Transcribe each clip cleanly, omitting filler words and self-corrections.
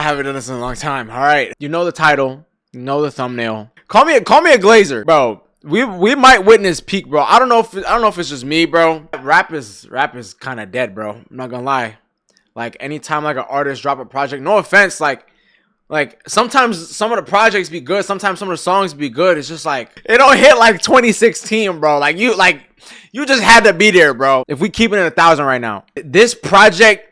I haven't done this in a long time. All right, you know the title, you know the thumbnail. Call me a glazer, bro. We might witness peak, bro. I don't know if it's just me, bro. Rap is kind of dead, bro. I'm not gonna lie. Like anytime like an artist drop a project, no offense, like sometimes some of the projects be good, sometimes some of the songs be good. It's just like it don't hit like 2016, bro. Like you just had to be there, bro. If we keep it at 1,000 right now, this project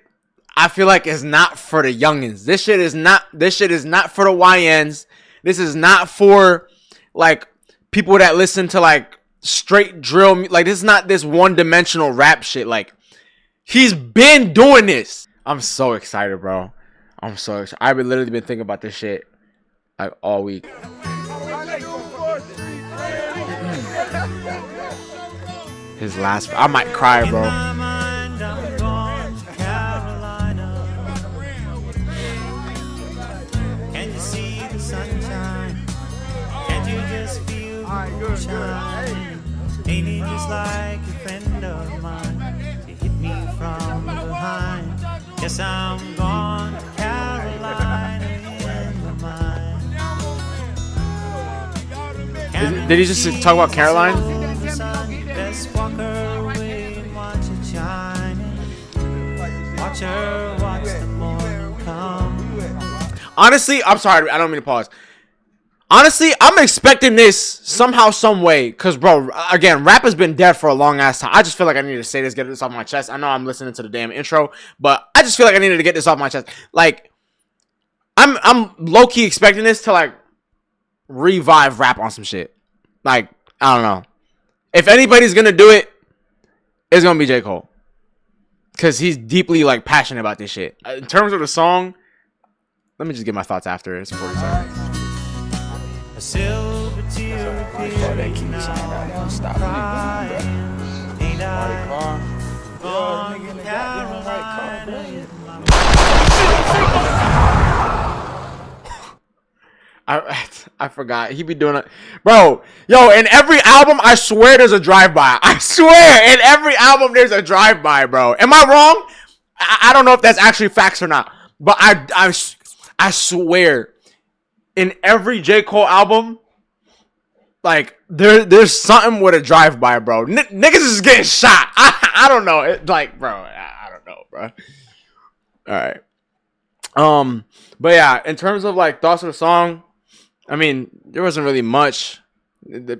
I feel like is not for the youngins. This shit is not for the YNs. This is not for like people that listen to like straight drill. Like this is not this one-dimensional rap shit. Like he's been doing this. I'm so excited, bro. I'm so excited. I've literally been thinking about this shit like all week. His last, I might cry, bro. Can you see the sunshine? Can't you just feel the shine? Ain't it just like a friend of mine? She hit me from behind. Yes, I'm gone to Carolina in my mind. Did he just talk about Caroline? Walk her away and watch it shine. Watch her watch the morning come. Honestly, I'm sorry, I don't mean to pause. Honestly, I'm expecting this somehow, some way. Cause bro, again, rap has been dead for a long ass time. I just feel like I need to say this, get this off my chest. I know I'm listening to the damn intro, but I just feel like I needed to get this off my chest. Like, I'm low-key expecting this to like revive rap on some shit. Like, I don't know. If anybody's gonna do it, it's gonna be J. Cole. Cause he's deeply like passionate about this shit. In terms of the song, let me just get my thoughts after. It's 40 seconds. A silver tear appearing now. Stop ain't I gone to Carolina? I forgot. He be doing it. Bro, yo, in every album, I swear there's a drive-by. I swear, in every album, there's a drive-by, bro. Am I wrong? I don't know if that's actually facts or not. But I swear, in every J. Cole album, like, there's something with a drive-by, bro. Niggas is getting shot. I don't know. Like, bro, I don't know, bro. All right. But yeah, in terms of, like, thoughts of the song, I mean, there wasn't really much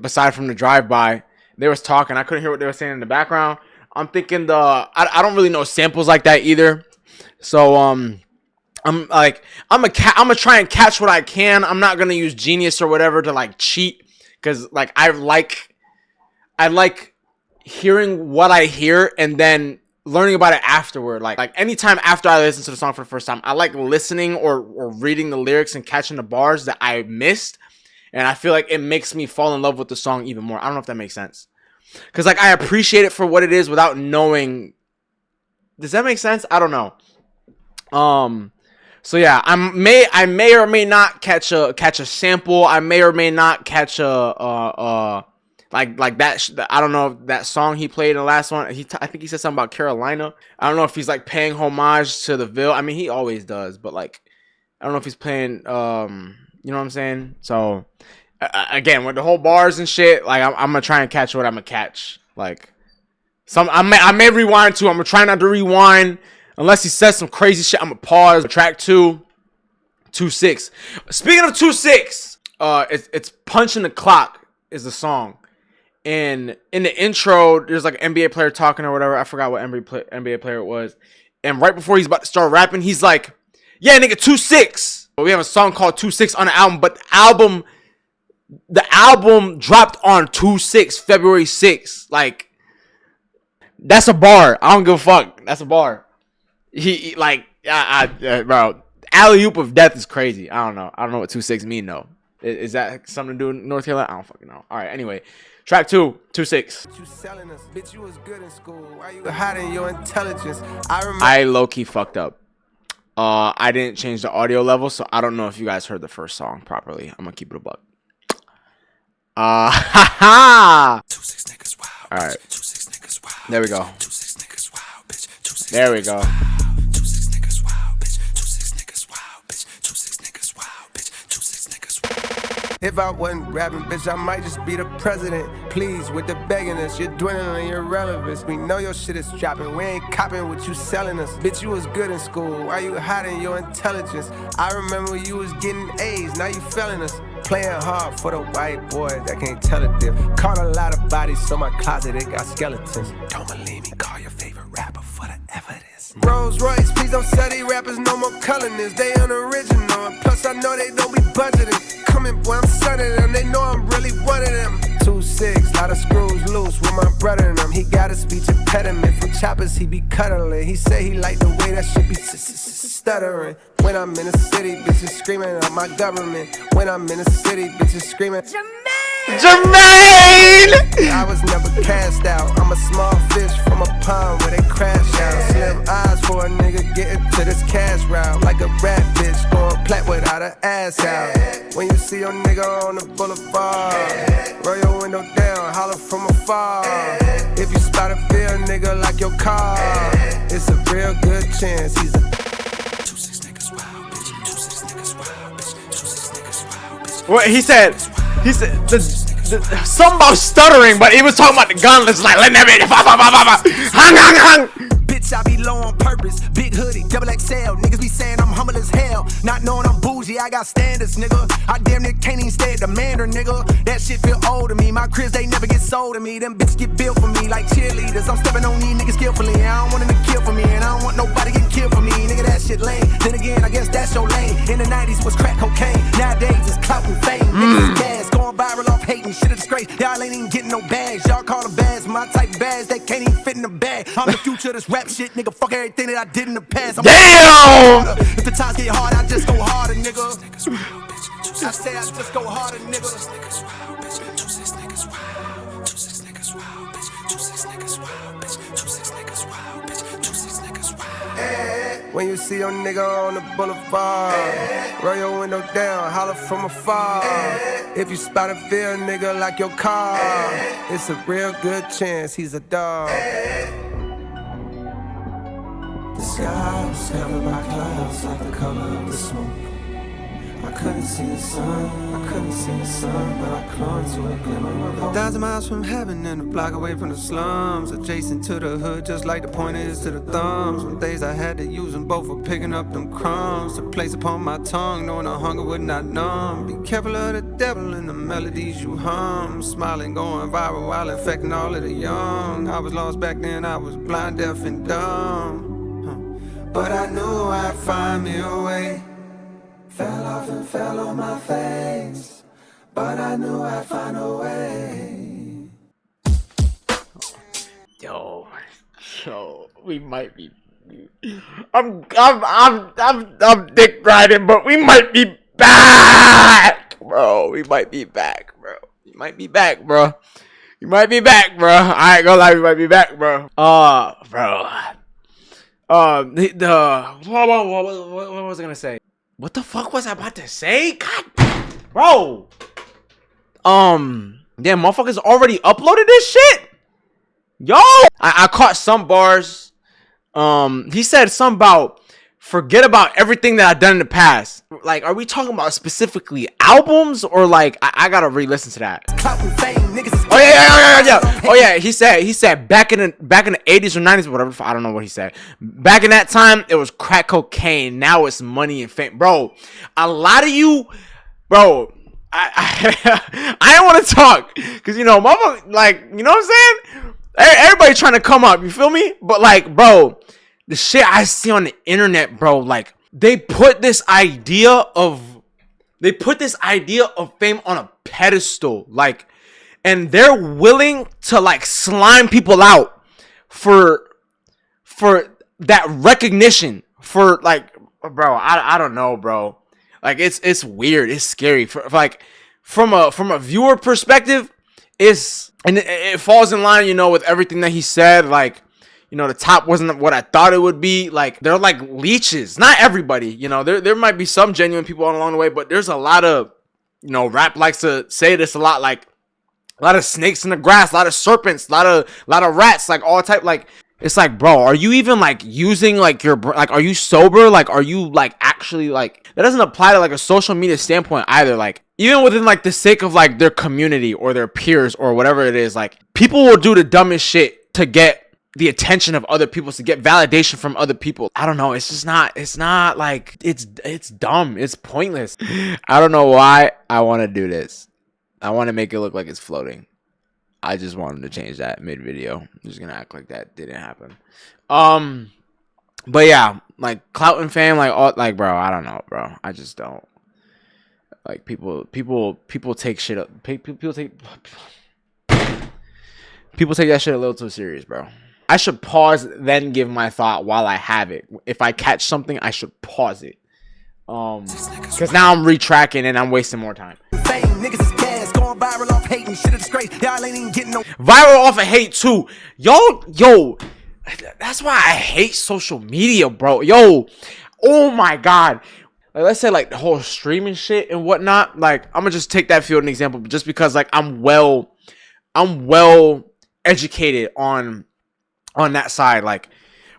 aside from the drive-by. They was talking. I couldn't hear what they were saying in the background. I'm thinking I don't really know samples like that either. So I'm gonna try and catch what I can. I'm not gonna use Genius or whatever to like cheat, because like I like hearing what I hear and then learning about it afterward. Like anytime after I listen to the song for the first time, I like listening or reading the lyrics and catching the bars that I missed, and I feel like it makes me fall in love with the song even more. I don't know if that makes sense, because like I appreciate it for what it is without knowing. Does that make sense? I don't know. So yeah, I may or may not catch a sample. I may or may not catch like that. I don't know if that song he played in the last one. I think he said something about Carolina. I don't know if he's like paying homage to the Ville. I mean, he always does, but like I don't know if he's playing. You know what I'm saying? So again, with the whole bars and shit, like I'm gonna try and catch what I'm gonna catch. Like I may rewind too. I'm gonna try not to rewind unless he says some crazy shit. I'm gonna pause. Track 2:6. Speaking of 2:6, it's Punching the Clock is the song. And in the intro, there's like an NBA player talking or whatever. I forgot what NBA player it was. And right before he's about to start rapping, he's like, "Yeah, nigga, 2:6." But we have a song called 2:6 on the album, but the album dropped on 2/6, February 6th. Like, that's a bar. I don't give a fuck. That's a bar. He like, bro, alley-oop of death is crazy. I don't know what 2/6 mean though. Is that something to do with North Carolina? I don't fucking know. All right, anyway. Track 2:6. You selling us, bitch. You was good in school. Why you hiding your intelligence? I low-key fucked up. I didn't change the audio level, so I don't know if you guys heard the first song properly. I'm gonna keep it a buck. 2-6 niggas, wow. All right. 2-6 niggas, wow. There we go. 2-6 niggas, wow, bitch. 2-6 there we go. 2-6 niggas, wow, bitch. 2-6 niggas, wow, bitch. If I wasn't rapping, bitch, I might just be the president. Please, with the begging us, you're dwindling your relevance. We know your shit is dropping, we ain't copping what you selling us. Bitch, you was good in school, why you hiding your intelligence? I remember you was getting A's, now you failing us. Playing hard for the white boys that can't tell a diff. Caught a lot of bodies, so my closet, it got skeletons. Don't believe me, call your favorite rapper for the evidence. Rolls Royce, please don't sell these rappers no more colorness. They unoriginal, and plus I know they don't be budgeting. Coming, boy, I'm sunning them, they know I'm really one of them. 2-6, lot of screws loose with my brother and them. He got a speech impediment from choppers, he be cuddling. He say he like the way that shit be stuttering. When I'm in the city, bitches screaming out my government. When I'm in the city, bitches screaming Jermaine! I was never cast out. I'm a small fish from a pond where they crash out. Slim eyes for a nigga getting to this cash route. Like a rat bitch going plat without her ass out. When you see your nigga on the boulevard, roll your window down, holler from afar. If you spot a Ville nigga like your car, it's a real good chance he's a 2-6 niggas wild bitch. 2-6 niggas wild bitch. 2-6 niggas wild bitch. What he said something about stuttering, but he was talking about the gun. It's like, let me hang. Bitch, I be low on purpose. Big hoodie, double XL. Niggas be saying I'm humble as hell. Not knowing I'm bougie, I got standards, nigga. I damn near can't even stay at the Mandarin, nigga. That shit feel old to me. My cribs, they never get sold to me. Them bitches get built for me like cheerleaders. I'm stepping on these niggas skillfully. I don't want them to kill for me, and I don't want nobody getting killed for me. Nigga, that shit lame. Then again, I guess that's your lane. In the 90s was crack cocaine. Nowadays it's clout and fame. Niggas gas, going viral off hating. Shit a disgrace. Y'all ain't even getting no bags. Y'all call them bags my type of bags. They can't even fit in the bag. I'm the future of this rap shit, nigga. Fuck everything that I did in the past. Damn! If the times get hard, I just go harder, nigga. I say I just go harder, nigga. When you see your nigga on the boulevard, roll your window down, holler from afar. If you spot a Ville nigga like your car, it's a real good chance he's a dog. The sky was covered by clouds like the color of the smoke. I couldn't see the sun, but I clung to a glimmer of hope. 1,000 miles from heaven and a block away from the slums, adjacent to the hood, just like the pointers to the thumbs. Some days I had to use them both for picking up them crumbs to place upon my tongue, knowing the hunger would not numb. Be careful of the devil and the melodies you hum, smiling, going viral while infecting all of the young. I was lost back then, I was blind, deaf, and dumb, but I knew I'd find me a way. Fell off and fell on my face, but I knew I'd find a way. Yo, we might be. I'm dick riding, but we might be back, bro. We might be back, bro. You might be back, bro. You might be back, bro. I ain't gonna lie, we might be back, bro. Bro. What was I gonna say? What the fuck was I about to say? God, bro. Damn, motherfuckers already uploaded this shit. Yo, I caught some bars. He said something about forget about everything that I've done in the past. Like, are we talking about specifically albums or like I gotta re-listen to that? Oh yeah. He said back in the 80s or 90s, whatever. I don't know what he said. Back in that time, it was crack cocaine. Now it's money and fame, bro. A lot of you, bro. I don't want to talk because mama, like, you know what I'm saying? Everybody trying to come up, you feel me? But like, bro, the shit I see on the internet, bro, like they put this idea of fame on a pedestal, like, and they're willing to like slime people out for that recognition, for like, bro, I don't know, bro. Like it's weird, it's scary. Like from a viewer perspective, it falls in line, with everything that he said. Like, the top wasn't what I thought it would be. Like, they're like leeches. Not everybody, there might be some genuine people along the way, but there's a lot of, rap likes to say this a lot, like a lot of snakes in the grass, a lot of serpents, a lot of rats, like all type. Like, It's like, bro, are you even like using like your like, are you sober? Like, are you like actually like, that doesn't apply to like a social media standpoint either. Like, even within like the sake of like their community or their peers or whatever it is, like people will do the dumbest shit to get the attention of other people, to get validation from other people. I don't know. It's just not, it's not like, it's dumb. It's pointless. I don't know why I want to do this. I want to make it look like it's floating. I just wanted to change that mid video. I'm just gonna act like that didn't happen. But yeah, like clout and fame, like all, like bro, I don't know, bro. I just don't like people take shit up. People take that shit a little too serious, bro. I should pause, then give my thought while I have it. If I catch something, I should pause it. Because now I'm retracking and I'm wasting more time. Viral off of hate too. Yo, that's why I hate social media, bro. Yo, oh my god. Like, let's say like the whole streaming shit and whatnot. Like, I'm gonna just take that field an example, just because like I'm well educated on that side. Like,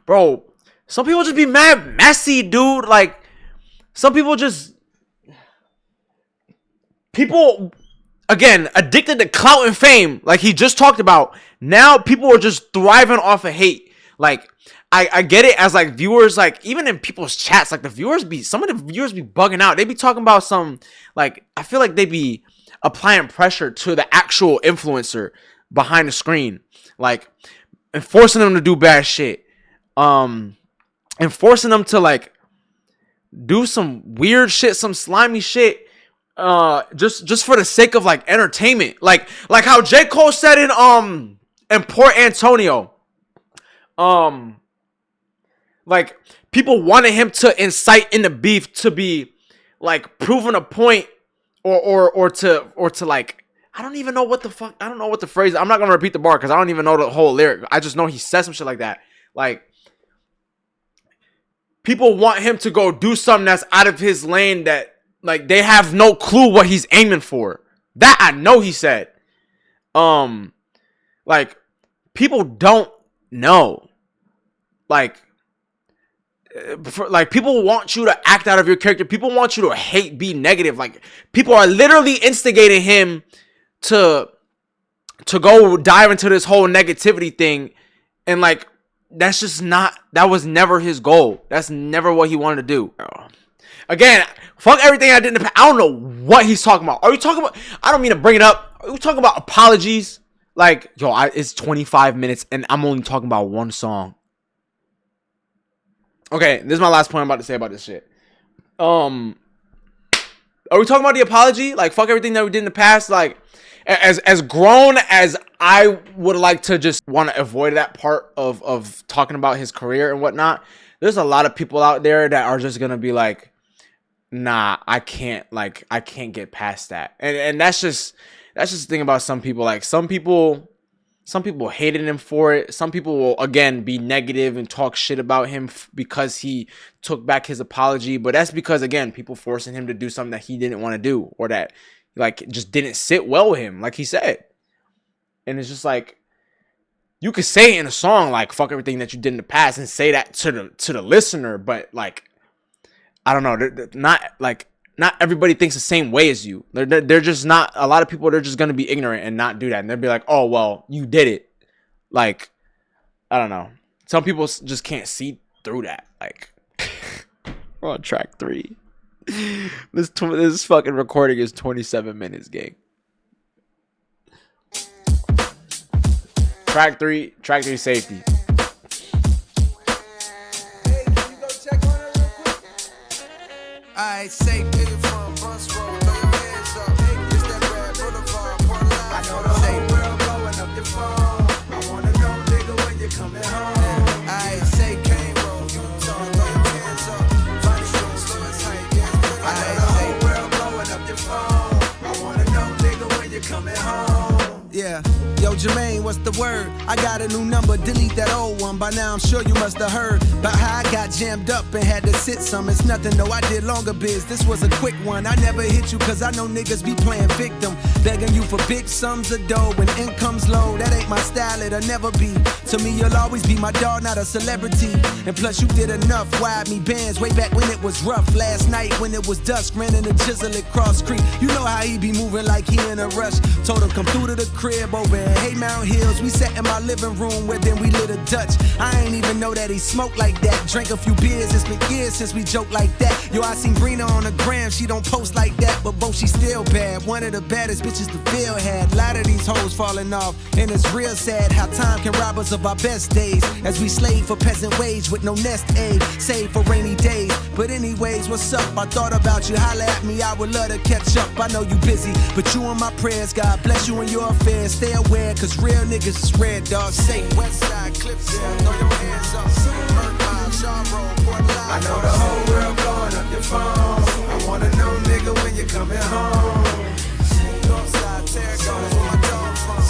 bro, some people just be mad messy, dude. Like, some people just, people, again, addicted to clout and fame, like he just talked about. Now people are just thriving off of hate. Like, I get it as like viewers, like even in people's chats, like some of the viewers be bugging out. They be talking about some, like, I feel like they be applying pressure to the actual influencer behind the screen, like, and forcing them to do bad shit, and forcing them to like do some weird shit, some slimy shit, just for the sake of like entertainment, like how J. Cole said in Port Antonio, like people wanted him to incite in the beef to be like proving a point, or to like, I don't even know what the fuck, I don't know what the phrase, I'm not gonna repeat the bar because I don't even know the whole lyric. I just know he said some shit like that. Like, people want him to go do something that's out of his lane, that like they have no clue what he's aiming for. That I know he said. Like, people don't know. Like, people want you to act out of your character. People want you to hate, be negative. Like, people are literally instigating him to go dive into this whole negativity thing, and like, that's just not, that was never his goal. That's never what he wanted to do. Again, fuck everything I did in the past. I don't know what he's talking about. Are you talking about, I don't mean to bring it up, are we talking about apologies? Like, yo, it's 25 minutes and I'm only talking about one song. Okay, this is my last point I'm about to say about this shit. Are we talking about the apology? Like, fuck everything that we did in the past? Like, as grown as I would like to just want to avoid that part of talking about his career and whatnot, there's a lot of people out there that are just gonna be like, nah, I can't get past that. And that's just the thing about some people. Like, some people hated him for it. Some people will, again, be negative and talk shit about him because he took back his apology. But that's because, again, people forcing him to do something that he didn't want to do, or that like just didn't sit well with him, like he said. And it's just like, you could say in a song like fuck everything that you did in the past and say that to the listener, but like, I don't know, they're not everybody thinks the same way as you. They're just not, a lot of people, they're just gonna be ignorant and not do that, and they'll be like, oh well, you did it. Like, I don't know, some people just can't see through that. Like, we're on track 3. This fucking recording is 27 minutes, gang. Track 3 safety. Hey, can you go check on it real quick? Alright, safety from Bunce Road, throw your hands up. It's that red boulevard, point line. I know the whole world blowing up your phone. I wanna know, nigga, when you coming home. Alright, say Kane Road, you talk, throw your hands up. Funny shit, slow as tight, yeah. I know the whole world blowing up your phone. I wanna know, nigga, when you coming home. Yeah. Yeah, yo Jermaine, what's the word? I got a new number, delete that old one. By now I'm sure you must have heard about how I got jammed up and had to sit some. It's nothing, though, I did longer biz. This was a quick one. I never hit you cause I know niggas be playing victim, begging you for big sums of dough when income's low. That ain't my style, it'll never be. To me you'll always be my dog, not a celebrity. And plus you did enough, wired me bands way back when it was rough. Last night when it was dusk, ran in the chisel at Cross Creek. You know how he be moving like he in a rush. Told him come through to the crib over in Haymount Hills. We sat in my living room where then we lit a Dutch. I ain't even know that he smoked like that. Drank a few beers, it's been years since we joked like that. Yo, I seen Brina on the gram, she don't post like that, but both she still bad. One of the baddest bitches the Ville had. Lot of these hoes falling off, and it's real sad how time can rob us of our best days. As we slave for peasant wage with no nest egg, save for rainy days. But anyways, what's up? I thought about you, holla at me, I would love to catch up. I know you busy, but you in my prayers, God bless you in your affairs. Stay aware, cause real niggas is red, dog. Say Westside, Clipside, throw your hands up. I know the whole world blowing up your phone. I wanna know, nigga, when you coming home. Northside, Terracotta, where my dog from.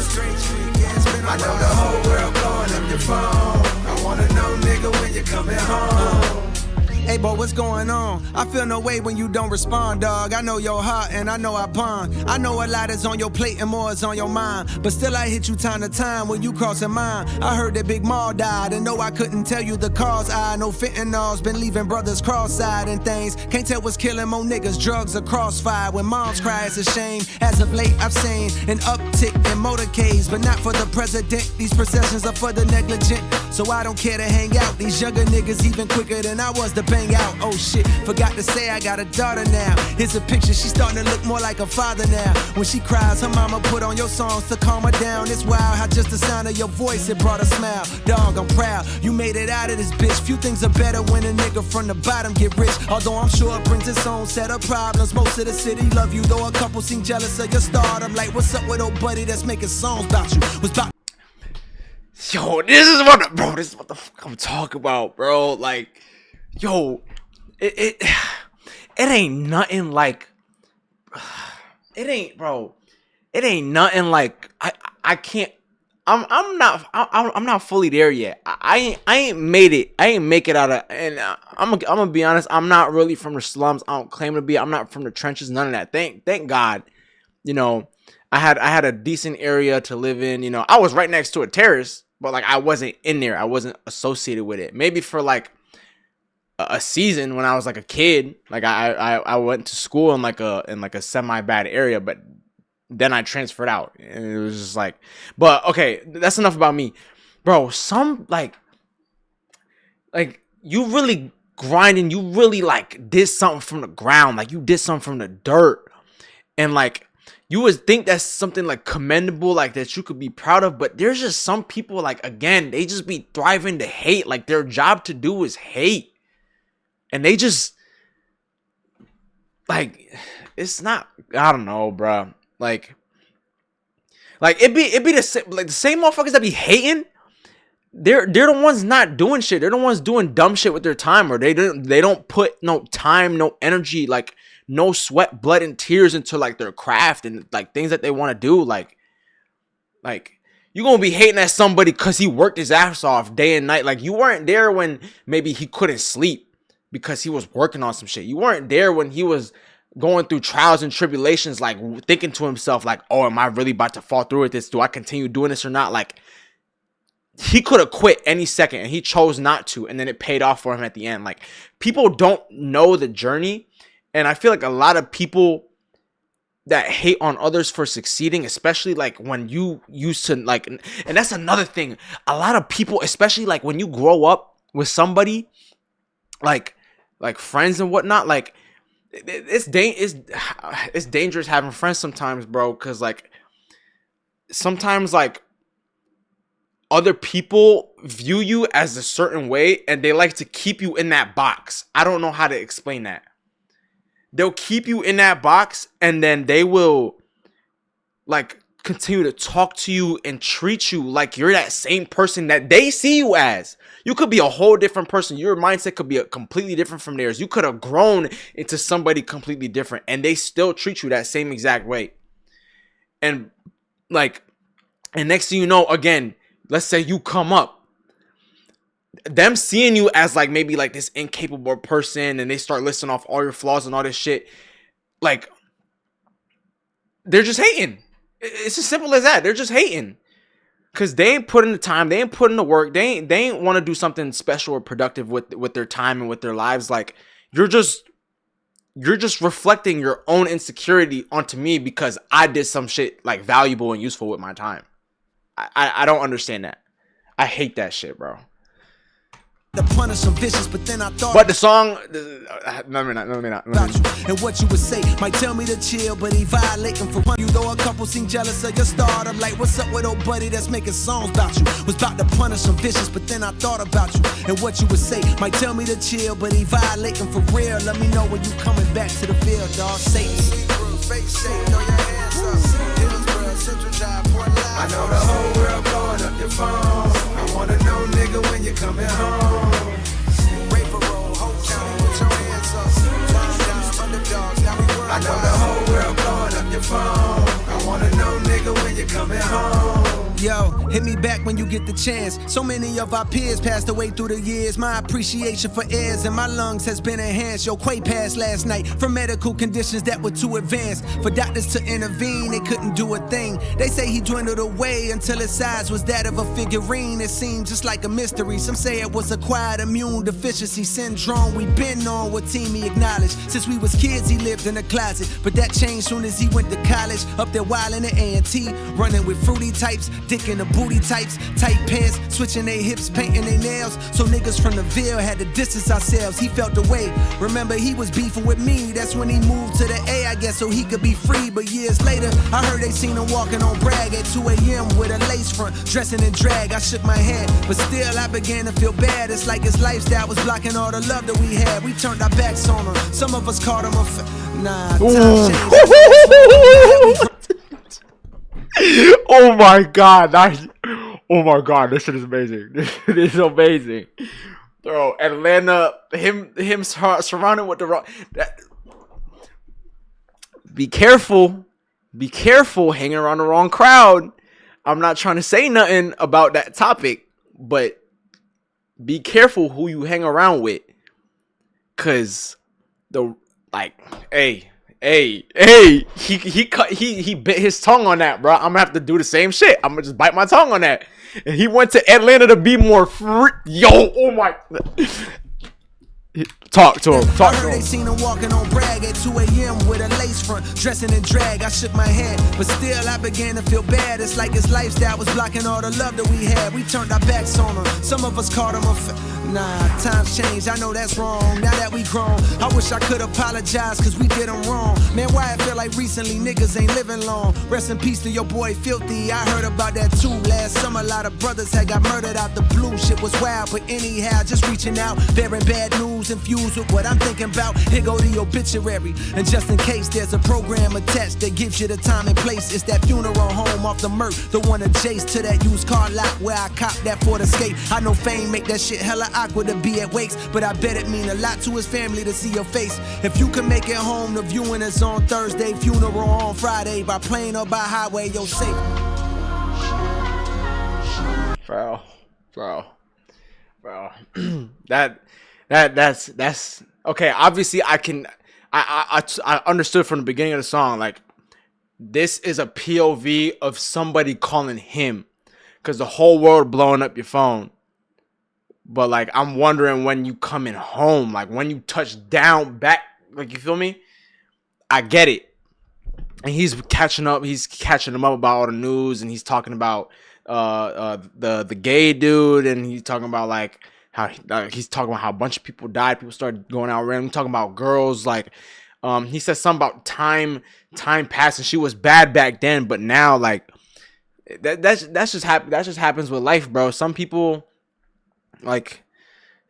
Straight Street, yeah, it's been a while. I know the whole world blowing up your phone. I wanna know, nigga, when you coming home. Hey, boy, what's going on? I feel no way when you don't respond, dog. I know your heart and I know I bond. I know a lot is on your plate and more is on your mind, but still I hit you time to time when you crossing mine. I heard that Big Maul died and no, I couldn't tell you the cause. I know fentanyl's been leaving brothers cross-eyed and things. Can't tell what's killing more niggas, drugs or crossfire. When moms cry, it's a shame. As of late, I've seen an uptick in motorcades, but not for the president. These processions are for the negligent, so I don't care to hang out. These younger niggas even quicker than I was to bang out. Oh shit, forgot to say I got a daughter now. Here's a picture, she's starting to look more like a father now. When she cries, her mama put on your songs to calm her down. It's wild how just the sound of your voice, it brought a smile. Dog, I'm proud, you made it out of this bitch. Few things are better when a nigga from the bottom get rich. Although I'm sure it brings its own set of problems. Most of the city love you, though a couple seem jealous of your stardom. Like, what's up with old buddy that's making songs about you? Was about Yo, this is what the fuck I'm talking about, bro. Like, yo, it ain't nothing like, it ain't, bro. It ain't nothing like, I can't, I'm not fully there yet. I ain't made it. I ain't make it out of, and I'm gonna be honest. I'm not really from the slums. I don't claim to be. I'm not from the trenches. None of that. Thank God. You know, I had a decent area to live in. You know, I was right next to a terrace, but like I wasn't in there. I wasn't associated with it. Maybe for like a season when I was like a kid. Like I went to school in like a semi bad area, but then I transferred out, and it was just like, but okay, that's enough about me, bro. Some like you really grinding, you really like did something from the ground, like you did something from the dirt, and like you would think that's something like commendable, like that you could be proud of. But there's just some people, like, again, they just be thriving to hate. Like their job to do is hate, and they just like, it's not, I don't know, bro. Like it be the same, like the same motherfuckers that be hating. They're the ones not doing shit. They're the ones doing dumb shit with their time, or they don't put no time, no energy, like no sweat, blood, and tears into like their craft and like things that they want to do. Like you gonna be hating at somebody because he worked his ass off day and night. Like you weren't there when maybe he couldn't sleep because he was working on some shit. You weren't there when he was going through trials and tribulations, like thinking to himself, like, oh, am I really about to fall through with this? Do I continue doing this or not? Like, he could have quit any second, and he chose not to, and then it paid off for him at the end. Like, people don't know the journey, and I feel like a lot of people that hate on others for succeeding, especially like when you used to like, and that's another thing. A lot of people, especially like when you grow up with somebody, like friends and whatnot, like, it's dangerous having friends sometimes, bro, because like sometimes like other people view you as a certain way and they like to keep you in that box. I don't know how to explain that. They'll keep you in that box, and then they will like continue to talk to you and treat you like you're that same person that they see you as. You could be a whole different person. Your mindset could be completely different from theirs. You could have grown into somebody completely different, and they still treat you that same exact way. And Like, and next thing you know, again, let's say you come up, them seeing you as like maybe like this incapable person, and they start listing off all your flaws and all this shit, like they're just hating. It's as simple as that. They're just hating because they ain't putting the time, they ain't putting the work, they ain't want to do something special or productive with their time and with their lives. Like you're just reflecting your own insecurity onto me because I did some shit like valuable and useful with my time. I don't understand that. I hate that shit, bro. To punish some vicious, but then I thought. But the song, no, me not. And what you would say might tell me to chill, but he violating for one. You though a couple seem jealous of your start. I'm like, what's up with old buddy that's making songs about you? Was about to punish some vicious, but then I thought about you. And what you would say might tell me to chill, but he violating for real. Let me know when you coming back to the field, dog. Satan. I know the whole world blowing up your phone. I wanna know, nigga, when you coming home. I know the whole world blowing up your phone. I wanna know, nigga, when you coming home. Yo, hit me back when you get the chance. So many of our peers passed away through the years. My appreciation for airs and my lungs has been enhanced. Yo, Quay passed last night from medical conditions that were too advanced. For doctors to intervene, they couldn't do a thing. They say he dwindled away until his size was that of a figurine. It seemed just like a mystery. Some say it was acquired immune deficiency syndrome. We been on what team he acknowledged. Since we was kids, he lived in a closet. But that changed soon as he went to college. Up there wildin' at A&T, running with fruity types. Dick in the booty types, tight pants, switching their hips, painting their nails. So niggas from the Ville had to distance ourselves. He felt the way. Remember, he was beefing with me. That's when he moved to the A, I guess, so he could be free. But years later, I heard they seen him walking on Bragg at 2 a.m. with a lace front, dressing in drag. I shook my head, but still I began to feel bad. It's like his lifestyle was blocking all the love that we had. We turned our backs on him. Some of us called him a nah, time changed. Oh my god, this shit is amazing. This is amazing, bro. Atlanta, him surrounded with the wrong. Be careful hanging around the wrong crowd. I'm not trying to say nothing about that topic, but be careful who you hang around with, cause he bit his tongue on that, bro. I'm gonna have to do the same shit. I'm gonna just bite my tongue on that. And he went to Atlanta to be more free. Yo, oh my. Talk to him. They seen him walking on Bragg at 2 a.m. with a lace front, dressing in drag. I shook my head, but still I began to feel bad. It's like his lifestyle was blocking all the love that we had. We turned our backs on him. Some of us called him a nah, times changed. I know that's wrong. Now that we grown, I wish I could apologize, cause we did him wrong. Man, why I feel like recently niggas ain't living long. Rest in peace to your boy Filthy. I heard about that too last summer. A lot of brothers had got murdered out the blue. Shit was wild, but anyhow, just reaching out, bearing bad news infused with what I'm thinking about. Here go the obituary. And just in case there's a program attached that gives you the time and place, it's that funeral home off the Merc, the one adjacent to that used car lot where I copped that Ford Escape. I know fame make that shit hella awkward to be at wakes, but I bet it mean a lot to his family to see your face. If you can make it home, the viewing is on Thursday, funeral on Friday, by plane or by highway, you're safe. Bro. That's okay. Obviously, I understood from the beginning of the song, like, this is a POV of somebody calling him, because the whole world blowing up your phone. But like, I'm wondering when you coming home, like when you touch down back, like, you feel me? I get it. And he's catching them up about all the news, and he's talking about the gay dude, and he's talking about like how he's talking about how a bunch of people died, people started going out randomly, talking about girls, like he said something about time passing. She was bad back then, but now, like, that's just happens with life, bro. Some people, like,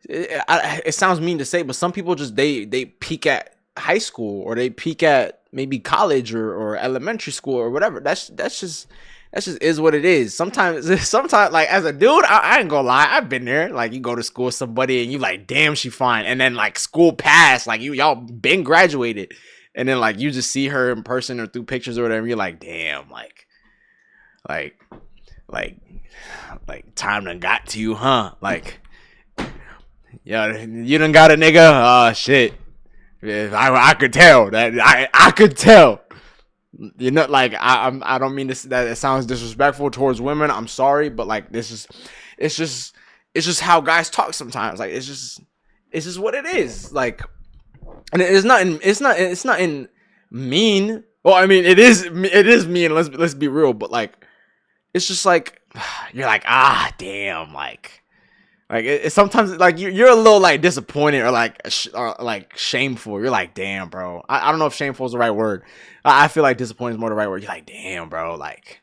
it sounds mean to say, but some people just they peak at high school, or they peak at maybe college or elementary school or whatever. That's just is what it is. Sometimes like, as a dude, I ain't gonna lie, I've been there. Like, you go to school with somebody and you like, damn, she fine, and then like school passed, like y'all been graduated, and then like you just see her in person or through pictures or whatever, you're like, damn, like, like, like, time done got to you, huh? Like, yeah, you done got a nigga. Oh shit, I could tell that. I could tell. You know, like I don't mean this that it sounds disrespectful towards women. I'm sorry, but like it's just how guys talk sometimes. Like it's just what it is. Like, and it's not in mean. Well, I mean it is mean. Let's be real, but like it's just like you're like damn, like it's sometimes like you're a little like disappointed or like shameful. You're like, damn, bro. I don't know if shameful is the right word. I feel like disappointed is more the right word. You're like, damn, bro. Like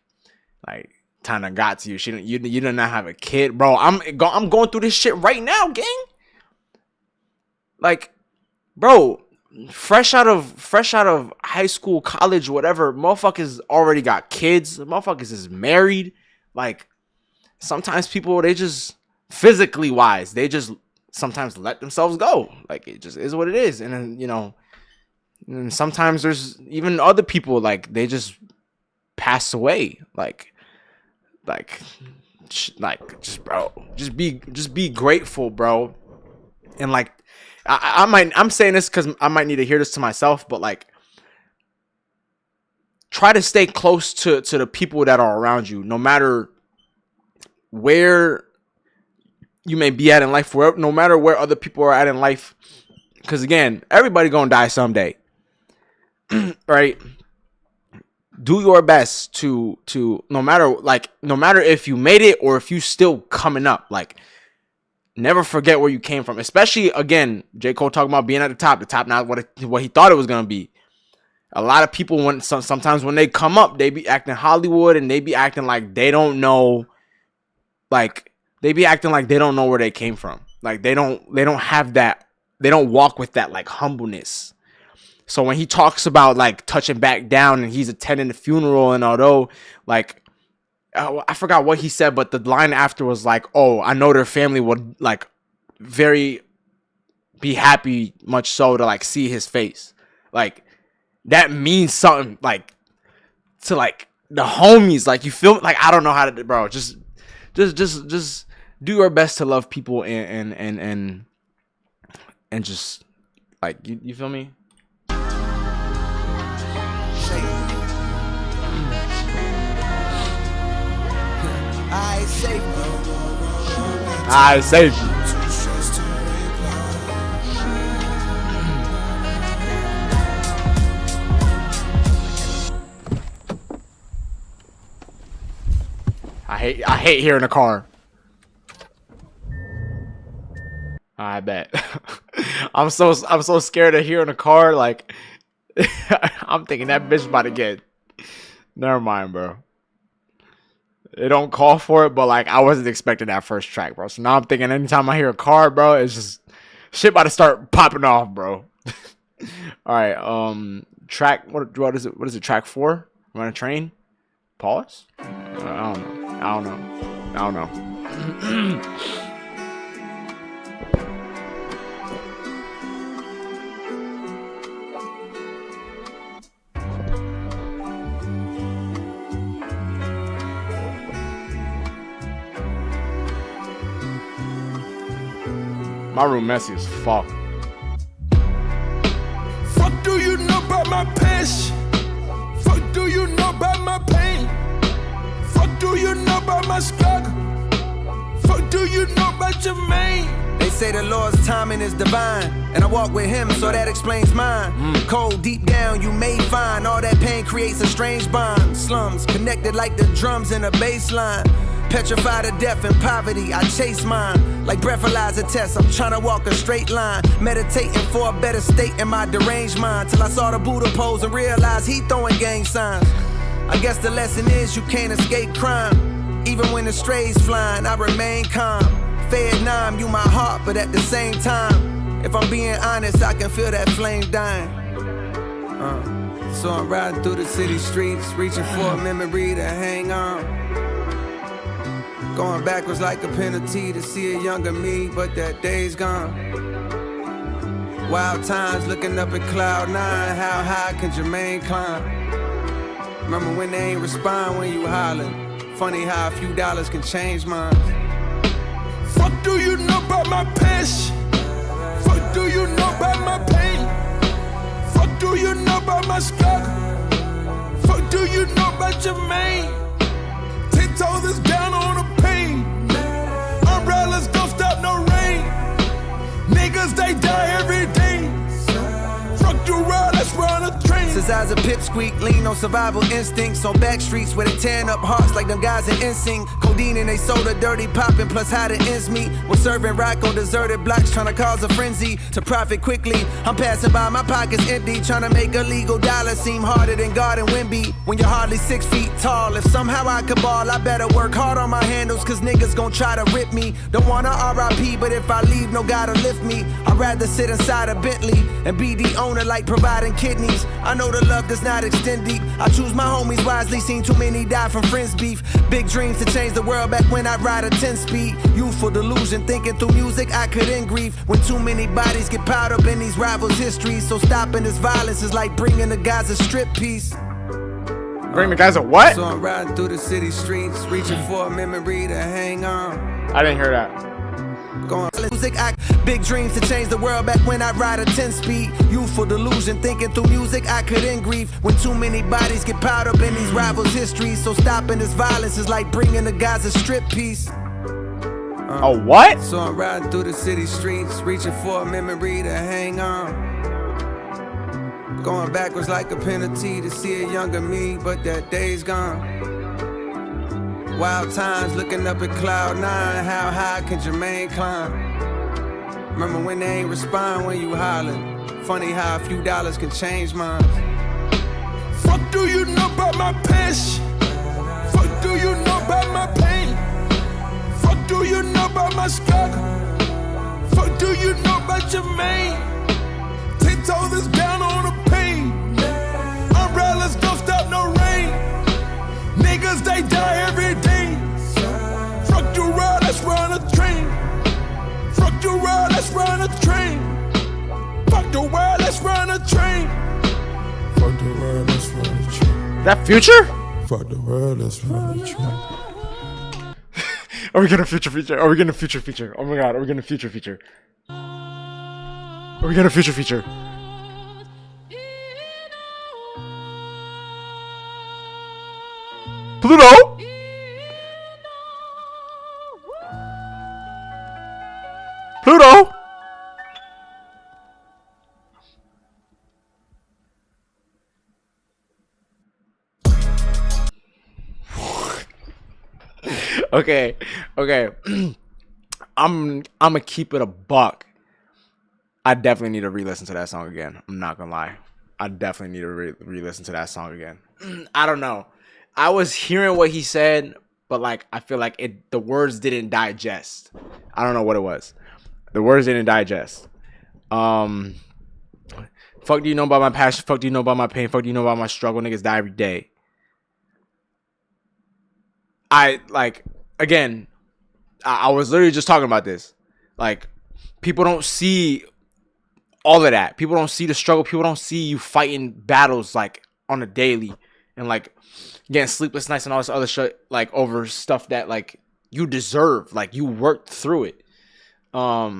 time done got to you. You did not have a kid, bro. I'm going through this shit right now, gang. Like, bro, fresh out of high school, college, whatever. Motherfuckers already got kids. Motherfuckers is married. Like, sometimes people they just physically wise, they just sometimes let themselves go. Like it just is what it is. And then, you know, and sometimes there's even other people like they just pass away. Like just bro, just be grateful, bro. And like I'm saying this because I might need to hear this to myself, but like try to stay close to the people that are around you, no matter where you may be at in life, no matter where other people are at in life, because again, everybody gonna die someday, right? Do your best to no matter if you made it or if you still coming up, like never forget where you came from. Especially again, J. Cole talking about being at the top not what he thought it was gonna be. A lot of people sometimes when they come up, they be acting Hollywood and they be acting like they don't know, like. They be acting like they don't know where they came from. Like they don't have that. They don't walk with that like humbleness. So when he talks about like touching back down and he's attending the funeral, and although like I forgot what he said, but the line after was like, "Oh, I know their family would like very be happy, much so to like see his face." Like that means something like to like the homies. Like you feel like I don't know how to, bro. Just do your best to love people and just like you feel me? I say I hate hearing a car. I bet. I'm so scared of hearing a car. Like, I'm thinking that bitch about to get. Never mind, bro. It don't call for it, but like I wasn't expecting that first track, bro. So now I'm thinking anytime I hear a car, bro, it's just shit about to start popping off, bro. All right, track. What is it? What is it? Track 4? Run a train. Pause. I don't know. My room messy as fuck. Fuck do you know about my passion? Fuck do you know about my pain? Fuck do you know about my struggle? Fuck do you know about your main? They say the Lord's timing is divine, and I walk with him, so that explains mine. Cold deep down, you may find all that pain creates a strange bond. Slums connected like the drums in a bass line. Petrified of death and poverty, I chase mine. Like breathalyzer tests, I'm trying to walk a straight line. Meditating for a better state in my deranged mind. Till I saw the Buddha pose and realized he throwing gang signs. I guess the lesson is you can't escape crime. Even when the strays flying, I remain calm. Vietnam, you my heart, but at the same time, if I'm being honest, I can feel that flame dying. So I'm riding through the city streets, reaching for a memory to hang on. Going backwards like a penalty to see a younger me, but that day's gone. Wild times looking up at cloud 9, how high can Jermaine climb? Remember when they ain't respond when you hollering? Funny how a few dollars can change minds. Fuck do you know about my passion? Fuck do you know about my pain? Fuck do you know about my struggle? Fuck do you know about your main? 10 toes is down on the pain. Umbrellas don't stop no rain. Niggas they die every day. Fuck the world, let's run a train. Since I was a pipsqueak, lean on survival instincts. On back streets where they tearing up hearts like them guys in NSYNC. Codeine and they soda, dirty popping, plus how the ends meet. We're serving rock on deserted blocks, trying to cause a frenzy to profit quickly. I'm passing by, my pockets empty, trying to make a legal dollar seem harder than God and Wimby. When you're hardly 6 feet tall, if somehow I could ball, I better work hard on my handles, cause niggas gon' try to rip me. Don't wanna RIP, but if I leave, no God to lift me. I'd rather sit inside a Bentley and be the owner like providing kidneys. I know the love does not extend deep. I choose my homies wisely, seen too many die from friends beef. Big dreams to change the world back when I ride a 10-speed. Youthful delusion, thinking through music I could end grief. When too many bodies get piled up in these rivals' histories. So stopping this violence is like bringing the guys a strip piece. Bring the guys a what? So I'm riding through the city streets, reaching for a memory to hang on. I didn't hear that. Going music, big dreams to change the world back when I ride a 10-speed. Youthful delusion, thinking through music I could end grief. When too many bodies get piled up in these rivals' histories. So stopping this violence is like bringing the guys a strip piece. A what? So I'm riding through the city streets, reaching for a memory to hang on. Going backwards like a penalty to see a younger me, but that day's gone. Wild times looking up at cloud 9, how high can Jermaine climb? Remember when they ain't respond when you hollering? Funny how a few dollars can change minds. Fuck do you know about my passion? Fuck do you know about my pain? Fuck do you know about my struggle? Fuck do you know about your main? 10 toes is down on the pain. Umbrellas don't stop no rain. Niggas they die every day. Fuck the world, let's run a train. Fuck the world, let's run a train. Fuck the world, let's run a train. Fuck the world, let's run a train. That Future? Fuck the world, let's run a train. Are we gonna feature? Are we gonna feature? Oh my god, are we gonna feature? Are we gonna feature? Pluto? Pluto? Okay. I'm gonna keep it a buck. I definitely need to re-listen to that song again. I'm not gonna lie. I definitely need to re-listen to that song again. I don't know. I was hearing what he said, but like I feel like the words didn't digest. I don't know what it was. The words didn't digest. Fuck do you know about my passion? Fuck do you know about my pain? Fuck do you know about my struggle? Niggas die every day. I was literally just talking about this. Like, people don't see all of that. People don't see the struggle. People don't see you fighting battles like on a daily and like getting sleepless nights and all this other shit, like over stuff that like you deserve. Like, you worked through it. I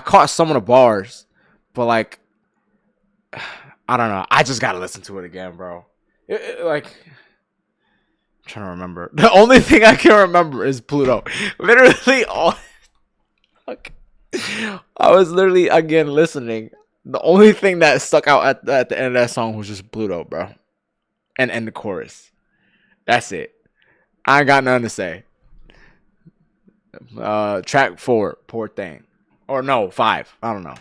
caught some of the bars, but like, I don't know. I just gotta listen to it again, bro. I'm trying to remember. The only thing I can remember is Pluto. Literally all. Fuck. I was literally again listening. The only thing that stuck out at the end of that song was just Pluto, bro, and the chorus. That's it. I ain't got nothing to say. Track 4, Poor Thing, or no, 5. I don't know.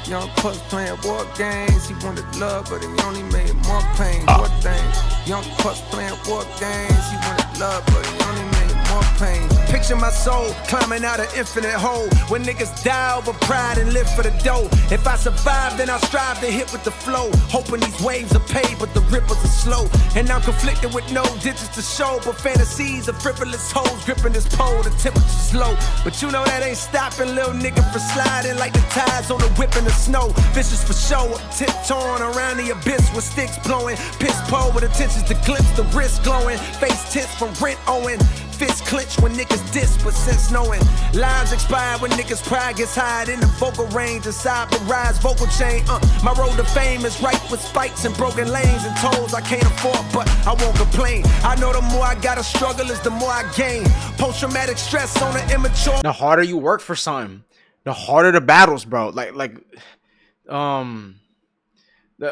Young puss playing war games. He wanted love, but he only made more pain. Poor thing. Young puss playing war games. He wanted love, but he only made more pain. Picture my soul climbing out an infinite hole. When niggas die over pride and live for the dough. If I survive, then I'll strive to hit with the flow. Hoping these waves are paid, but the ripples are slow. And I'm conflicted with no digits to show. But fantasies of frivolous hoes gripping this pole. The temperature's low, but you know that ain't stopping little nigga from sliding like the tides on the whip in the snow. Vicious for show, tiptoeing around the abyss with sticks blowing. Piss pole with intentions to glimpse the wrist glowing. Face tense from rent owing. Fist clench when niggas diss, but since knowing lives expire when niggas pride gets high in the vocal range inside the rise vocal chain. My road to fame is ripe with spikes and broken lanes and tolls I can't afford, but I won't complain. I know the more I gotta struggle is the more I gain. Post-traumatic stress on an immature. The harder you work for something, the harder the battles, bro. The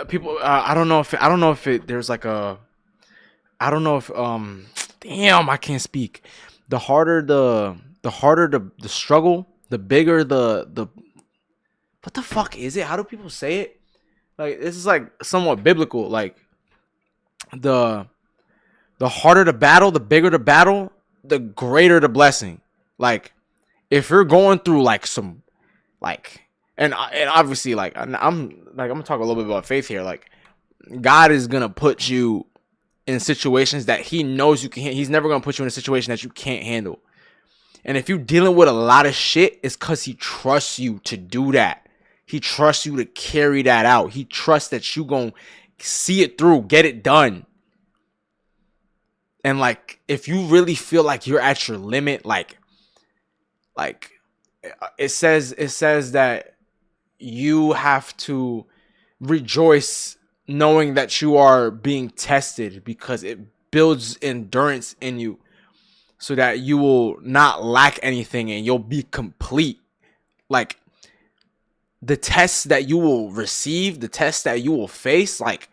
people. I don't know if there's like a. I don't know if damn, I can't speak. The harder the struggle, the bigger the what the fuck is it? How do people say it? Like, this is like somewhat biblical. Like, the harder the battle, the bigger the battle, the greater the blessing. Like, if you're going through like some like, and obviously like I'm gonna talk a little bit about faith here. Like, God is gonna put you in situations that he knows you can. He's never gonna put you in a situation that you can't handle. And if you're dealing with a lot of shit, it's because he trusts you to do that. He trusts you to carry that out. He trusts that you gonna see it through, get it done. And like, if you really feel like you're at your limit, like it says that you have to rejoice knowing that you are being tested, because it builds endurance in you so that you will not lack anything and you'll be complete. Like, the tests that you will receive, the tests that you will face, like,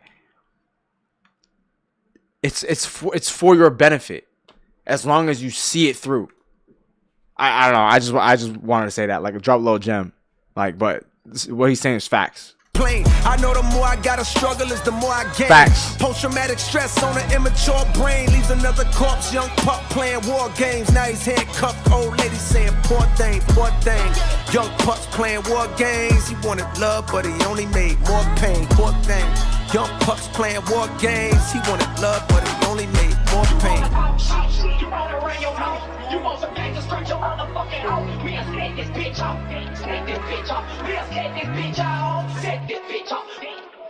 it's for your benefit as long as you see it through. I don't know. I just wanted to say that, like, a drop low gem. Like, but what he's saying is facts. I know the more I gotta struggle is the more I gain. Facts. Post-traumatic stress on an immature brain leaves another corpse. Young pup playing war games. Now he's handcuffed. Old lady saying poor thing, poor thing. Young pups playing war games. He wanted love, but he only made more pain. Poor thing. Young pups playing war games. He wanted love, but he only made more pain. You wanna run your mouth? You want some gangsters, straight your motherfucking out. We done set this bitch off. Set this bitch off. We done set this bitch off. Set this bitch off.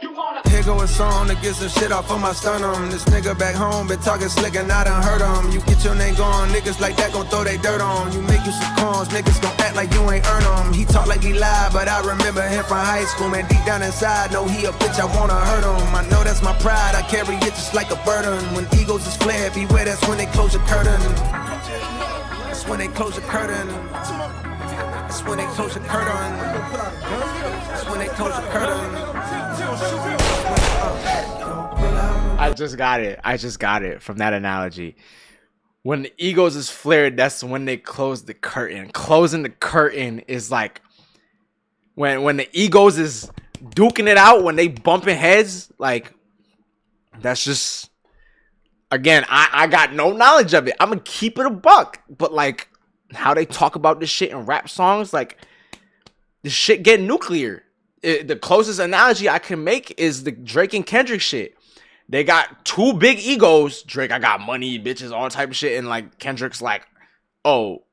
You wanna. Here go a song to get some shit off of my sternum. This nigga back home been talking slick and I done heard him. You get your name gone, niggas like that gon' throw they dirt on. You make you some cons, niggas gon' act like you ain't earn them. He talk like he lied, but I remember him from high school. Man, deep down inside, know he a bitch, I wanna hurt him. I know that's my pride, I carry it just like a burden. When egos is flared, beware, that's when they close your curtain. That's when they close your curtain. That's when they close your curtain. That's when they close your curtain. I just got it from that analogy. When the egos is flared, that's when they close the curtain. Closing the curtain is like when the egos is duking it out, when they bumping heads, like, that's just, again, I got no knowledge of it. I'm gonna keep it a buck. But like, how they talk about this shit in rap songs, like, this shit get nuclear. The closest analogy I can make is the Drake and Kendrick shit. They got two big egos. Drake, I got money, bitches, all type of shit. And like, Kendrick's like, oh,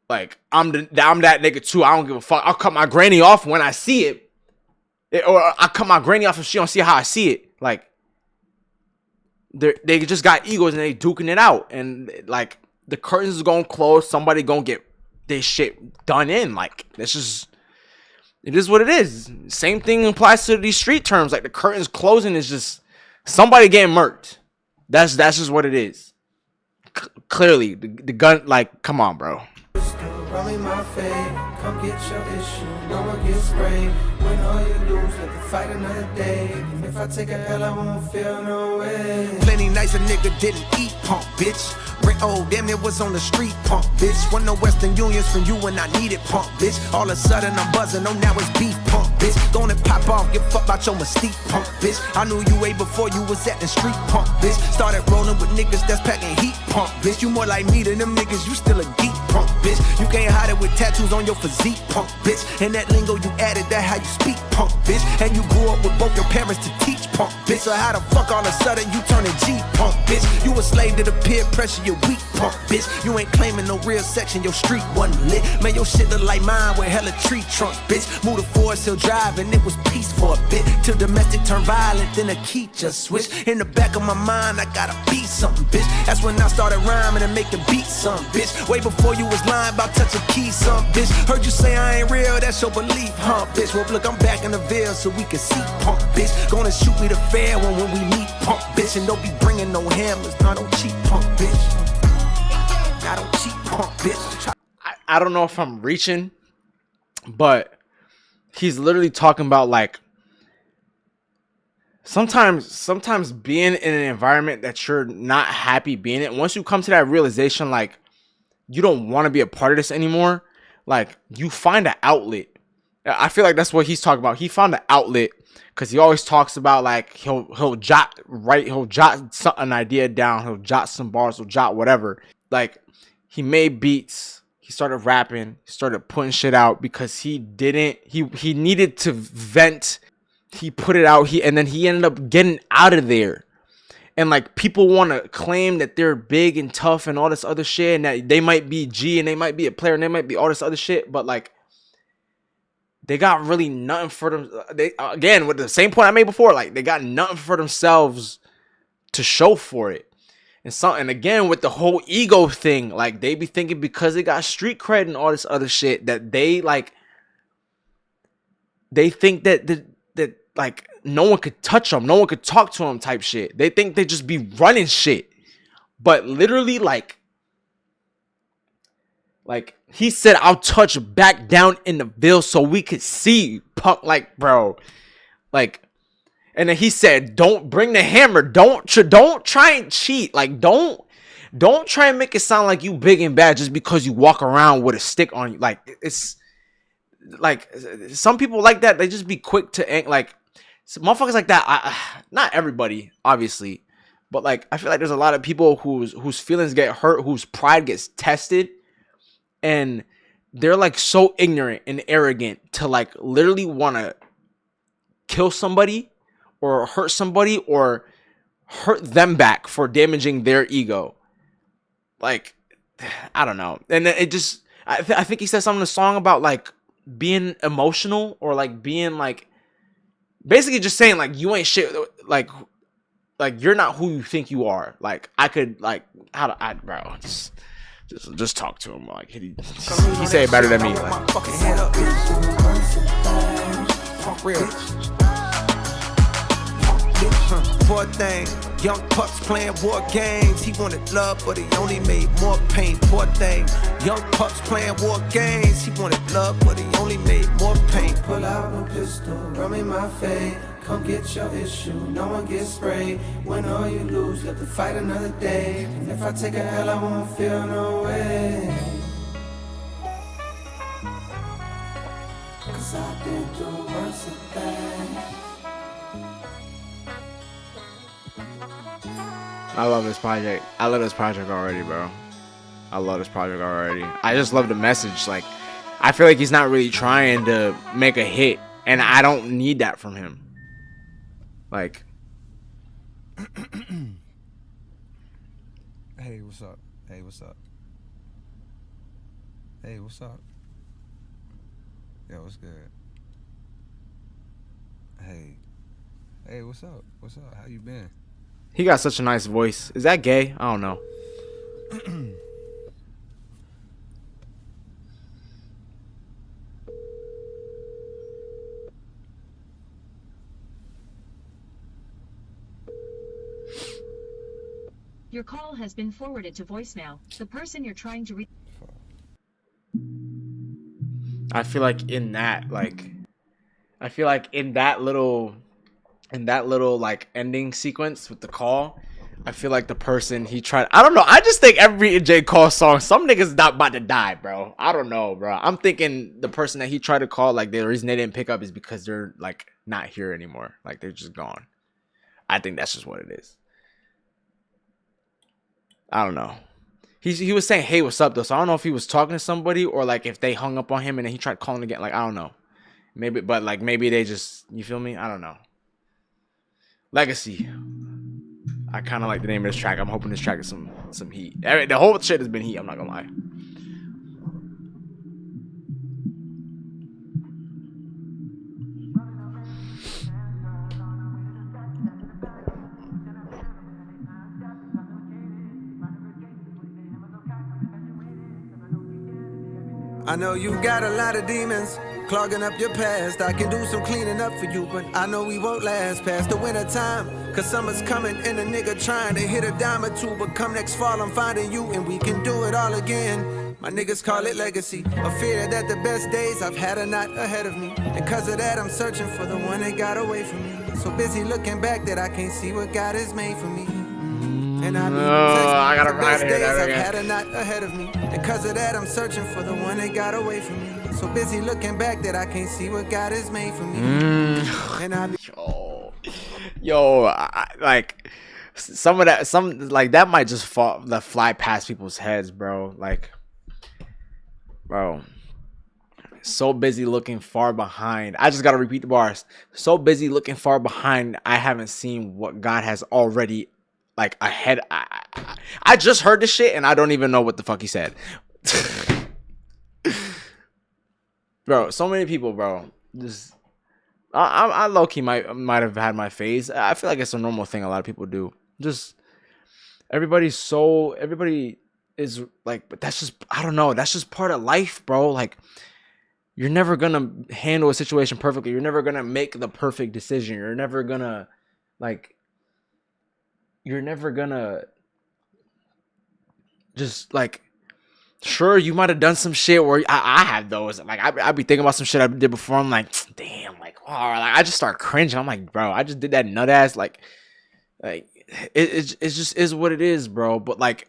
like, I'm that nigga too. I don't give a fuck. I'll cut my granny off when I see it. Or I'll cut my granny off if she don't see how I see it. Like, they just got egos and they duking it out. And like, the curtains is gonna close. Somebody gonna get this shit done in. Like, this is, it is what it is. Same thing applies to these street terms. Like, the curtains closing is just somebody getting murked. That's just what it is. Clearly, the gun. Like, come on, bro. Run me my fade, come get your issue, no one gets sprayed. Win or you lose, let the fight another day. If I take a L, I won't feel no way. Plenty nights a nigga didn't eat, punk bitch. Rent old, damn it was on the street, punk, bitch. Wasn't no Western Unions from you when I needed, punk, bitch. All of a sudden I'm buzzing, oh now it's beef, punk, bitch. Gonna pop off, give fuck about your mystique, punk, bitch. I knew you way before you was at the street, punk, bitch. Started rolling with niggas that's packing heat, punk, bitch. You more like me than them niggas, you still a geek, punk, bitch. You can't hide it with tattoos on your physique, punk, bitch. And that lingo you added, that how you speak, punk, bitch. And you grew up with both your parents to teach, punk, bitch. So how the fuck all of a sudden you turning G, punk, bitch? You a slave to the peer pressure, you weak, punk, bitch. You ain't claiming no real section, your street wasn't lit. Man, your shit look like mine with hella tree trunks, bitch. Moved to Forest Hill Drive and it was peace for a bit. Till domestic turned violent, then a key just switched. In the back of my mind, I gotta be something, bitch. That's when I started rhyming and making beats, something, bitch. Way before you was lying about touching keys, something, bitch. Heard you say I ain't real, that's your belief, huh, bitch? Well, look, I'm back in the Ville so we can see, punk, bitch. Gonna shoot me the fair one when we meet, punk, bitch. And don't be bringing no hammers, I don't cheat, punk, bitch. I don't cheat, punk, bitch. I don't know if I'm reaching, but he's literally talking about like sometimes being in an environment that you're not happy being in. Once you come to that realization, like you don't want to be a part of this anymore, like you find an outlet. I feel like that's what he's talking about. He found an outlet because he always talks about like he'll jot an idea down, he'll jot some bars, he'll jot whatever. Like he made beats, he started rapping, he started putting shit out because he needed to vent. He put it out, and then he ended up getting out of there. And like people want to claim that they're big and tough and all this other shit, and that they might be G and they might be a player and they might be all this other shit, but like they got really nothing for them. They, again, with the same point I made before, like they got nothing for themselves to show for it. And again with the whole ego thing, like they be thinking because they got street cred and all this other shit that they think that like no one could touch them, no one could talk to them type shit. They think they just be running shit, but literally like he said, I'll touch back down in the Ville so we could see, punk, like bro, like. And then he said, don't bring the hammer. Don't try and cheat. Like, don't try and make it sound like you big and bad just because you walk around with a stick on you. Like, it's like some people like that. They just be quick to like motherfuckers like that. Not everybody, obviously, but like I feel like there's a lot of people whose feelings get hurt, whose pride gets tested, and they're like so ignorant and arrogant to like literally want to kill somebody or hurt somebody or hurt them back for damaging their ego. Like, I don't know. And then it just, I think he said something in the song about like being emotional or like being like, basically just saying like you ain't shit. Like you're not who you think you are. Like I could like, bro, just talk to him. Like he say it better than me. Like. Poor thing, young pups playing war games. He wanted love, but he only made more pain. Poor thing, young pups playing war games. He wanted love, but he only made more pain. Pull out a pistol, run me my fade. Come get your issue, no one gets sprayed. Win or you lose, let the fight another day. And if I take a L, I won't feel no way. Cause I've been through worse things. I love this project. I love this project already, bro. I love this project already. I just love the message. Like, I feel like he's not really trying to make a hit, and I don't need that from him. Like, hey, what's up? Hey, what's up? Hey, what's up? Yo, what's good? Hey, what's up? What's up? How you been? he got such a nice voice. Is that gay? I don't know. Your call has been forwarded to voicemail. The person you're trying to reach. I feel like in that little like ending sequence with the call, I feel like the person he tried. I don't know. I just think every J. Cole song, some niggas not about to die, bro. I don't know, bro. I'm thinking the person that he tried to call, like the reason they didn't pick up is because they're like not here anymore. Like they're just gone. I think that's just what it is. I don't know. He was saying, "Hey, what's up?" though. So I don't know if he was talking to somebody or like if they hung up on him and then he tried calling again. Like I don't know. Maybe, but like maybe they just, you feel me? I don't know. Legacy. I kind of like the name of this track. I'm hoping this track is some heat. The whole shit has been heat. I'm not gonna lie. I know you got a lot of demons clogging up your past. I can do some cleaning up for you, but I know we won't last past the winter time. Cause summer's coming and a nigga trying to hit a dime or two. But come next fall, I'm finding you and we can do it all again. My niggas call it legacy. A fear that the best days I've had are not ahead of me. And cause of that, I'm searching for the one that got away from me. So busy looking back that I can't see what God has made for me. And I gotta best ride days that I've again. had are not ahead of me. And cause of that, I'm searching for the one that got away from me. So busy looking back that I can't see what God has made for me. And I be Like some of that, like that might just fly past people's heads, bro. Like, bro, so busy looking far behind. I just gotta repeat the bars. So busy looking far behind, I haven't seen what God has already like ahead. I just heard this shit and I don't even know what the fuck he said. Bro, so many people, bro. Just I low-key might have had my phase. I feel like it's a normal thing a lot of people do. Just everybody is like, but that's just, I don't know, that's just part of life, bro. Like you're never gonna handle a situation perfectly. You're never gonna make the perfect decision. You're never gonna just like, sure, you might have done some shit where I have those. Like I be thinking about some shit I did before. I'm like, damn, like, wow, like I just start cringing. I'm like, bro, I just did that nut ass. Like it just is what it is, bro. But like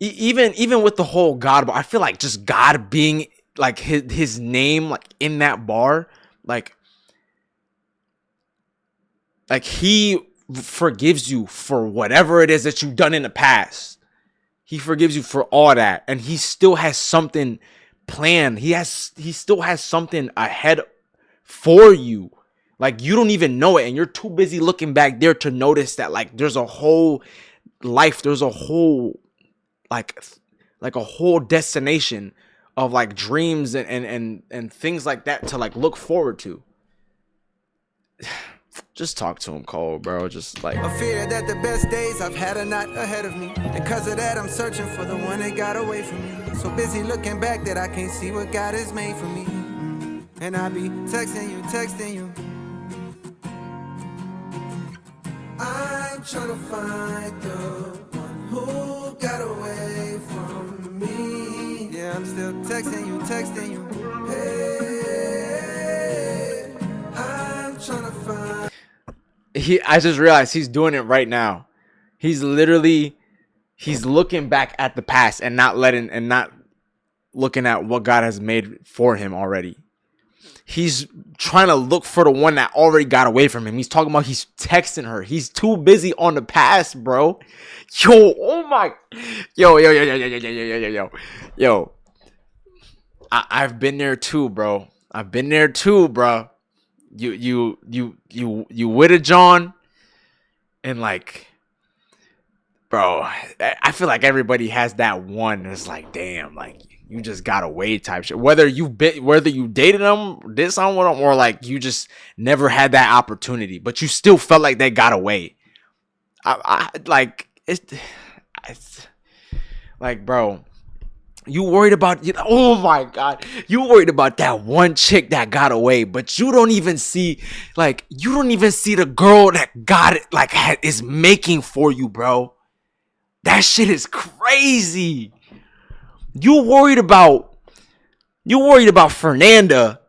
even with the whole God bar, I feel like just God being like his name like in that bar, like he forgives you for whatever it is that you've done in the past. He forgives you for all that, and he still has something planned. He still has something ahead for you. Like you don't even know it, and you're too busy looking back there to notice that like there's a whole life, there's a whole like a whole destination of like dreams and things like that to like look forward to. Just talk to him, Cole, bro. Just like a fear that the best days I've had are not ahead of me. And cause of that, I'm searching for the one that got away from me. So busy looking back that I can't see what God has made for me. And I be texting you. I'm trying to find the one who got away from me. Yeah, I'm still texting you. Hey, I'm trying to find. I just realized he's doing it right now. He's looking back at the past and not looking at what God has made for him already. He's trying to look for the one that already got away from him. He's talking about he's texting her. He's too busy on the past, bro. Yo, oh my. Yo. I've been there too, bro. You with a John, and like, bro, I feel like everybody has that one that's like, damn, like you just got away type shit. Whether you dated them, did something with them, or like you just never had that opportunity, but you still felt like they got away. I like it's like, bro. You worried about, oh my God, you worried about that one chick that got away, but you don't even see the girl that God is making for you, bro. That shit is crazy. You worried about Fernanda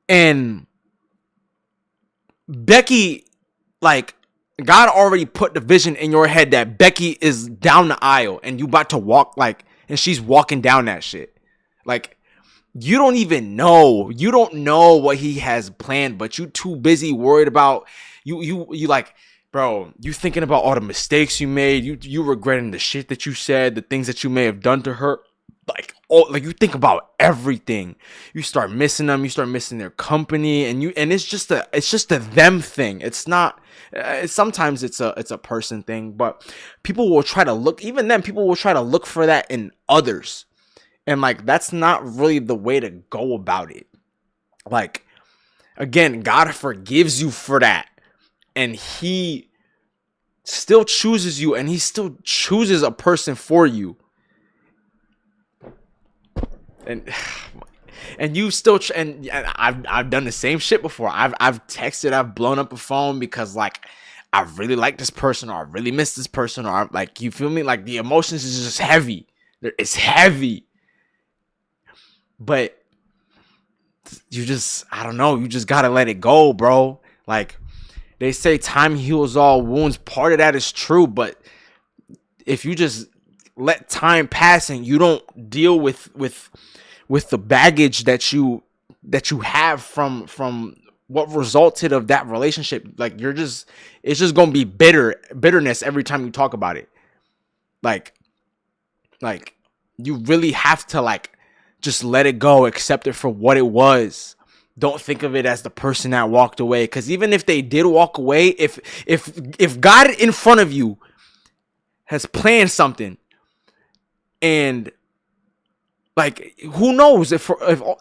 and Becky, like God already put the vision in your head that Becky is down the aisle and you about to walk like, and she's walking down that shit. Like, you don't even know. You don't know what he has planned, but you too busy worried about you like, bro, you thinking about all the mistakes you made, you regretting the shit that you said, the things that you may have done to her. Like you think about everything. You start missing them, you start missing their company, and it's just a them thing. It's not sometimes it's a person thing, but people will try to look, even then people will try to look for that in others. And like, that's not really the way to go about it. Like, again, God forgives you for that. And he still chooses you, and he still chooses a person for you. And you still and I've done the same shit before. I've texted, I've blown up a phone because like I really like this person, or I really miss this person, or like, you feel me? Like, the emotions is just heavy. It's heavy. But you just, I don't know, you just gotta let it go, bro. Like, they say time heals all wounds. Part of that is true, but if you just let time pass and you don't deal with the baggage that you have from what resulted of that relationship, like, it's just gonna be bitterness every time you talk about it. Like you really have to, like, just let it go, accept it for what it was. Don't think of it as the person that walked away, because even if they did walk away, if God in front of you has planned something, and like, who knows, if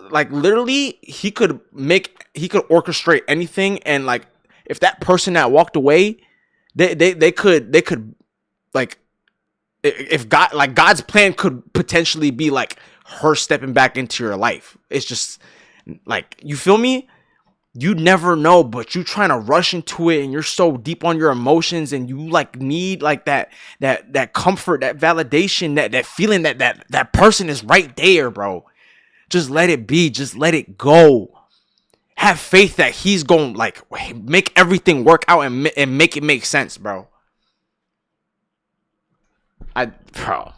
like, literally he could orchestrate anything, and like, if that person that walked away, they could like, if God, like, God's plan could potentially be like her stepping back into your life. It's just like, you feel me? You never know, but you trying to rush into it, and you're so deep on your emotions, and you like need like that comfort, that validation, that feeling that person is right there, bro. Just let it be. Just let it go. Have faith that he's going to like make everything work out and make it make sense, bro. Bro.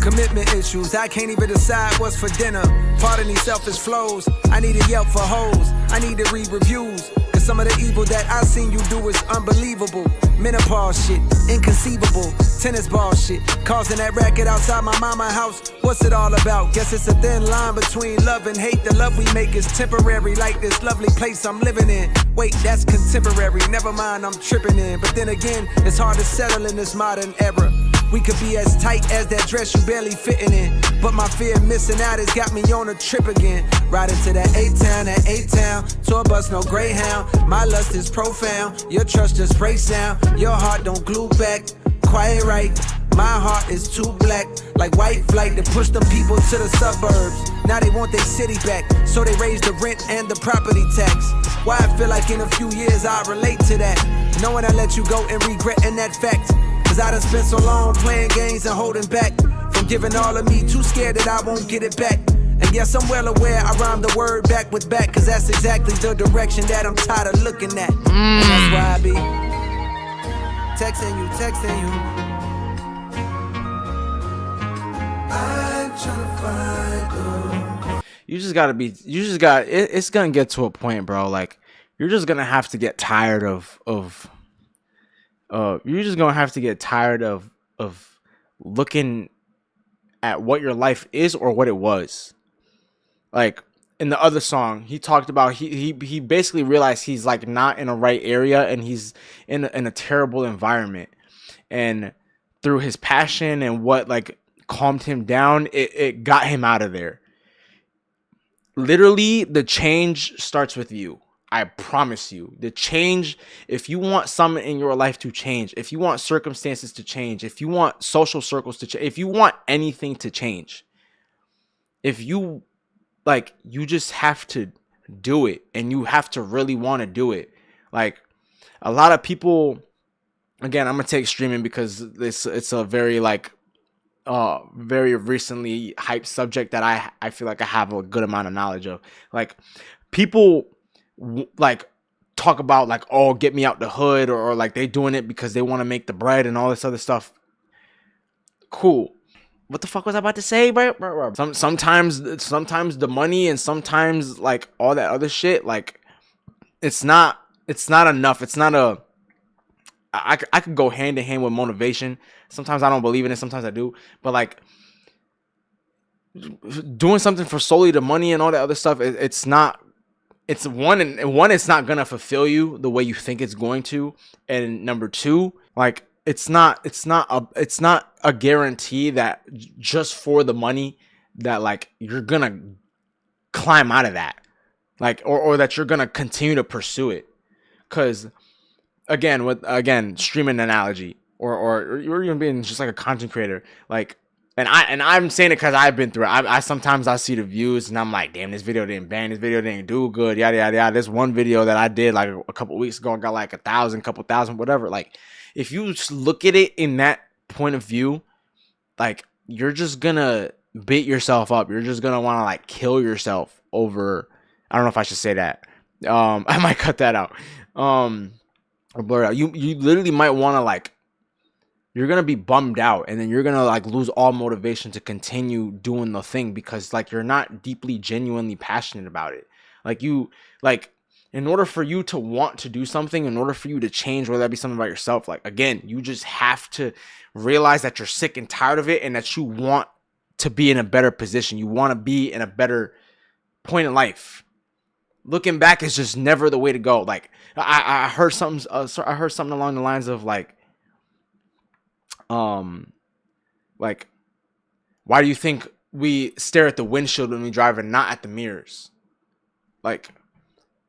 Commitment issues, I can't even decide what's for dinner. Pardon these selfish flows, I need a Yelp for hoes, I need to read reviews, cause some of the evil that I seen you do is unbelievable. Menopause shit, inconceivable, tennis ball shit, causing that racket outside my mama house. What's it all about? Guess it's a thin line between love and hate. The love we make is temporary, like this lovely place I'm living in. Wait, that's contemporary, never mind, I'm tripping in. But then again, it's hard to settle in this modern era. We could be as tight as that dress you barely fitting in, but my fear of missing out has got me on a trip again. Riding to that A-Town, tour bus, no Greyhound. My lust is profound, your trust just breaks down. Your heart don't glue back, quiet right. My heart is too black, like white flight that pushed them people to the suburbs. Now they want their city back, so they raise the rent and the property tax. Why I feel like in a few years I'll relate to that, knowing I let you go and regretting that fact. Cause I done spent so long playing games and holding back from giving all of me, too scared that I won't get it back. And yes, I'm well aware I rhyme the word back with back, cause that's exactly the direction that I'm tired of looking at. And that's why I be texting you. I'm tryna find you. It's gonna get to a point, bro. Like, you're just gonna have to get tired of looking at what your life is or what it was. Like, in the other song, he talked about he basically realized he's like not in a right area, and he's in a terrible environment, and through his passion and what like calmed him down, it got him out of there. Literally, the change starts with you. I promise you, the change, if you want something in your life to change, if you want circumstances to change, if you want social circles to change, if you want anything to change, if you like, you just have to do it, and you have to really want to do it. Like, a lot of people, again, I'm gonna take streaming because it's a very like very recently hyped subject that I feel like I have a good amount of knowledge of. Like, people like talk about like, oh, get me out the hood, or like they doing it because they want to make the bread and all this other stuff. Cool. What the fuck was I about to say, bro? Sometimes the money and sometimes like all that other shit, like it's not enough. It's not a I could go hand in hand with motivation. Sometimes I don't believe in it, sometimes I do. But like doing something for solely the money and all that other stuff, it's not. It's one, it's not gonna fulfill you the way you think it's going to, and number two, like it's not a guarantee that just for the money that like you're gonna climb out of that, like or that you're gonna continue to pursue it, because again streaming analogy, or you're even being just like a content creator, like. And I'm saying it because I've been through it. I sometimes I see the views and I'm like, damn, this video didn't bang, this video didn't do good, yada yada yada. This one video that I did like a couple weeks ago got like 1,000, couple thousand, whatever. Like, if you look at it in that point of view, like you're just gonna beat yourself up. You're just gonna want to like kill yourself over. I don't know if I should say that. I might cut that out. Or blur it out. You literally might want to like. You're going to be bummed out, and then you're going to like lose all motivation to continue doing the thing because like you're not deeply, genuinely passionate about it. Like in order for you to want to do something, in order for you to change, whether that be something about yourself, like again, you just have to realize that you're sick and tired of it and that you want to be in a better position. You want to be in a better point in life. Looking back is just never the way to go. Like I heard something along the lines of like why do you think we stare at the windshield when we drive and not at the mirrors? Like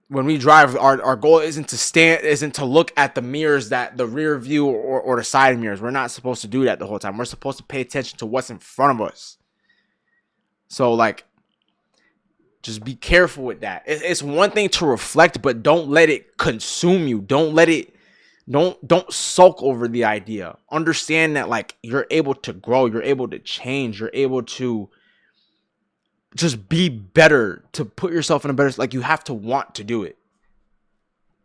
when we drive, our goal isn't to look at the mirrors, that the rear view or the side mirrors. We're not supposed to do that the whole time. We're supposed to pay attention to what's in front of us. So like just be careful with that. It's one thing to reflect, but don't let it consume you. Don't sulk over the idea. Understand that like you're able to grow, you're able to change, you're able to just be better, to put yourself in a better, like you have to want to do it.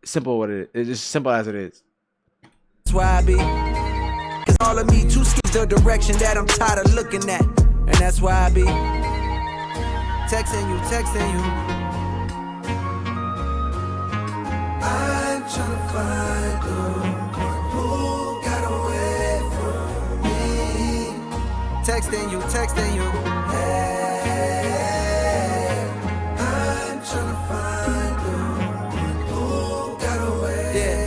Simple what it is. It's just simple as it is. That's why I be, cause all of me too skip the direction that I'm tired of looking at. And that's why I be texting you. I'm tryna find the one who got away from me. Texting you. Hey, I'm tryna find the one who got away. Yeah,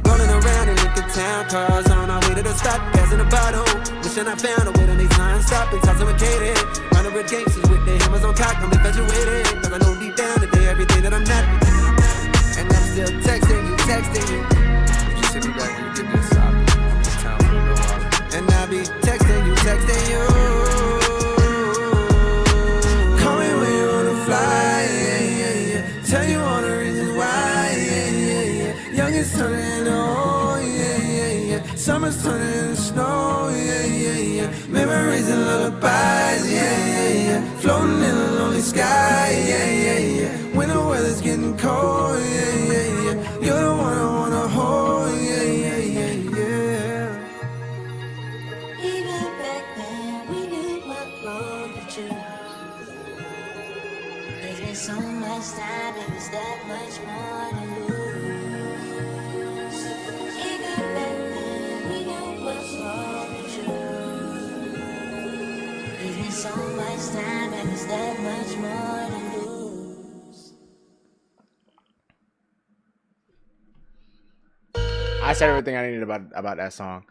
rolling around in the town cars on our way to the stop, passing a bottle. Wishing I found a way to make time stop and intoxicated. Running with gangsters with their hammers on cock, I'm infatuated. Cause I know deep down that they everything that I'm not. And I'm still texting you. Just hit me back when you get this stop. It's time for the go. And I be texting you. Call me when you wanna fly, yeah. Tell you all the reasons why, yeah. Youngest turning into old, yeah. Summer's turning into snow, yeah. Memories and lullabies, yeah. Floating in a lonely sky, yeah. When the weather's getting cold, yeah. You're the one I wanna hold, yeah. Even back then, we knew what wrong with you. There's been so much time, and there's that much more to lose. Even back then, we knew what's wrong with you. There's been so much time, and there's that much more to lose. I said everything I needed about that song.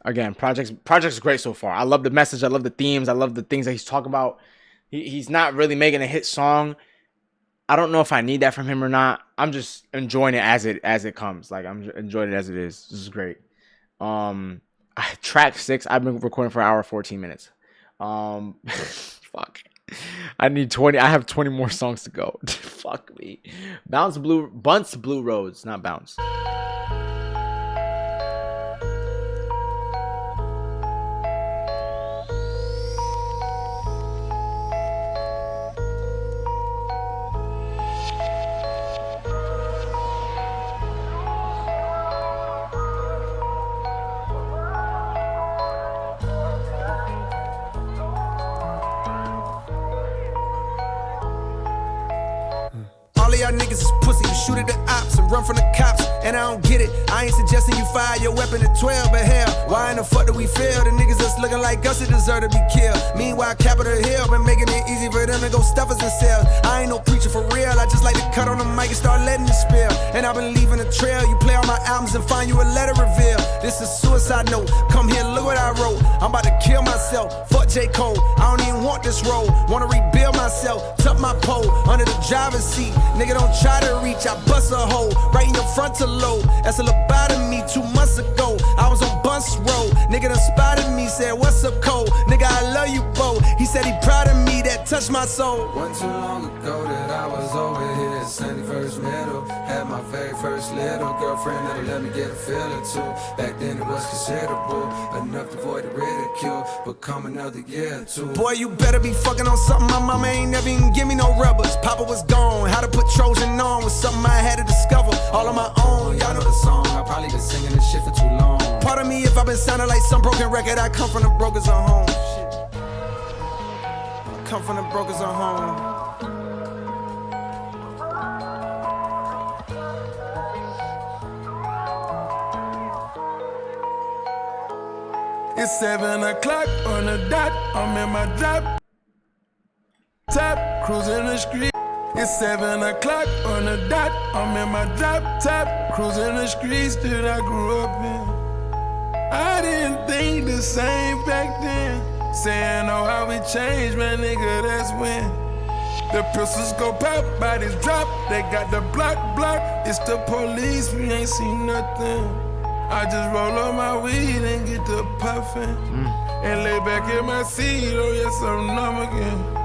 Again, project's great so far. I love the message. I love the themes. I love the things that he's talking about. He's not really making a hit song. I don't know if I need that from him or not. I'm just enjoying it as it comes. Like I'm enjoying it as it is. This is great. Track 6. I've been recording for an hour 14 minutes. Fuck. I need 20. I have 20 more songs to go. Fuck me. Bunce Blue Roads, not Bounce. niggas is pussy. You shoot at the ops and run from the cops, and I don't get it. I ain't suggesting you fire your weapon at 12, but hell, why in the fuck do we fail? The niggas that's looking like us that deserve to be killed. Meanwhile, Capitol Hill been making it easy for them to go stuff us in cells. I ain't no preacher for real. I just like to cut on the mic and start letting it spill. And I've been leaving a trail. You play all my albums and find you a letter reveal. This is suicide note. Come here, look what I wrote. I'm about to kill myself. Fuck J. Cole. I don't even want this role. Wanna rebuild myself. Tuck my pole under the driver's seat. Nigga, don't try to reach. I bust a hole right in your frontal lobe. That's a lobotomy 2 months ago. I was on Bunce Road. Nigga done spotted me. Said, what's up, Cole? Nigga, I love you, Bo. He said he proud of me. That touched my soul. Wasn't too long ago that I was over here at 71st Middle. Had my very first little girlfriend that'll let me get a feel or two. Back then it was considerable, enough to avoid the ridicule, but come another year or two. Boy, you better be fucking on something my mama ain't never even give me no rubbers. Papa was gone, how to put Trojan on was something I had to discover all on my own. Y'all know the song, I probably been singing this shit for too long. Pardon me if I've been sounding like some broken record. I come from the brokers on home. Come from the brokers on home. It's 7 o'clock on the dot. I'm in my drop top, cruising the street. It's 7 o'clock on the dot. I'm in my drop top, cruising the streets that I grew up in. I didn't think the same back then. Saying, oh, how we changed, man, nigga, that's when. The pistols go pop, bodies drop. They got the block. It's the police, we ain't seen nothing. I just roll up my weed and get to puffin'. And lay back in my seat, oh yes, I'm numb again.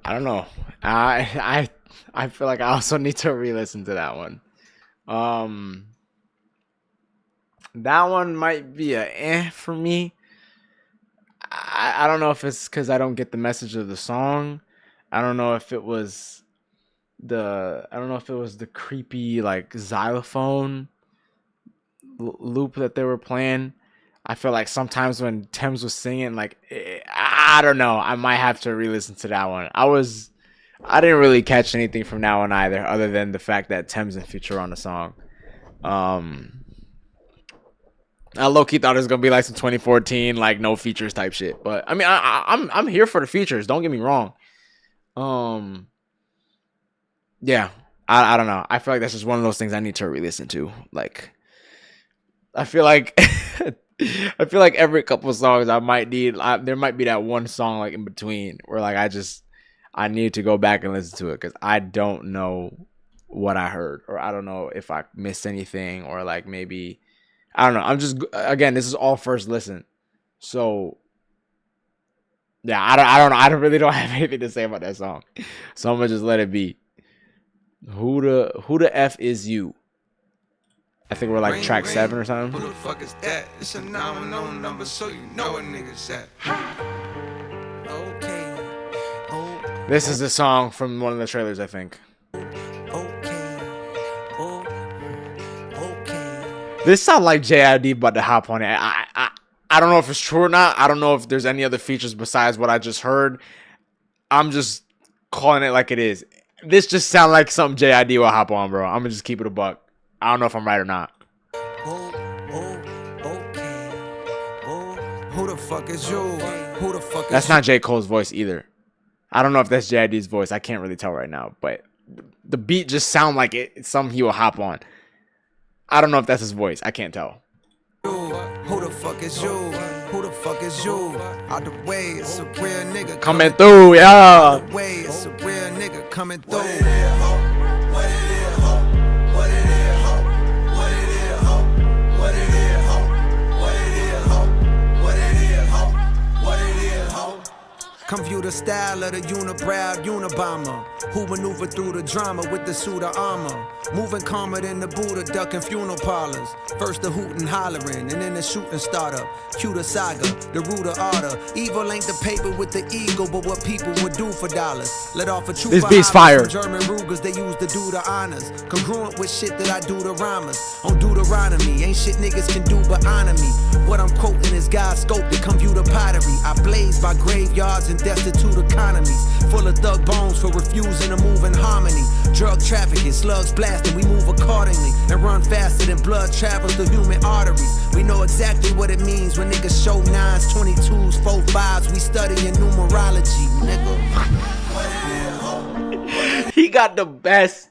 I don't know. I feel like I also need to re-listen to that one. That one might be a for me. I don't know if it's because I don't get the message of the song. I don't know if it was the creepy like xylophone loop that they were playing. I feel like sometimes when Thames was singing, like I don't know, I might have to re-listen to that one. I didn't really catch anything from that one either, other than the fact that Thames and Future on the song. I low-key thought it was gonna be like some 2014 like no features type shit, but I mean I'm here for the features. Don't get me wrong. Yeah, I don't know. I feel like that's just one of those things I need to re-listen to. Like, I feel like every couple of songs I might need. There might be that one song like in between where like I need to go back and listen to it because I don't know what I heard, or I don't know if I missed anything, or like maybe I don't know. I'm just, again, this is all first listen, so yeah, I don't know. I really don't have anything to say about that song, so I'm gonna just let it be. Who the F is you? I think we're like track 7 or something. Who the fuck is that? It's a 910 number, so you know a nigga's at. Okay. Oh, This is a song from one of the trailers, I think. okay. Oh, okay. This sounds like JID about to hop on it. I don't know if it's true or not. I don't know if there's any other features besides what I just heard. I'm just calling it like it is. This just sounds like something JID will hop on, bro. I'm gonna just keep it a buck. I don't know if I'm right or not. Okay. Oh, who the fuck is you? Who the fuck is That's not J. Cole's voice either. I don't know if that's JID's voice. I can't really tell right now, but the beat just sounds like it's something he will hop on. I don't know if that's his voice. I can't tell. Who the fuck is you? Who the fuck is you? Out the way, it's a real nigga Coming through, yeah. Out the way, it's a real nigga coming through. What it is, ho? What it is, ho? What it is, ho? What it is, ho? What it is, ho? What it is, ho? What it is, ho? What it is, ho? Come view the style of the unibrow Unabomber, who maneuver through the drama with the suit of armor. Moving calmer than the Buddha, ducking funeral parlors. First the hootin' hollering, and then the shooting startup. Cue the saga, the root of order. Evil ain't the paper with the ego, but what people would do for dollars. Let off a trooper. This beat's fire. German Rugers, they use to do the honors. Congruent with shit that I do to rhymers. On Deuteronomy, ain't shit niggas can do but honor me. What I'm quoting is God's scope to come view the pottery. I blaze by graveyards and destitute economies. Full of thug bones for refusing to move in harmony. Drug trafficking, slugs blasting, we move accordingly. And run faster than blood travels the human arteries. We know exactly what it means when niggas show 9s, 22s, 4-5s. We studying numerology, nigga. He got the best.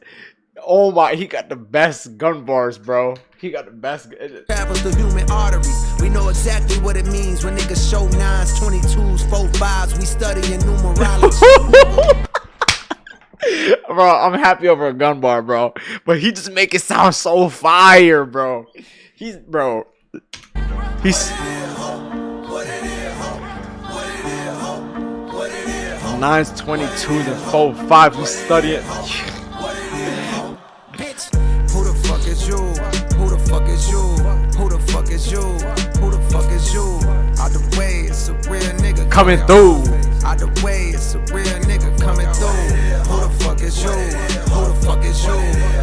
Oh my, he got the best gun bars, bro. He got the best. Travels the human arteries. We know exactly what it means when niggas show 9s, 22s, 4-5s. We studying numerology. Bro, I'm happy over a gun bar, bro. But he just make it sound so fire, bro. He's 9s, 22s, and 4-5s. We study it. Bitch, who the fuck is you? Who the fuck is you? Who the fuck is you? Who the fuck is you? Out the way, it's a real nigga Coming through. Out the way, it's a real nigga coming through. Who the fuck is you? Who the fuck is you?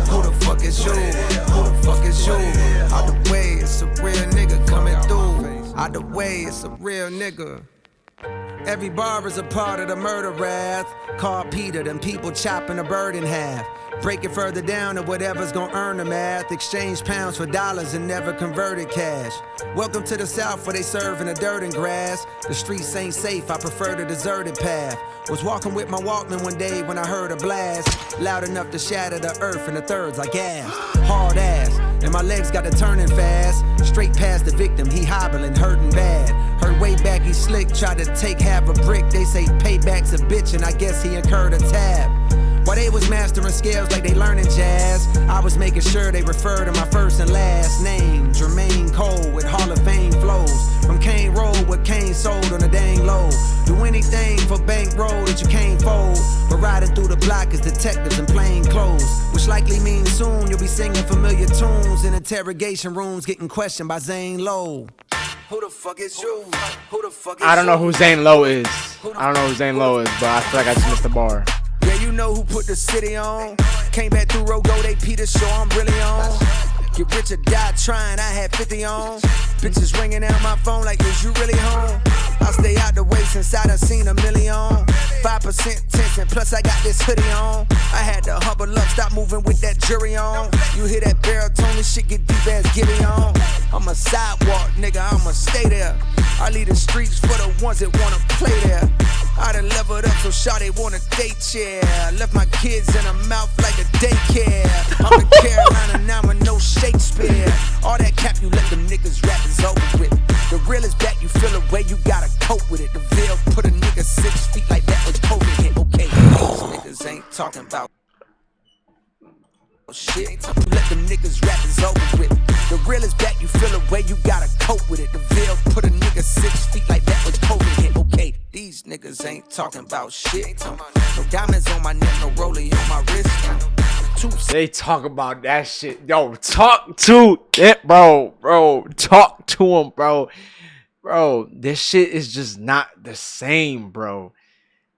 Who the fuck is you? Who the fuck is you? Out the way, it's a real nigga coming through. Out the way, it's a real nigga. Every bar is a part of the murder wrath. Called Peter, them people chopping a bird in half. Break it further down to whatever's gonna earn the math. Exchange pounds for dollars and never converted cash. Welcome to the South where they serve in the dirt and grass. The streets ain't safe, I prefer the deserted path. Was walking with my Walkman one day when I heard a blast. Loud enough to shatter the earth in the thirds, I gasped. Hard ass, and my legs got to turning fast. Straight past the victim, he hobbling, hurting bad. Heard way back he slick, tried to take half a brick. They say payback's a bitch and I guess he incurred a tab. While they was mastering scales like they learning jazz, I was making sure they refer to my first and last name. Jermaine Cole with Hall of Fame flows. From Kane Road with Kane sold on the dang low. Do anything for bankroll that you can't fold. But riding through the block as detectives in plain clothes, which likely means soon you'll be singing familiar tunes in interrogation rooms getting questioned by Zane Lowe. Who the fuck is you? Who the fuck is I don't know you? who Zane Lowe is. I don't know who Zane Lowe is, but I feel like I just missed the bar. Yeah, you know who put the city on. Came back through Rogo, they Peter show I'm really on. Get rich or die trying, I had 50 on. Bitches ringing out my phone like, is you really home? I stay out the way since I done seen a million. 5% tension, plus I got this hoodie on. I had to hubble up, stop moving with that jury on. You hear that baritone, this shit get deep as Gibby on. I'm a sidewalk nigga, I'ma stay there. I leave the streets for the ones that wanna play there. I done leveled up so shawty wanna date chair. Left my kids in her mouth like a daycare. I'm in Carolina now with no Shakespeare. All that cap you let them niggas rap is over with. The real is back, you feel a way, you gotta cope with it. The Ville put a nigga 6 feet like that was COVID hit. Okay, these niggas ain't talking about shit. Let them niggas rap is over with. The real is back, you feel a way, you gotta cope with it. The Ville put a nigga 6 feet like that was COVID hit. Okay, these niggas ain't talking about shit. No diamonds on my neck, no rollie on my wrist. They talk about that shit. Yo, talk to it, bro. Talk to him, bro. This shit is just not the same, bro.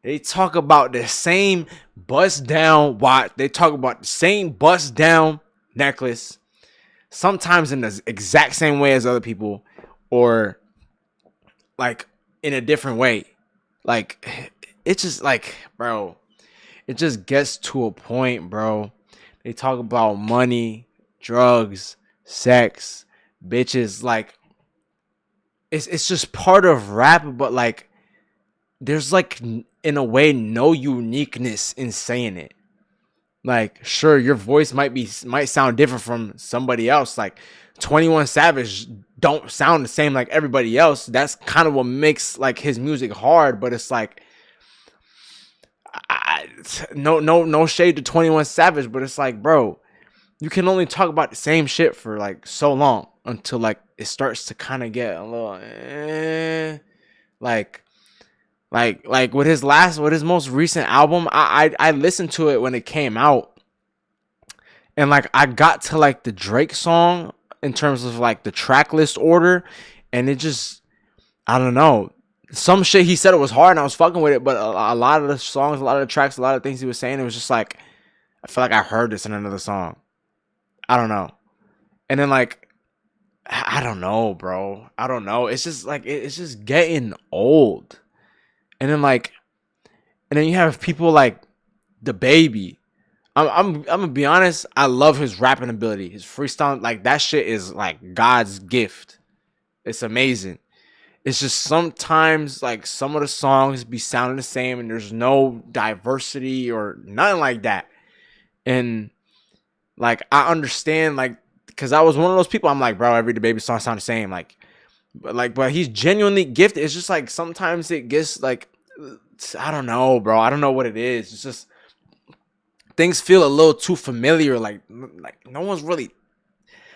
They talk about the same bust down watch. They talk about the same bust down necklace. Sometimes in the exact same way as other people, or like in a different way. Like, it's just like, bro, it just gets to a point, bro. They talk about money, drugs, sex, bitches. Like, it's just part of rap, but like, there's like, in a way, no uniqueness in saying it. Like, sure, your voice might sound different from somebody else. Like, 21 Savage don't sound the same like everybody else. That's kind of what makes like his music hard. But it's like, no shade to 21 Savage, but it's like, bro, you can only talk about the same shit for like so long until like it starts to kind of get a little like with his most recent album. I listened to it when it came out, and like I got to like the Drake song in terms of like the track list order, and it just, I don't know. Some shit he said it was hard and I was fucking with it, but a lot of the songs, a lot of the tracks, a lot of things he was saying, it was just like, I feel like I heard this in another song. I don't know. And then like, I don't know, bro. I don't know. It's just like, it's just getting old. And then you have people like the Baby. I'm gonna be honest. I love his rapping ability, his freestyle. Like, that shit is like God's gift. It's amazing. It's just sometimes like some of the songs be sounding the same and there's no diversity or nothing like that. And like, I understand, like, because I was one of those people. I'm like, bro, every Baby song sound the same. But he's genuinely gifted. It's just like sometimes it gets like, I don't know, bro. I don't know what it is. It's just things feel a little too familiar. Like no one's really.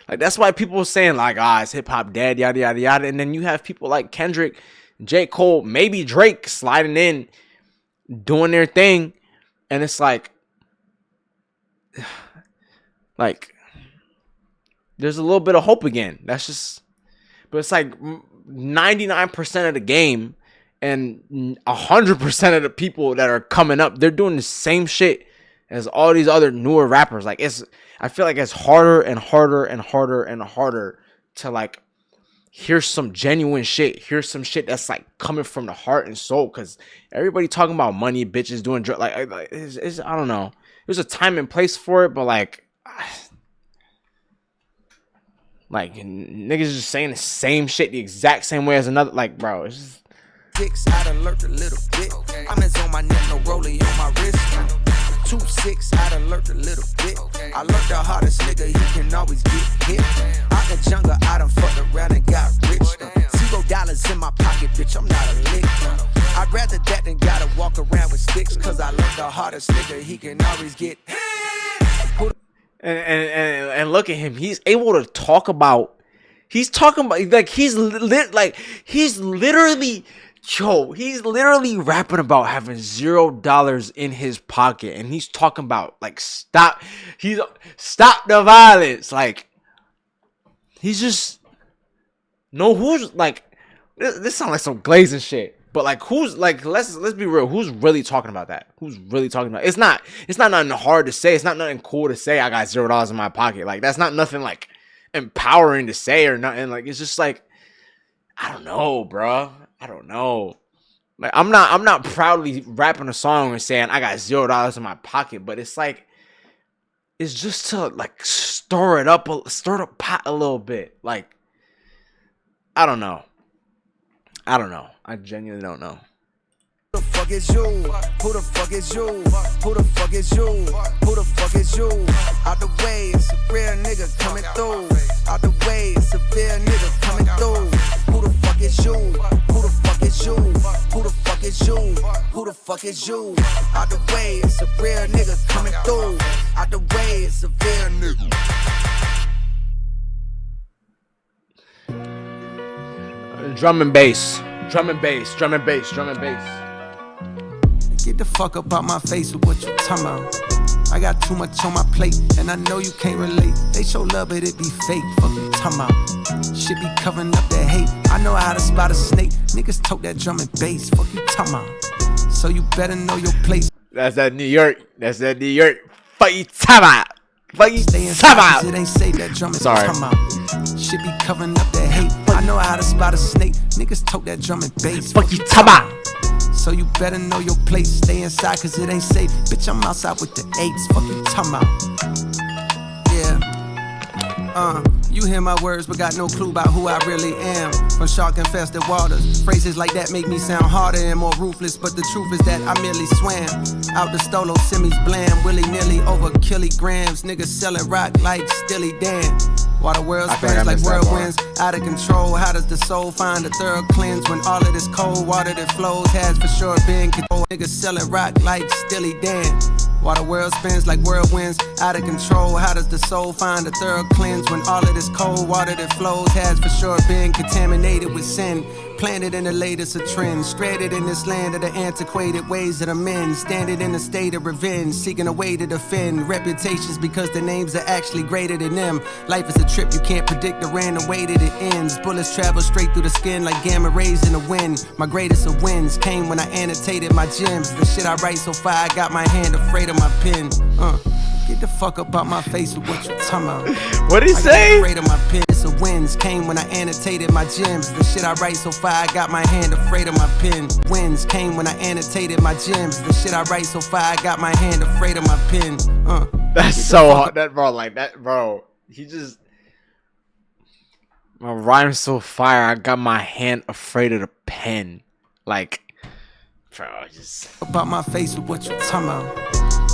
Like, that's why people were saying, like, it's hip-hop dead, yada, yada, yada. And then you have people like Kendrick, J. Cole, maybe Drake sliding in, doing their thing. And it's like, there's a little bit of hope again. That's just, but it's like 99% of the game and 100% of the people that are coming up, they're doing the same shit as all these other newer rappers. Like, I feel like it's harder and harder and harder and harder to like hear some genuine shit. Hear some shit that's like coming from the heart and soul. Cause everybody talking about money, bitches doing drugs. Like it's, I don't know. There's a time and place for it, but like niggas just saying the same shit the exact same way as another. Like, bro, it's just. I done learned a little bit. I'm on my neck, no rollie on my wrist. 2-6, I done learned a little bit. I learned the hardest nigga, he can always get hit. Out the jungle, I done fucked around and got rich. $0 in my pocket, bitch, I'm not a lick. I'd rather that than gotta walk around with sticks, cause I love the hardest nigga, he can always get. And look at him. He's able to talk about. He's talking about like he's literally rapping about having $0 in his pocket, and he's talking about like stop the violence. Like he's just who's like this sounds like some glazing shit. But like who's like let's be real, who's really talking about that? Who's really talking about it? It's not nothing hard to say. It's not nothing cool to say I got $0 in my pocket. Like that's not nothing like empowering to say or nothing. Like it's just like I don't know, bro. I don't know. Like I'm not proudly rapping a song and saying I got $0 in my pocket, but it's like it's just to like stir the pot a little bit. Like I don't know. I genuinely don't know. Who the fuck is you? Who the fuck is you? Who the fuck is you? Who the fuck is you? Out the way, it's a real nigga coming through. Out the way, it's a real nigga coming through. Who the fuck is you? Who the fuck is you? Who the fuck is you? Who the fuck is you? Out the way, it's a real nigga coming through. Out the way, it's a real nigga. Drum and bass. Get the fuck up out my face with what you talking about. I got too much on my plate, and I know you can't relate. They show love, but it be fake. Fuck you talking about. Shit be covering up that hate. I know how to spot a snake. Niggas tote that drum and bass. Fuck you talking about. So you better know your place. That's that New York. Fuck you talking about. Fuck you talking about. It ain't say that drum and Sorry. talking about. Shit be covering up that hate. I know how to spot a snake. Niggas tote that drum and bass. Fuck you talking about. So you better know your place. Stay inside cause it ain't safe. Bitch, I'm outside with the apes. Fuck you talking about. Yeah. You hear my words but got no clue about who I really am. From shark infested waters. Phrases like that make me sound harder and more ruthless, but the truth is that I merely swam out the stolo semis blam, willy-nilly over kilograms. Niggas selling rock like Stilly Dan. While the world spins like whirlwinds, out of control. How does the soul find a thorough cleanse when all of this cold water that flows has for sure been control? Niggas selling rock like Stilly Dan. While the world spins like whirlwinds, out of control. How does the soul find a thorough cleanse when all of this cold water that flows has for sure been contaminated with sin? Planted in the latest of trends, stranded in this land of the antiquated ways of the men, standing in a state of revenge, seeking a way to defend reputations because the names are actually greater than them. Life is a trip, you can't predict the random way that it ends. Bullets travel straight through the skin like gamma rays in the wind. My greatest of wins came when I annotated my gems. The shit I write so far, I got my hand afraid of my pen. Get the fuck up out my face with what you talking about. What'd he say? Afraid of my pen. The wins came when I annotated my gems. The shit I write so far, I got my hand afraid of my pen. Wins came when I annotated my gems. The shit I write so far, I got my hand afraid of my pen. That's so hard. That bro, like that, bro. He just my rhyme's so fire. I got my hand afraid of the pen. Like, bro, just about my face with what you talking about.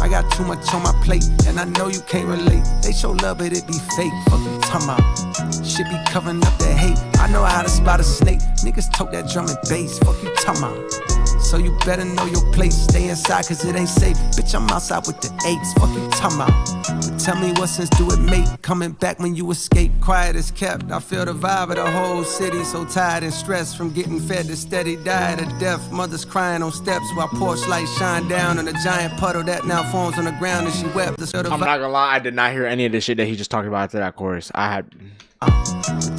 I got too much on my plate, and I know you can't relate. They show love, but it be fake. Fuck you talking about. Shit be covering up that hate. I know how to spot a snake. Niggas tote that drum and bass. Fuck you talking about. So you better know your place. Stay inside cause it ain't safe. Bitch, I'm outside with the apes. Fuck you talking about. But tell me what sense do it make? Coming back when you escape. Quiet as kept. I feel the vibe of the whole city. So tired and stressed from getting fed to steady diet of death. Mothers crying on steps while porch lights shine down on a giant puddle that now forms on the ground and she wept. I'm not gonna lie, I did not hear any of the shit that he just talked about after that chorus. I had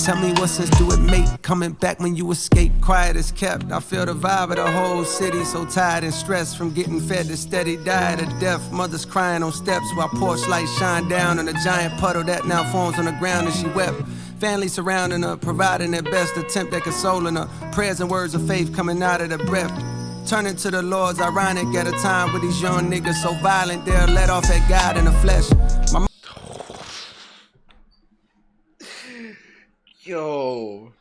tell me what sense do it make? Coming back when you escape. Quiet as kept. I feel the vibe of the whole city. So tired and stressed from getting fed to steady diet of death. Mothers crying on steps while porch lights shine down on a giant puddle that now forms on the ground and she wept. Family surrounding her, providing their best attempt at consoling her. Prayers and words of faith coming out of the breath. Turning to the Lord's ironic at a time with these young niggas so violent they'll let off at God in the flesh. Yo.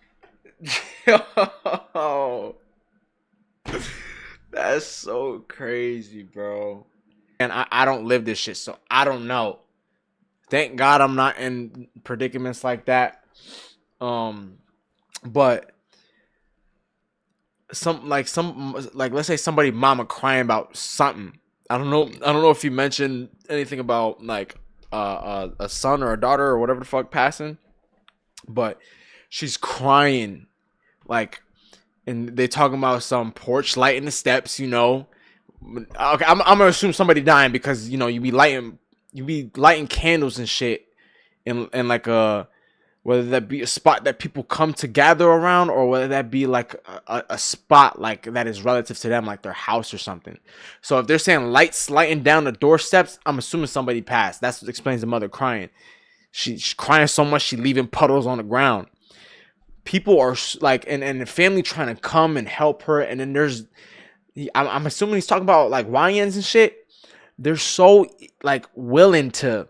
That's so crazy, bro. And I don't live this shit, so I don't know. Thank God I'm not in predicaments like that. But like let's say somebody mama crying about something. I don't know if you mentioned anything about like a son or a daughter or whatever the fuck passing, but she's crying like, and they talking about some porch light in the steps, you know. Okay, I'm gonna assume somebody dying because you know you be lighting candles and shit in like a, whether that be a spot that people come to gather around or whether that be like a spot like that is relative to them, like their house or something. So if they're saying lights lighting down the doorsteps, I'm assuming somebody passed. That's what explains the mother crying. She's crying so much she leaving puddles on the ground. People are like, and the family trying to come and help her, and then there's, I'm assuming he's talking about like YNs and shit. They're so like willing to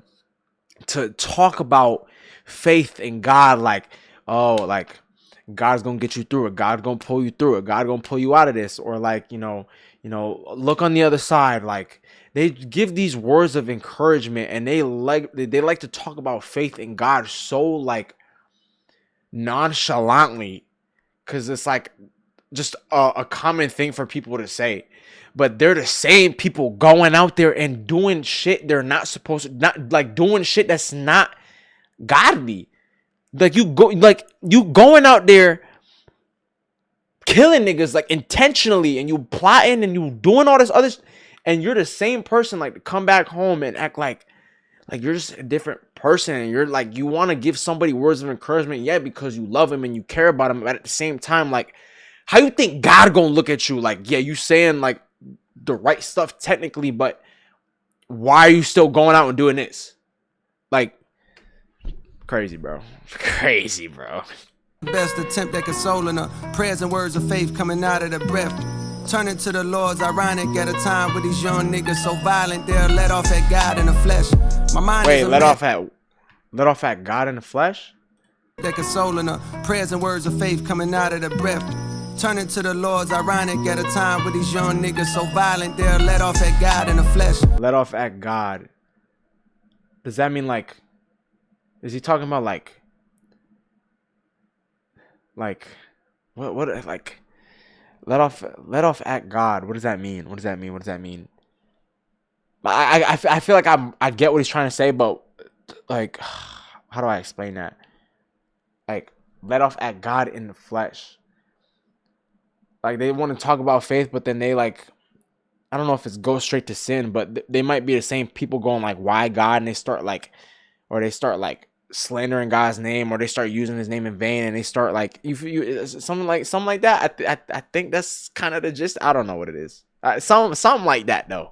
talk about faith in God, like, oh, like God's gonna get you through it, God's gonna pull you through it, God gonna pull you out of this, or like, you know, look on the other side. Like they give these words of encouragement, and they like to talk about faith in God so like nonchalantly, because it's like just a common thing for people to say. But they're the same people going out there and doing shit they're not supposed to, not like doing shit that's not godly. Like you going out there killing niggas like intentionally, and you plotting and you doing all this other and you're the same person like to come back home and act like you're just a different person, and you're like, you want to give somebody words of encouragement, yeah, because you love him and you care about him, but at the same time, like, how you think God gonna look at you? Like, yeah, you saying like the right stuff technically, but why are you still going out and doing this? Like, crazy, bro. Crazy, bro. Best attempt at consoling her. Prayers and words of faith coming out of the breath. Turning to the Lord's ironic at a time with these young niggas so violent they'll let off at God in the flesh. My mind Wait, is let off at God in the flesh? That consoling her. Prayers and words of faith coming out of the breath. Turning to the Lord's ironic at a time with these young niggas so violent they'll let off at God in the flesh. Let off at God. Does that mean like, is he talking about like what like let off at God? What does that mean? What does that mean? I feel like I get what he's trying to say, but like, how do I explain that? Like, let off at God in the flesh. Like, they want to talk about faith, but then they like, I don't know if it's go straight to sin, but they might be the same people going like, why God? And they start like slandering God's name, or they start using his name in vain, and they start like something like that. I think that's kind of the gist. I don't know what it is. Something like that though.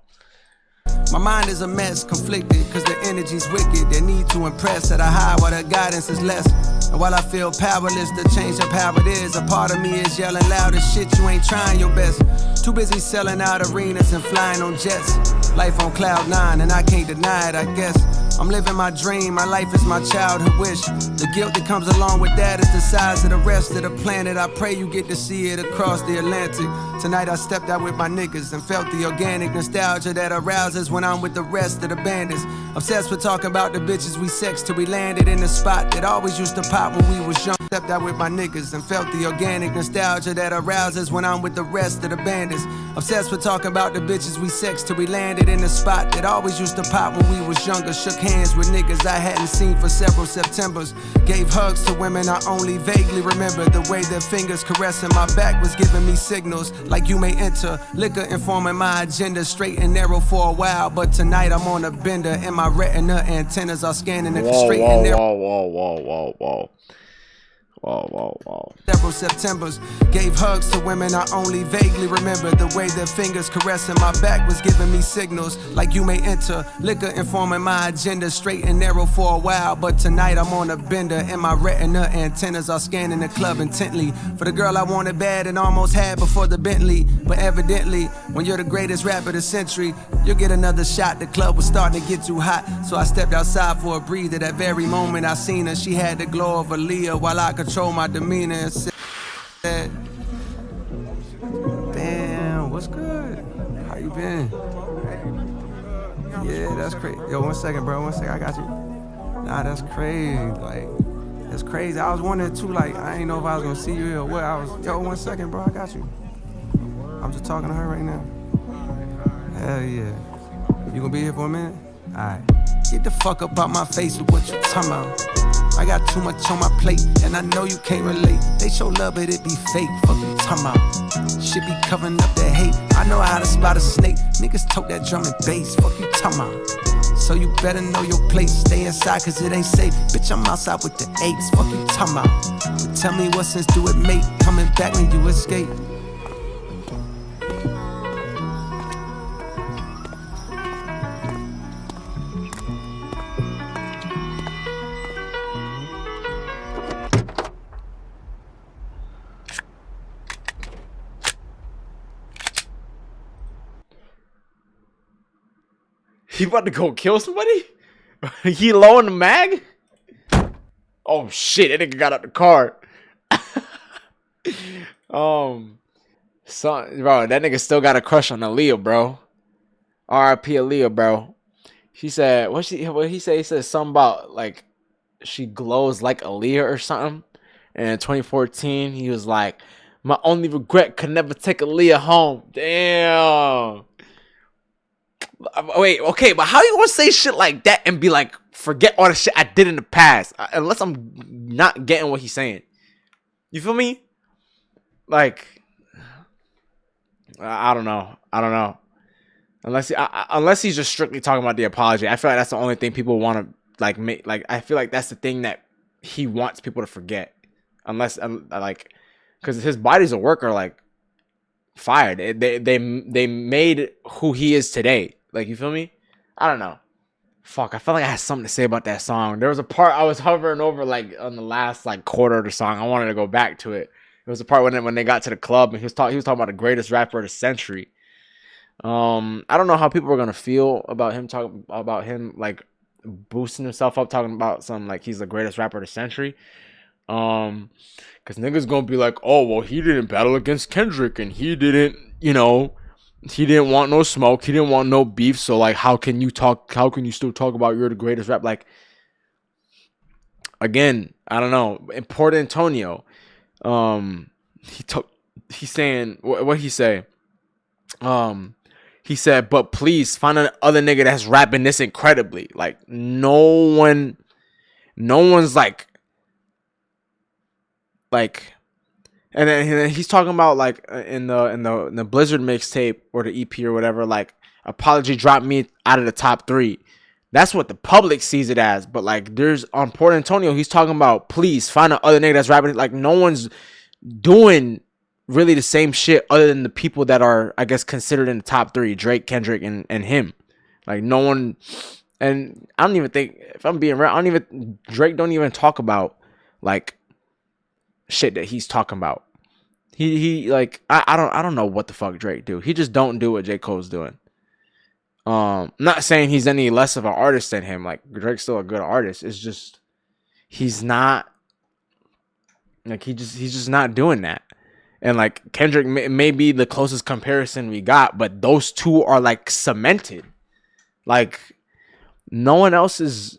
My mind is a mess, conflicted, cause the energy's wicked. They need to impress at a high while the guidance is less. And while I feel powerless to change up how it is, a part of me is yelling loud as shit, you ain't trying your best. Too busy selling out arenas and flying on jets. Life on cloud 9 and I can't deny it, I guess. I'm living my dream, my life is my childhood wish. The guilt that comes along with that is the size of the rest of the planet. I pray you get to see it across the Atlantic. Tonight I stepped out with my niggas and felt the organic nostalgia that arouses when I'm with the rest of the bandits. Obsessed with talking about the bitches we sexed till we landed in the spot that always used to pop when we was young. Stepped out with my niggas and felt the organic nostalgia that arouses when I'm with the rest of the bandits. Obsessed with talking about the bitches we sexed till we landed in the spot that always used to pop when we was younger. Shook hands with niggas I hadn't seen for several Septembers. Gave hugs to women I only vaguely remember. The way their fingers caressing my back was giving me signals like you may enter. Liquor informing my agenda, straight and narrow for a while, but tonight I'm on a bender and my retina antennas are scanning the straight and narrow. Whoa. Several Septembers. Gave hugs to women I only vaguely remember. The way their fingers caressing my back was giving me signals like you may enter. Liquor informing my agenda, straight and narrow for a while, but tonight I'm on a bender and my retina antennas are scanning the club intently for the girl I wanted bad and almost had before the Bentley. But evidently, when you're the greatest rapper of the century, you'll get another shot. The club was starting to get too hot, so I stepped outside for a breather. That very moment I seen her, she had the glow of Aaliyah while I control my demeanor and said, damn, what's good? How you been? Yeah, that's crazy. Yo, 1 second, bro, 1 second, I got you. Nah, that's crazy, like, that's crazy. I was wondering too, like, I ain't know if I was gonna see you or what. Yo, 1 second, bro, I got you. I'm just talking to her right now. Hell yeah. You gonna be here for a minute? Alright. Get the fuck up out my face with what you talking about. I got too much on my plate, and I know you can't relate. They show love, but it be fake. Fuck you talking about. Shit be covering up that hate. I know how to spot a snake. Niggas talk that drum and bass. Fuck you talking about. So you better know your place. Stay inside, cause it ain't safe. Bitch, I'm outside with the apes. Fuck you talking about. But tell me what sense do it make? Coming back when you escape. He about to go kill somebody? He low in the mag? Oh shit, that nigga got out the car. Son, bro, that nigga still got a crush on Aaliyah, bro. R.I.P. Aaliyah, bro. She said, what he said? He said something about like she glows like Aaliyah or something. And in 2014, he was like, my only regret could never take Aaliyah home. Damn. Wait, okay, but how you gonna say shit like that and be like, forget all the shit I did in the past? Unless I'm not getting what he's saying. You feel me? Like, I don't know. Unless he's just strictly talking about the apology. I feel like that's the only thing people want to like make. Like, I feel like that's the thing that he wants people to forget. Unless, like, because his bodies of work are like fired. They made who he is today. Like, you feel me? I don't know. Fuck, I felt like I had something to say about that song. There was a part I was hovering over, like, on the last, like, quarter of the song. I wanted to go back to it. It was the part when they got to the club, and he was talking about the greatest rapper of the century. I don't know how people are going to feel about him, like, boosting himself up, talking about something like he's the greatest rapper of the century. Because niggas going to be like, oh, well, he didn't battle against Kendrick, and he didn't, you know... He didn't want no smoke. He didn't want no beef. So, like, how can you still talk about you're the greatest rap? Like, again, I don't know. In Port Antonio, he's saying, what he say? He said, but please find another nigga that's rapping this incredibly. Like, no one's like, and then he's talking about like in the Blizzard mixtape or the EP or whatever, like apology dropped me out of the top 3. That's what the public sees it as. But like there's on Port Antonio, he's talking about please find another nigga that's rapping. Like no one's doing really the same shit other than the people that are, I guess, considered in the top 3, Drake, Kendrick, and him. Like no one, and I don't even think, if I'm being real, Drake don't even talk about like shit that he's talking about. He like I don't know what the fuck Drake do. He just don't do what J. Cole's doing. Not saying he's any less of an artist than him. Like Drake's still a good artist. It's just he's not like he's just not doing that. And like Kendrick may be the closest comparison we got, but those two are like cemented. Like no one else is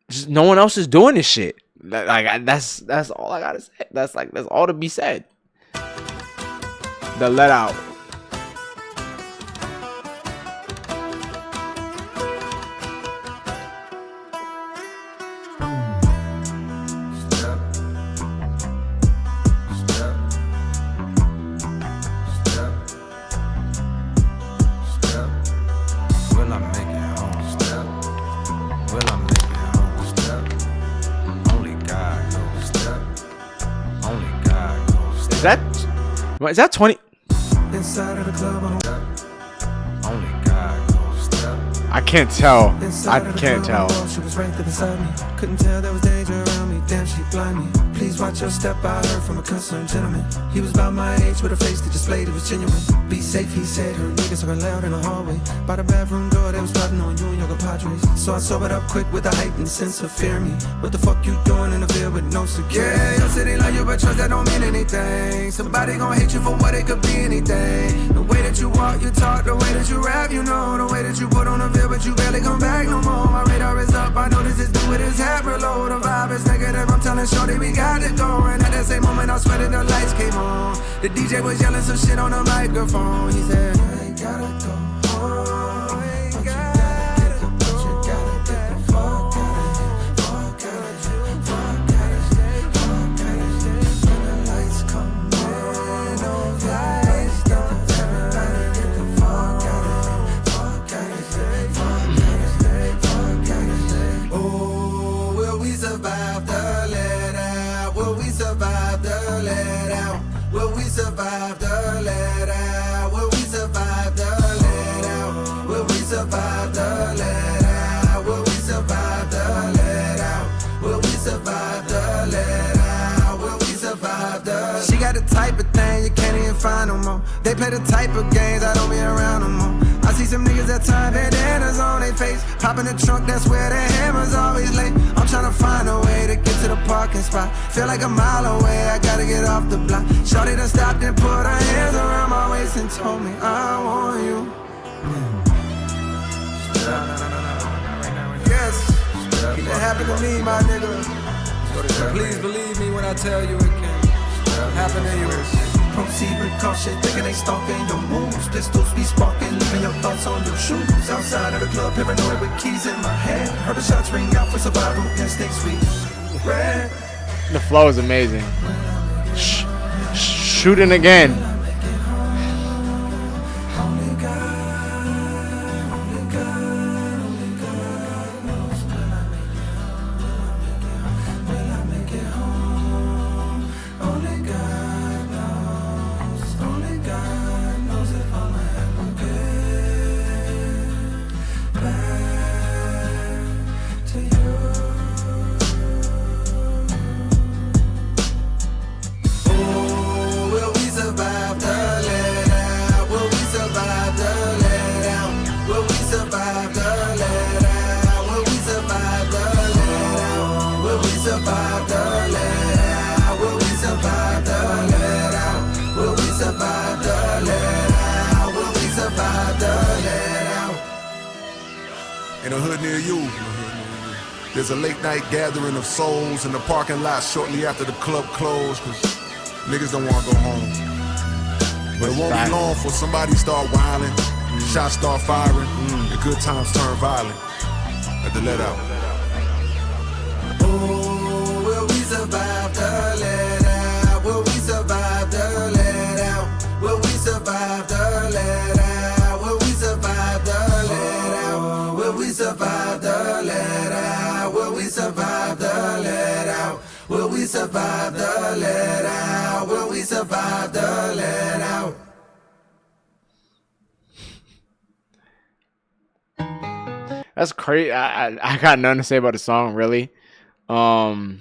doing this shit. Like that's all I gotta say. That's all to be said. The Let Out. Is that 20? Inside of the club, Only God knows. I can't tell. I can't tell. She was right there beside me. Couldn't tell there was danger around me. Damn, she blind me. Please watch your step. I heard from a concerned gentleman. He was about my age with a face that displayed it was genuine. Be safe, he said. Her niggas talking loud in the hallway. By the bathroom door, they was plotting on you and your compadres. So I sobered up quick with a heightened sense of fear me. What the fuck you doing in the Ville with no security? Yeah, your city like you, but trust that don't mean anything. Somebody gon' hate you for what it could be anything. The way that you walk, you talk, the way that you rap, you know. The way that you put on the Ville, but you barely come back no more. My radar is up, I know this is new with his hat reload. The vibe is negative, I'm telling shorty we got it going. At that same moment I swear that the lights came on. The DJ was yelling some shit on the microphone. He said, you ain't gotta go home. You ain't gotta go. But you gotta get the fuck out of here. Fuck out of here. Fuck out of here. Fuck out of here. When the lights come in, those lights don't. Everybody get the fuck out of here. Fuck out of here. Fuck out of here. Fuck out of here. Oh, will we survive the let out? Will we survive the let out? Will we survive the let out? Will we survive the let out? Will we survive the let out? Will we survive the let out? Will we survive the let out? Will we survive the? She got the type of thing you can't even find no more. They play the type of games I don't be around no more. I see some niggas that time bandanas on their face. Pop in the trunk, that's where the hammer's always late. I'm tryna find a way to get to the parking spot. Feel like a mile away, I gotta get off the block. Shorty done stopped and put her hands around my waist and told me I want you. Yes, it happened to me, my nigga. Please believe me when I tell you it can happen to you. Proceed with caution, thinking they stalking your moves. Pistols be sparking, leaving your thoughts on your shoes. Outside of the club, paranoid with keys in my hand. Heard the shots ring out for survival, instincts we ran. The flow is amazing. Shooting again. In a hood near you, there's a late night gathering of souls in the parking lot shortly after the club closed, cause niggas don't wanna go home. But it won't be long for somebody start wilding, shots start firing, and good times turn violent at the let out. Oh, will we survive the let out? Will we survive the let out? Will we survive the let out? Will we survive the let out? Will we survive the let out? Will we survive the let out? Will we survive the let out? Will we survive the let out? That's crazy. I got nothing to say about the song, really. Oh,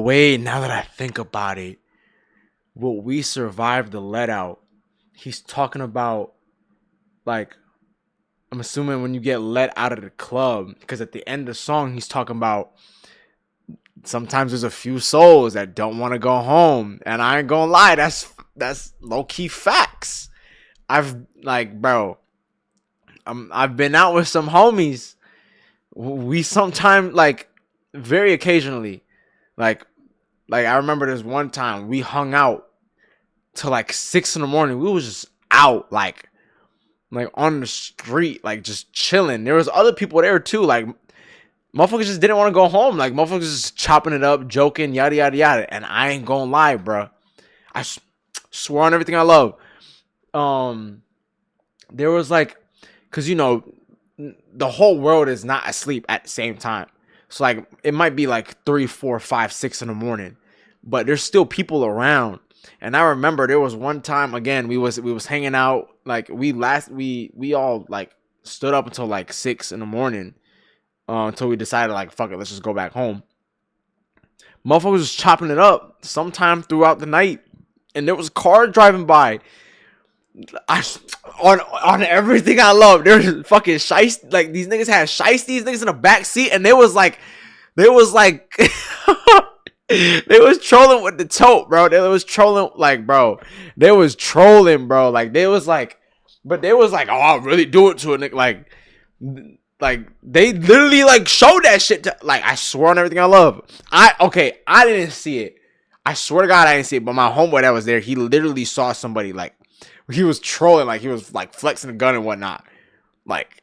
wait. Now that I think about it, will we survive the let out? He's talking about, like, I'm assuming when you get let out of the club, because at the end of the song, he's talking about sometimes there's a few souls that don't want to go home. And I ain't gonna lie, that's low-key facts. I've been out with some homies. We sometimes, like, very occasionally, like I remember this one time we hung out till like 6 a.m. We was just out, like on the street, like just chilling. There was other people there too, like motherfuckers just didn't want to go home, like motherfuckers just chopping it up, joking, yada yada yada. And I ain't gonna lie, bro, I swear on everything I love. There was like, cause you know, the whole world is not asleep at the same time. So like it might be like 3, 4, 5, 6 a.m, but there's still people around. And I remember there was one time, again, we was hanging out, like we all like stood up until like 6 a.m, until we decided like, fuck it, let's just go back home. Motherfuckers was chopping it up sometime throughout the night, and there was cars driving by. On everything I love, there's fucking shiesty, like these niggas had shiesties niggas in the back seat, and they was like they was trolling with the tote, bro. They was trolling, like, bro. They was trolling, bro. Like they was like, but they was like, oh, I'll really do it to a nigga, like they literally like showed that shit to, like, I swear on everything I love. I didn't see it. I swear to God, I didn't see it, but my homeboy that was there, he literally saw somebody like he was trolling, like he was like flexing a gun and whatnot, like.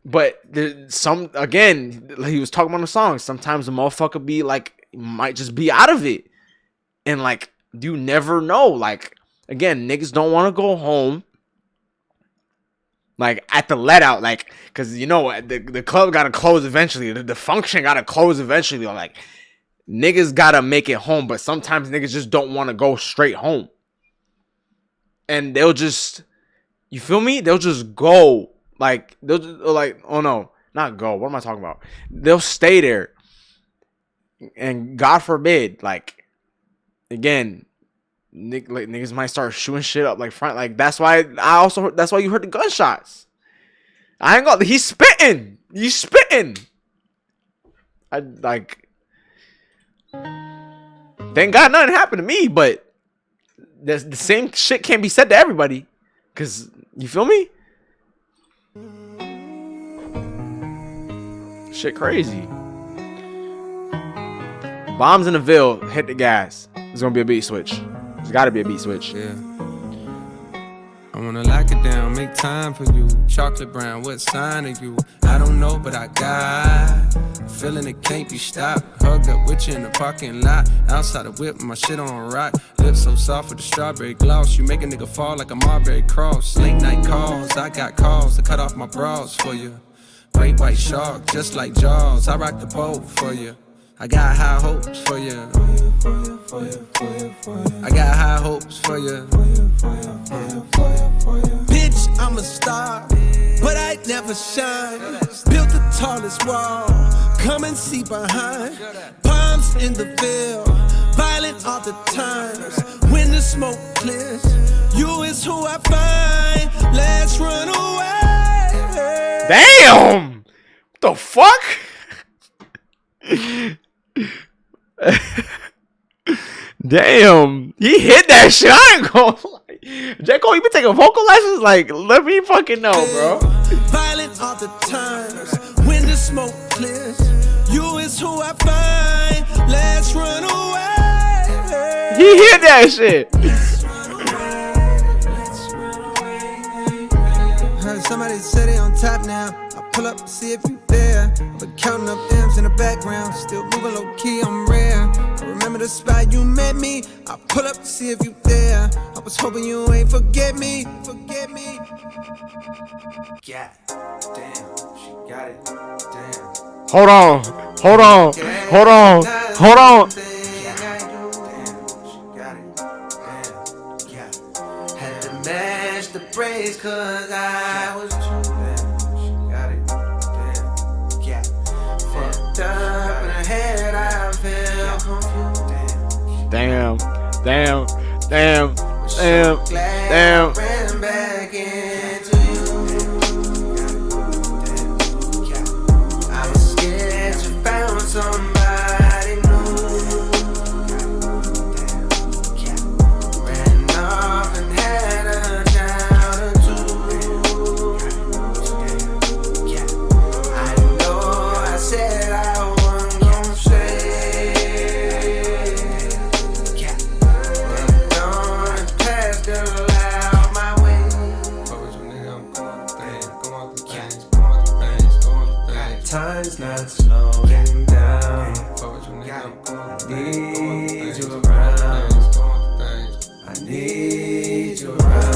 But some again, he was talking about the song. Sometimes the motherfucker be like, might just be out of it, and like you never know. Like again, niggas don't want to go home. Like at the let out, like because you know the club gotta close eventually. The function gotta close eventually. Like niggas gotta make it home, but sometimes niggas just don't want to go straight home, and they'll just, you feel me? They'll just go. Like they'll just, like, oh no, not go. What am I talking about? They'll stay there, and God forbid, like again, niggas might start shooting shit up like front. Like that's why that's why you heard the gunshots. I ain't gonna. He's spitting. He's spitting. I like. Thank God nothing happened to me, but the same shit can't be said to everybody. Cause you feel me? Shit crazy. Bombs in the Ville, hit the gas. There's gonna be a beat switch. There's gotta be a beat switch. Yeah. I wanna lock it down, make time for you. Chocolate brown, what sign are you? I don't know, but I got a feeling it can't be stopped. Hugged up with you in the parking lot. Outside the whip, my shit on rock. Lips so soft with the strawberry gloss. You make a nigga fall like a Marbury cross. Late night calls, I got calls to cut off my bras for you. Great white shark, just like Jaws. I rock the boat for you. I got high hopes for you. I got high hopes for you. Bitch, I'm a star, but I never shine. Built the tallest wall, come and see behind. Palms in the Ville, violent all the times. When the smoke clears, you is who I find. Let's run away. Damn! What the fuck? Damn, he hit that shit. I ain't gonna lie. J. Cole, you been taking vocal lessons? Like, let me fucking know, bro. Violent all the times. When the smoke clears, you is who I find. Let's run away. He hit that shit. Heard somebody say they on top now. I pull up to see if you there. But counting up M's in the background. Still moving low key, I'm rare. I remember the spot you met me. I pull up to see if you there. I was hoping you ain't forget me. Forget me. Yeah, damn, she got it, damn. Hold on. Hold on. Hold on. Hold on. Match the praise cause I was too damn. She got it, damn. Yeah. Fucked up in her head, I feel confused. Damn. Damn. Damn. Damn. Damn. Ran back into you. I was scared you found somebody new. Ran off and had a child or two. I know I said I wasn't gonna stay, but don't pass the out my way. Fuck with you, nigga, I'm going off the things, going off the things, going off the things, going off the things. Time's not slowing down. Fuck with you, nigga, I'm going off the things, Need you going off the around. things, going off the things. I need you around.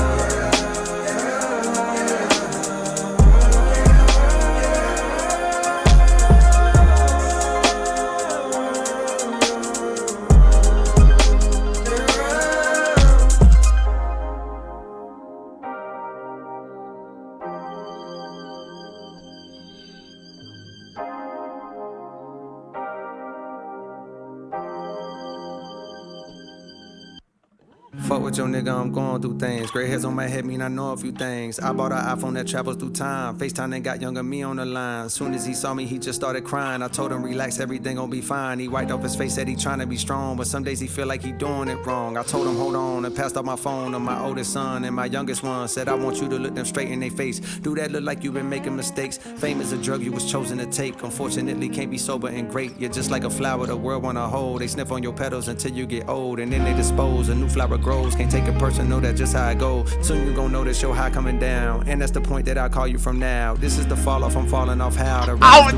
fuck with your nigga, I'm going through things. Gray hairs on my head mean I know a few things. I bought an iPhone that travels through time. FaceTime and got younger me on the line. Soon as he saw me, he just started crying. I told him relax, everything gon' be fine. He wiped off his face, said he trying to be strong, but some days he feel like he doing it wrong. I told him hold on and passed out my phone to my oldest son and my youngest one. Said I want you to look them straight in their face. Do that look like you been making mistakes? Fame is a drug you was chosen to take. Unfortunately, can't be sober and great. You're just like a flower the world wanna hold. They sniff on your petals until you get old, and then they dispose. A new flower grows. Can't take it personal, that's just how it go. Soon you gon' notice your high coming down, and that's the point that I call you from now. This is the fall off. I'm falling off how. I was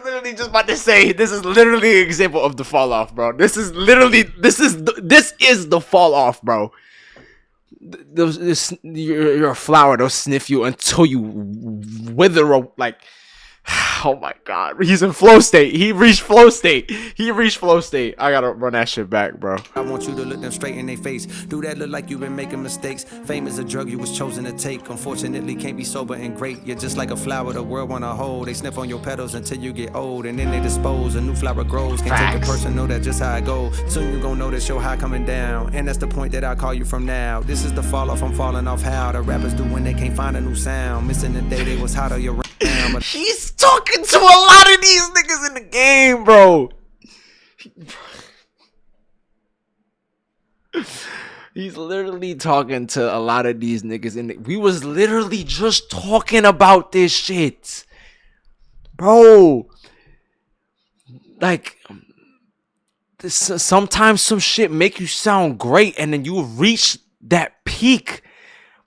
literally just about to say this is literally an example of the fall off, bro. This is the fall off, bro. You're a flower. They'll sniff you until you wither. Like, oh my god, he's in flow state. He reached flow state. I gotta run that shit back, bro. I want you to look them straight in their face. Do that look like you been making mistakes? Fame is a drug you was chosen to take. Unfortunately, can't be sober and great. You're just like a flower the world wanna hold. They sniff on your petals until you get old, and then they dispose. A new flower grows. Can't take it personal, that's just how it go. Soon you gon' notice your high coming down, and that's the point that I call you from now. This is the fall off. I'm falling off how the rappers do when they can't find a new sound. Missing the day they was hot on your but he's talking to a lot of these niggas in the game, bro. He's literally talking to a lot of these niggas in the. We was literally just talking about this shit, bro. Like, sometimes some shit make you sound great, and then you reach that peak.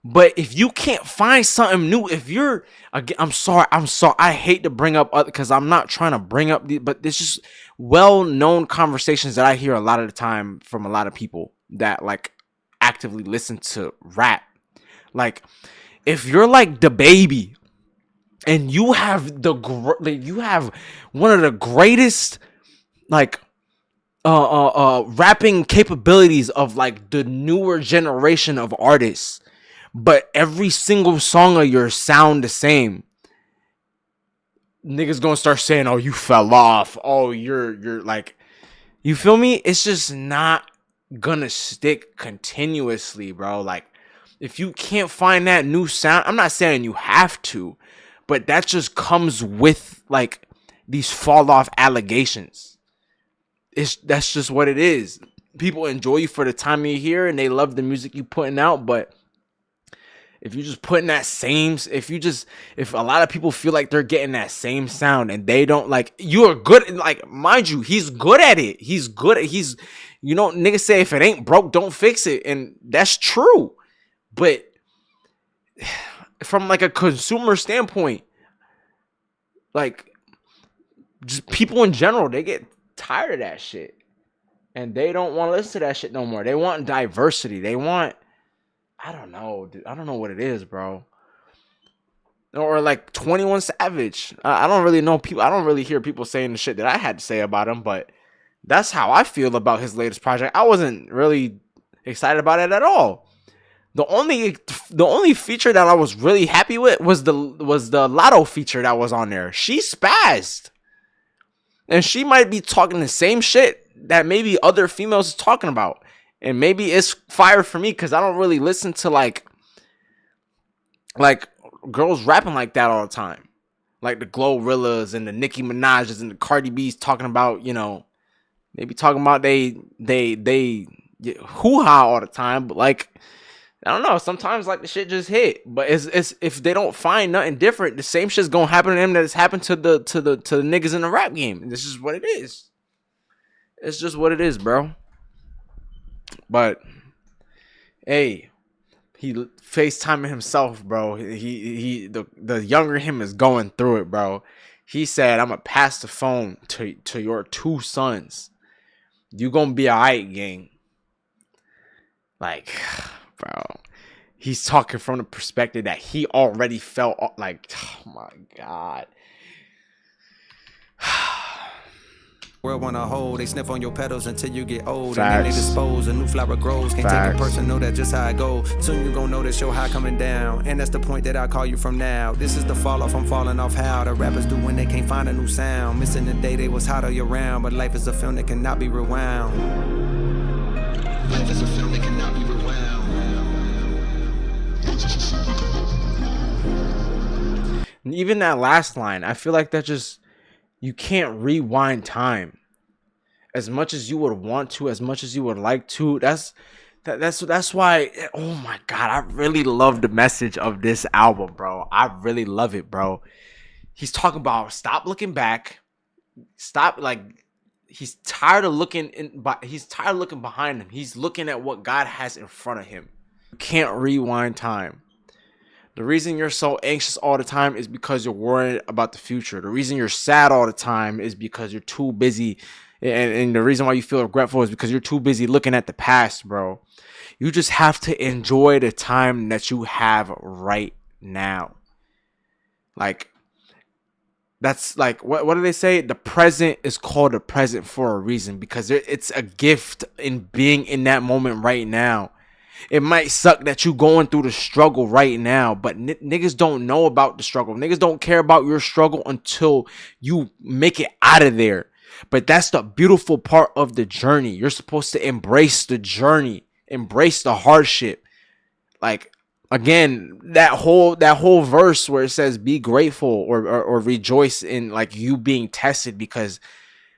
But if you can't find something new, if you're, I'm sorry, I hate to bring up other, because I'm not trying to bring up the, but there's just well-known conversations that I hear a lot of the time from a lot of people that like actively listen to rap. Like, if you're like the baby and you have you have one of the greatest like rapping capabilities of like the newer generation of artists, but every single song of yours sound the same, niggas gonna start saying, oh, you fell off. Oh, you're like, you feel me? It's just not gonna stick continuously, bro. Like, if you can't find that new sound, I'm not saying you have to, but that just comes with like these fall off allegations. That's just what it is. People enjoy you for the time you're here and they love the music you putting out, but if you just putting that same, if a lot of people feel like they're getting that same sound and they don't, like, you're good, like, mind you, he's good at it. You know, niggas say if it ain't broke, don't fix it. And that's true. But from like a consumer standpoint, like, just people in general, they get tired of that shit. And they don't want to listen to that shit no more. They want diversity. They want, I don't know, dude. I don't know what it is, bro. Or like 21 Savage. I don't really know people. I don't really hear people saying the shit that I had to say about him, but that's how I feel about his latest project. I wasn't really excited about it at all. The only feature that I was really happy with was the Lotto feature that was on there. She spazzed. And she might be talking the same shit that maybe other females is talking about. And maybe it's fire for me because I don't really listen to like girls rapping like that all the time. Like the Glorrillas and the Nicki Minaj's and the Cardi B's talking about, you know, maybe talking about they hoo-ha all the time. But like, I don't know. Sometimes like the shit just hit. But it's if they don't find nothing different, the same shit's gonna happen to them that has happened to the niggas in the rap game. This is what it is. It's just what it is, bro. But hey, he FaceTiming himself, bro. The younger him is going through it, bro. He said, "I'm gonna pass the phone to your two sons. You gonna be alright, gang." Like, bro, he's talking from the perspective that he already felt like, oh my god. World wanna hold, they sniff on your petals until you get old. And then they dispose, a new flower grows. Can't take it personal, that's just how it go. Soon you gon' notice your high coming down, and that's the point that I call you from now. This is the fall off, I'm falling off how the rappers do when they can't find a new sound. Missing the day they was hot all year round, but life is a film that cannot be rewound. Life is a film that cannot be rewound. And even that last line, I feel like that just, you can't rewind time. As much as you would want to, as much as you would like to, that's why, oh my God, I really love the message of this album, bro. I really love it, bro. He's talking about stop looking back. Stop, like, he's tired of looking behind him. He's looking at what God has in front of him. You can't rewind time. The reason you're so anxious all the time is because you're worried about the future. The reason you're sad all the time is because you're too busy. And the reason why you feel regretful is because you're too busy looking at the past, bro. You just have to enjoy the time that you have right now. Like, that's like, what do they say? The present is called the present for a reason, because it's a gift in being in that moment right now. It might suck that you going through the struggle right now, but niggas don't know about the struggle. Niggas don't care about your struggle until you make it out of there. But that's the beautiful part of the journey. You're supposed to embrace the journey, embrace the hardship. Like, again, that whole verse where it says be grateful or rejoice in like you being tested, because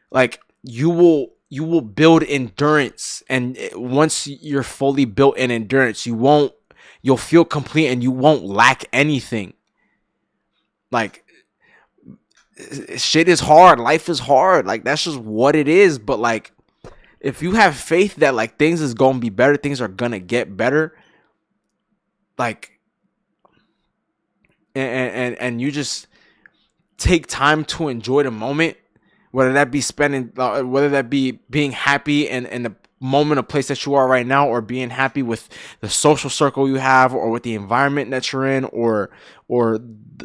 like you will build endurance, and once you're fully built in endurance, you'll feel complete and you won't lack anything. Like, shit is hard, life is hard, like that's just what it is. But like, if you have faith that like things is gonna be better, things are gonna get better, like, and you just take time to enjoy the moment, whether that be being happy in the moment or place that you are right now, or being happy with the social circle you have, or with the environment that you're in, or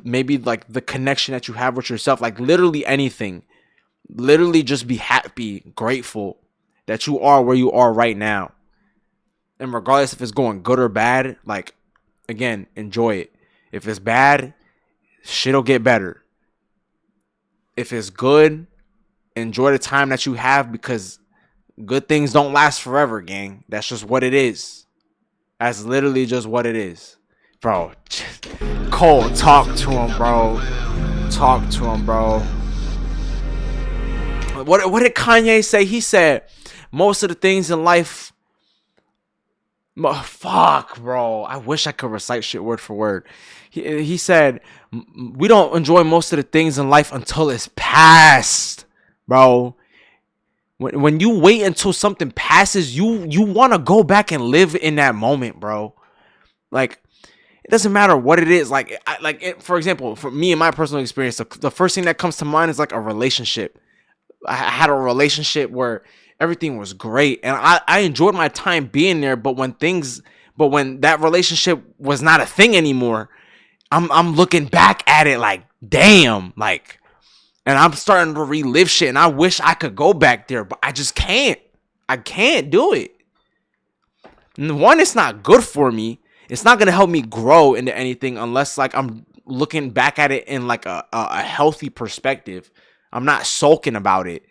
maybe like the connection that you have with yourself, like literally anything. Literally just be happy, grateful that you are where you are right now. And regardless if it's going good or bad, like, again, enjoy it. If it's bad, shit'll get better. If it's good, enjoy the time that you have, because good things don't last forever, gang. That's just what it is. That's literally just what it is. Bro, Cole, talk to him, bro. Talk to him, bro. What did Kanye say? He said, most of the things in life... Fuck, bro. I wish I could recite shit word for word. He said, we don't enjoy most of the things in life until it's past, bro. When you wait until something passes, you want to go back and live in that moment, bro. Like, it doesn't matter what it is. Like, for example, for me, in my personal experience, the first thing that comes to mind is like a relationship. I had a relationship where everything was great, and I enjoyed my time being there. But when that relationship was not a thing anymore, I'm looking back at it like, damn, like, and I'm starting to relive shit, and I wish I could go back there, but I just can't. I can't do it. And one, it's not good for me. It's not gonna help me grow into anything unless like I'm looking back at it in like a healthy perspective. I'm not sulking about it.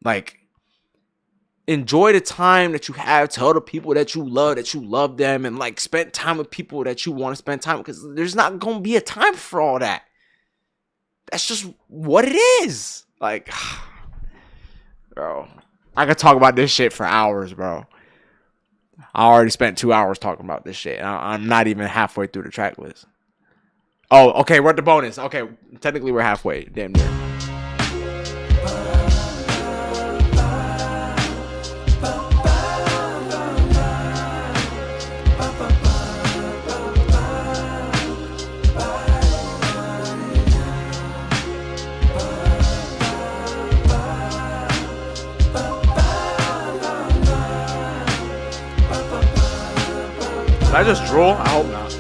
Like, enjoy the time that you have. Tell the people that you love them, and like spend time with people that you want to spend time with, because there's not gonna be a time for all that. That's just what it is. Like, bro, I could talk about this shit for hours, bro. I already spent 2 hours talking about this shit. I'm not even halfway through the track list. Oh, okay, we're at the bonus. Okay, technically we're halfway. Damn near. I just drool? I hope not.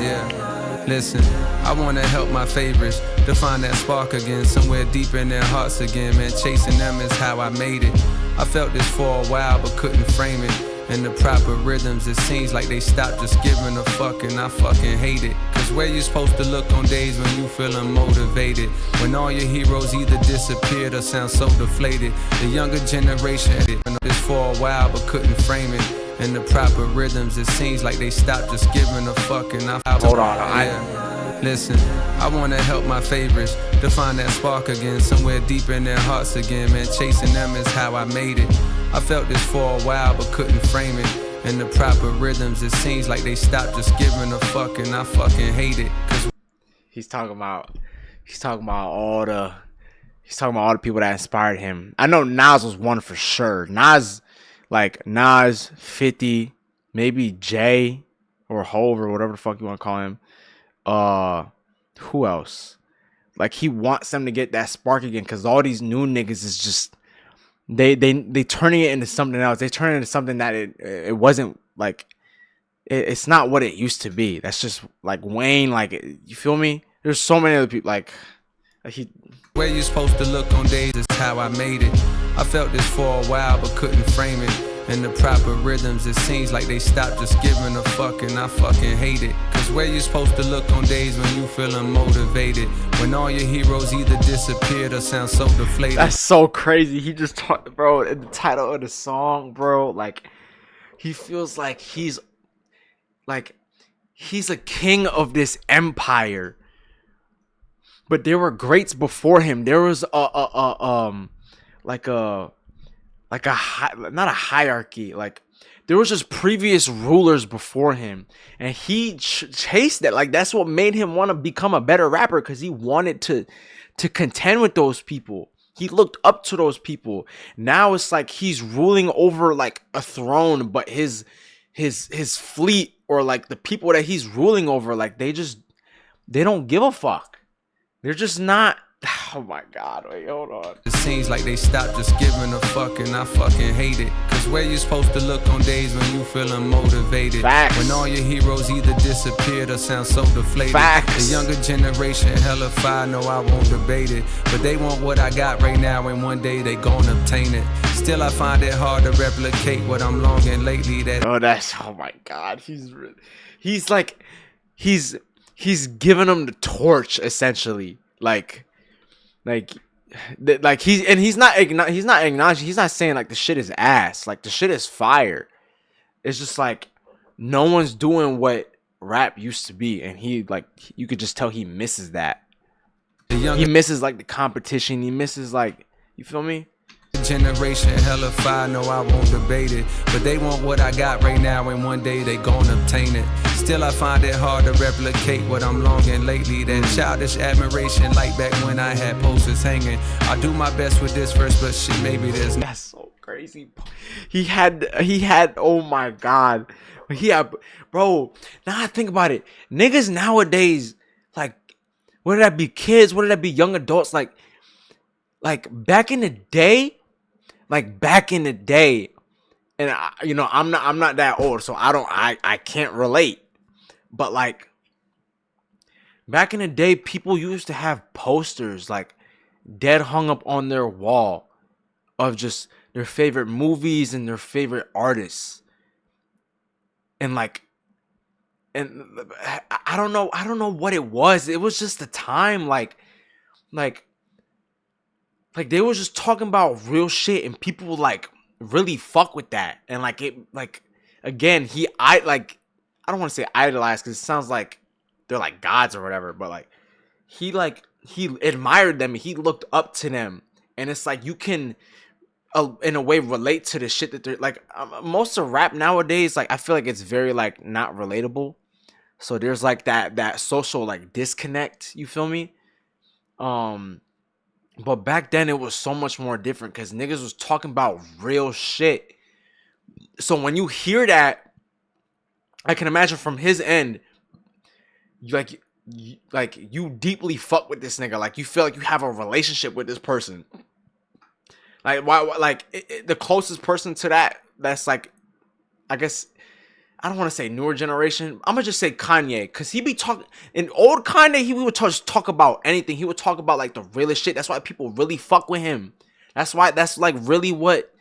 Yeah, listen, I wanna help my favorites to find that spark again, somewhere deep in their hearts again. Man, chasing them is how I made it. I felt this for a while but couldn't frame it. In the proper rhythms, it seems like they stopped just giving a fuck, and I fucking hate it. Cause where you supposed to look on days when you feeling motivated, when all your heroes either disappeared or sound so deflated? The younger generation did this for a while but couldn't frame it. In the proper rhythms, it seems like they stopped just giving a fuck, and I hold on. Listen, I wanna help my favorites to find that spark again, somewhere deep in their hearts again, man. Chasing them is how I made it. I felt this for a while but couldn't frame it. In the proper rhythms, it seems like they stopped just giving a fuck, and I fucking hate it. He's talking about all the people that inspired him. I know Nas was one for sure. Nas, 50, maybe Jay or Hove or whatever the fuck you want to call him. Who else? Like, he wants them to get that spark again, because all these new niggas is just they turning it into something else. They turn it into something that it wasn't like. It's not what it used to be. That's just like Wayne. Like, you feel me? There's so many other people Where you supposed to look on days is how I made it. I felt this for a while but couldn't frame it. In the proper rhythms, it seems like they stopped just giving a fuck, and I fucking hate it. Cause where you supposed to look on days when you feeling motivated, when all your heroes either disappeared or sound so deflated. That's so crazy. He just talked, bro, in the title of the song, bro, like, he feels like he's a king of this empire. But there were greats before him. There was not a hierarchy. Like, there was just previous rulers before him, and he chased that. Like, that's what made him want to become a better rapper, because he wanted to contend with those people. He looked up to those people. Now it's like he's ruling over like a throne, but his fleet, or like the people that he's ruling over, like, they don't give a fuck. They're just not. Oh my god, wait, hold on. It seems like they stopped just giving a fuck, and I fucking hate it. Cause where you supposed to look on days when you feeling motivated? Facts. When all your heroes either disappeared or sound so deflated. Facts. The younger generation hella fire, no, I won't debate it. But they want what I got right now, and one day they gon' obtain it. Still I find it hard to replicate what I'm longing lately. Oh my god, he's giving them the torch, essentially. He's not acknowledging. He's not saying like the shit is ass. Like, the shit is fire. It's just like no one's doing what rap used to be, and you could just tell he misses that. He misses like the competition. He misses, like, you feel me? Generation hella fire, no, I won't debate it. But they want what I got right now, and one day they gon' obtain it. Still I find it hard to replicate what I'm longing lately. That childish admiration, like back when I had posters hanging. I do my best with this verse, but shit, maybe there's. That's so crazy. He had. Oh my god. Bro. Now I think about it. Niggas nowadays, like, whether that be kids, whether that be young adults, like back in the day. And I'm not that old, so I can't relate. But like, back in the day, people used to have posters like dead hung up on their wall of just their favorite movies and their favorite artists. And I don't know what it was. It was just the time, like they was just talking about real shit, and people like really fuck with that. And again, I don't want to say idolized, because it sounds like they're like gods or whatever, but like he admired them, and he looked up to them. And it's like you can in a way relate to the shit that they're like. Most of rap nowadays, like, I feel like it's very like not relatable. So there's like that social like disconnect, you feel me? But back then it was so much more different, because niggas was talking about real shit. So when you hear that, I can imagine from his end, you deeply fuck with this nigga. Like, you feel like you have a relationship with this person. Like, why? Like, the closest person to that's like, I guess, I don't want to say newer generation. I'm gonna just say Kanye, because he be talking. In old Kanye, he would just talk about anything. He would talk about like the realest shit. That's why people really fuck with him. That's like really what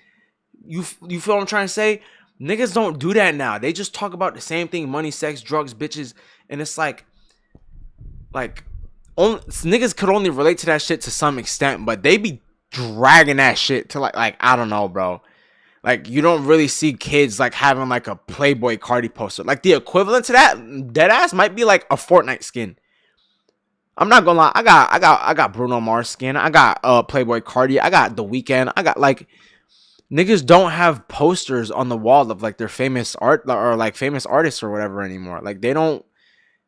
you feel what I'm trying to say. Niggas don't do that now. They just talk about the same thing: money, sex, drugs, bitches, and it's like niggas could only relate to that shit to some extent, but they be dragging that shit to like I don't know, bro. Like, you don't really see kids like having like a Playboy Cardi poster. Like, the equivalent to that, deadass, might be like a Fortnite skin. I'm not gonna lie. I got Bruno Mars skin. I got Playboy Cardi. I got The Weeknd. I got like niggas don't have posters on the wall of like their famous art or like famous artists or whatever anymore. Like they don't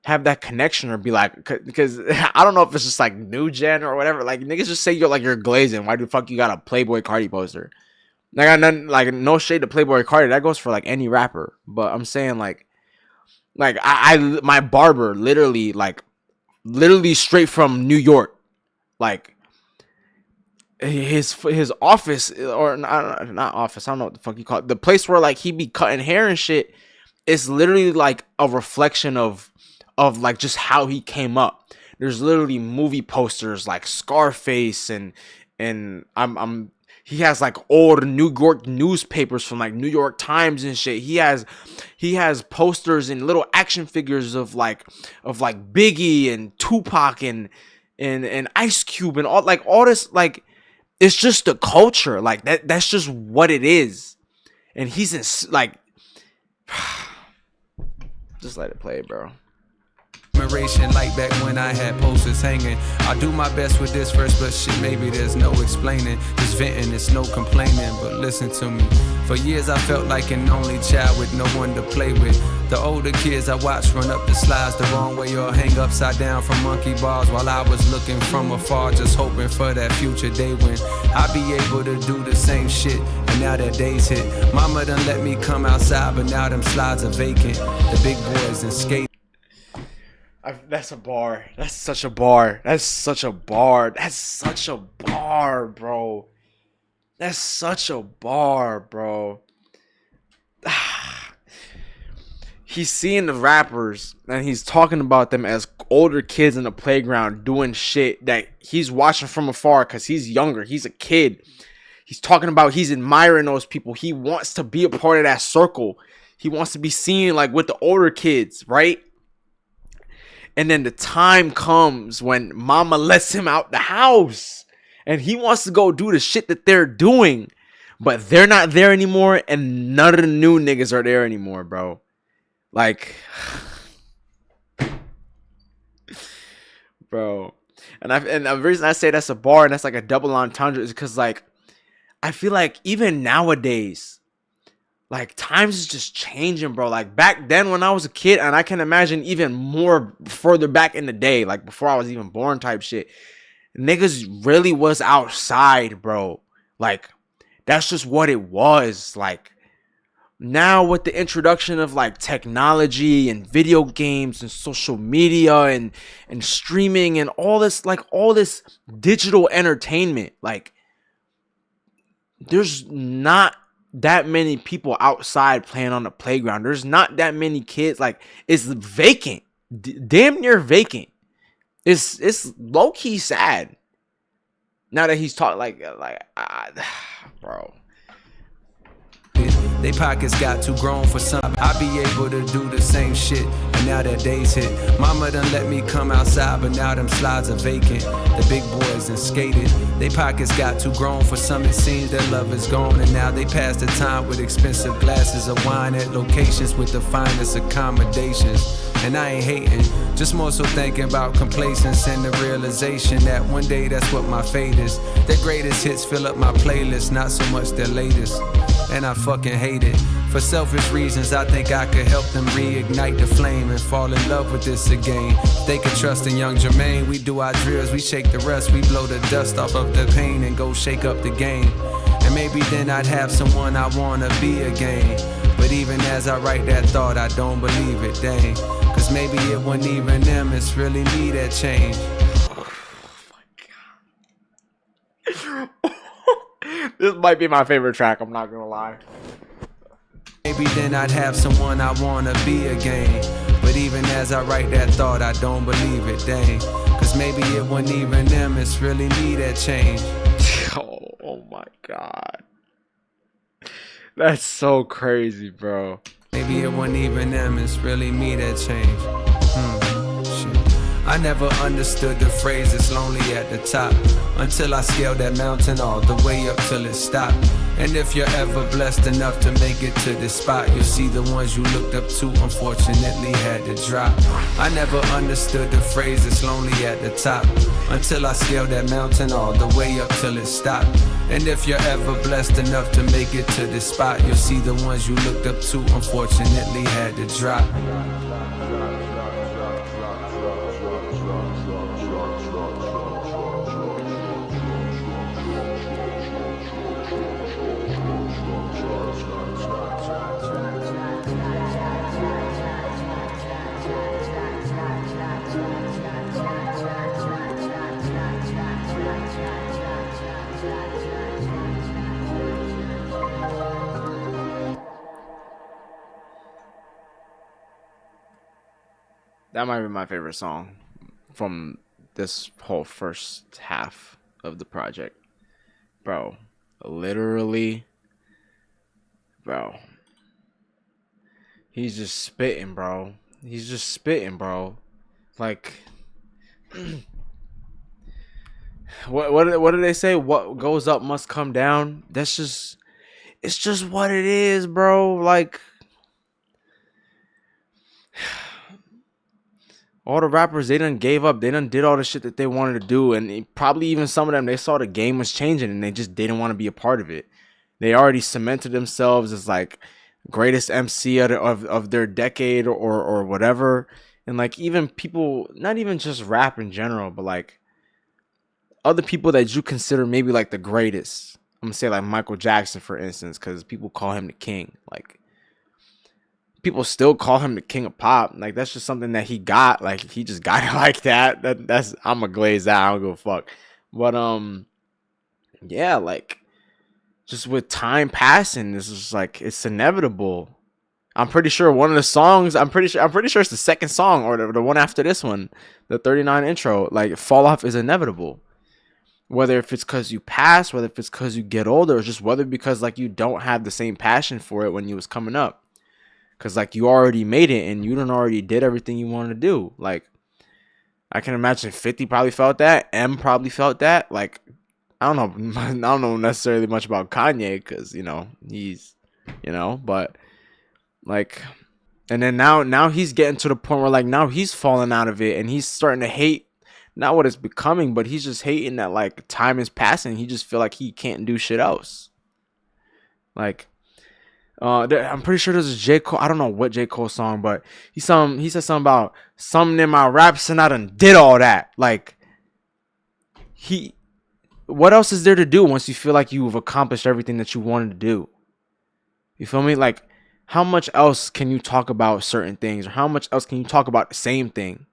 have that connection or be like, because I don't know if it's just like new gen or whatever. Like niggas just say you're glazing. Why the fuck you got a Playboy Cardi poster? I got none, like no shade to Playboy Cardi. That goes for like any rapper. But I'm saying like I my barber literally straight from New York, like his office or not office. I don't know what the fuck you call it. The place where like he be cutting hair and shit is literally like a reflection of like just how he came up. There's literally movie posters like Scarface and he has like old New York newspapers from like New York Times and shit. He has posters and little action figures of like Biggie and Tupac and Ice Cube and all this. Like it's just the culture. Like that's just what it is. And he's in like just let it play, bro. Like back when I had posters hanging. I do my best with this verse, but shit, maybe there's no explaining. Just venting, it's no complaining, but listen to me. For years I felt like an only child with no one to play with. The older kids I watched run up the slides the wrong way or hang upside down from monkey bars while I was looking from afar, just hoping for that future day when I'll be able to do the same shit. And now that day's hit. Mama done let me come outside, but now them slides are vacant. The big boys and skate. That's a bar. That's such a bar. That's such a bar. That's such a bar, bro. That's such a bar, bro. He's seeing the rappers and he's talking about them as older kids in the playground doing shit that he's watching from afar because he's younger. He's a kid. He's talking about he's admiring those people. He wants to be a part of that circle. He wants to be seen like with the older kids, right? And then the time comes when mama lets him out the house and he wants to go do the shit that they're doing, but they're not there anymore. And none of the new niggas are there anymore, bro. Like, bro. And the reason I say that's a bar and that's like a double entendre is because like, I feel like even nowadays, like times is just changing, bro. Like back then when I was a kid, and I can imagine even more further back in the day, like before I was even born type shit, niggas really was outside, bro. Like that's just what it was. Like now with the introduction of like technology and video games and social media and streaming and all this digital entertainment, like there's not that many people outside playing on the playground. There's not that many kids. Like it's vacant, damn near vacant. It's low key sad. Now that he's talking bro. They pockets got too grown for some. I be able to do the same shit. And now that day's hit. Mama done let me come outside, but now them slides are vacant. The big boys and skated. They pockets got too grown for some. It seems their love is gone, and now they pass the time with expensive glasses of wine at locations with the finest accommodations. And I ain't hating, just more so thinking about complacence and the realization that one day that's what my fate is. Their greatest hits fill up my playlist, not so much their latest. And I fucking hate it. For selfish reasons, I think I could help them reignite the flame and fall in love with this again. They could trust in young Jermaine. We do our drills, we shake the rust, we blow the dust off of the pain and go shake up the game. And maybe then I'd have someone I wanna be again. But even as I write that thought, I don't believe it, dang. Cause maybe it wasn't even them, it's really me that changed. This might be my favorite track, I'm not gonna lie. Maybe then I'd have someone I wanna be again. But even as I write that thought, I don't believe it, dang. Cause maybe it wasn't even them, it's really me that changed. Oh my god. That's so crazy, bro. Maybe it wasn't even them, it's really me that changed. I never understood the phrase it's lonely at the top until I scaled that mountain all the way up till it stopped. And if you're ever blessed enough to make it to this spot, you'll see the ones you looked up to unfortunately had to drop. I never understood the phrase it's lonely at the top, until I scaled that mountain all the way up till it stopped. And if you're ever blessed enough to make it to this spot, you'll see the ones you looked up to unfortunately had to drop. That might be my favorite song from this whole first half of the project. Bro, literally, bro. He's just spitting, bro. He's just spitting, bro. Like, what do they say? What goes up must come down. That's just, it's just what it is, bro. Like, all the rappers, they done gave up. They done did all the shit that they wanted to do. And probably even some of them, they saw the game was changing and they just didn't want to be a part of it. They already cemented themselves as like greatest MC of their decade or whatever. And like even people, not even just rap in general, but like other people that you consider maybe like the greatest. I'm going to say like Michael Jackson, for instance, because people call him the king. Like, people still call him the king of pop. Like, that's just something that he got. Like, he just got it like that. That's I'm a glaze out. I don't give a fuck. But yeah, like, just with time passing, this is like, it's inevitable. I'm pretty sure one of the songs, I'm pretty sure it's the second song or the one after this one, the 39 intro. Like, fall off is inevitable. Whether if it's because you pass, whether if it's because you get older, or just whether because like you don't have the same passion for it when you was coming up. Because, like, you already made it and you done already did everything you wanted to do. Like, I can imagine 50 probably felt that. M probably felt that. Like, I don't know necessarily much about Kanye because, you know, he's, you know, but, like, and then now he's getting to the point where, like, now he's falling out of it and he's starting to hate, not what it's becoming, but he's just hating that, like, time is passing. He just feel like he can't do shit else. Like, I'm pretty sure there's a J. Cole. I don't know what J. Cole song, but he said something about something in my raps and I done did all that. Like, what else is there to do once you feel like you've accomplished everything that you wanted to do? You feel me? Like, how much else can you talk about certain things, or how much else can you talk about the same thing?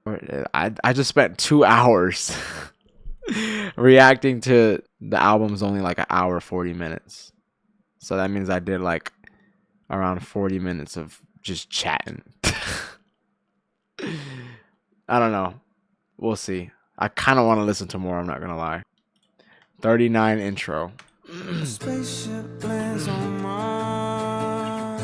I just spent 2 hours reacting to the album's only like an hour 40 minutes. So that means I did like around 40 minutes of just chatting. I don't know. We'll see. I kind of want to listen to more, I'm not going to lie. 39 intro. Spaceship lands on Mars,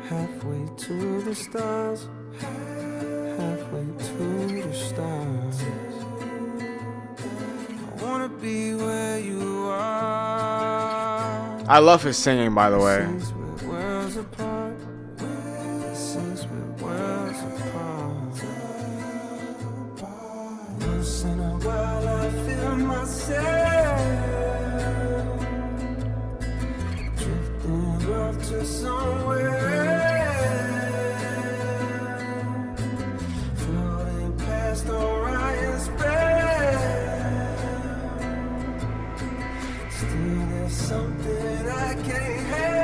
halfway to the stars, halfway to the stars. I wanna be where you are. I love his singing, by the way. Since we're worlds apart, since we're worlds apart. Once in a while I feel myself drifting off to somewhere, floating past Orion's belt. Still there's something I can't help.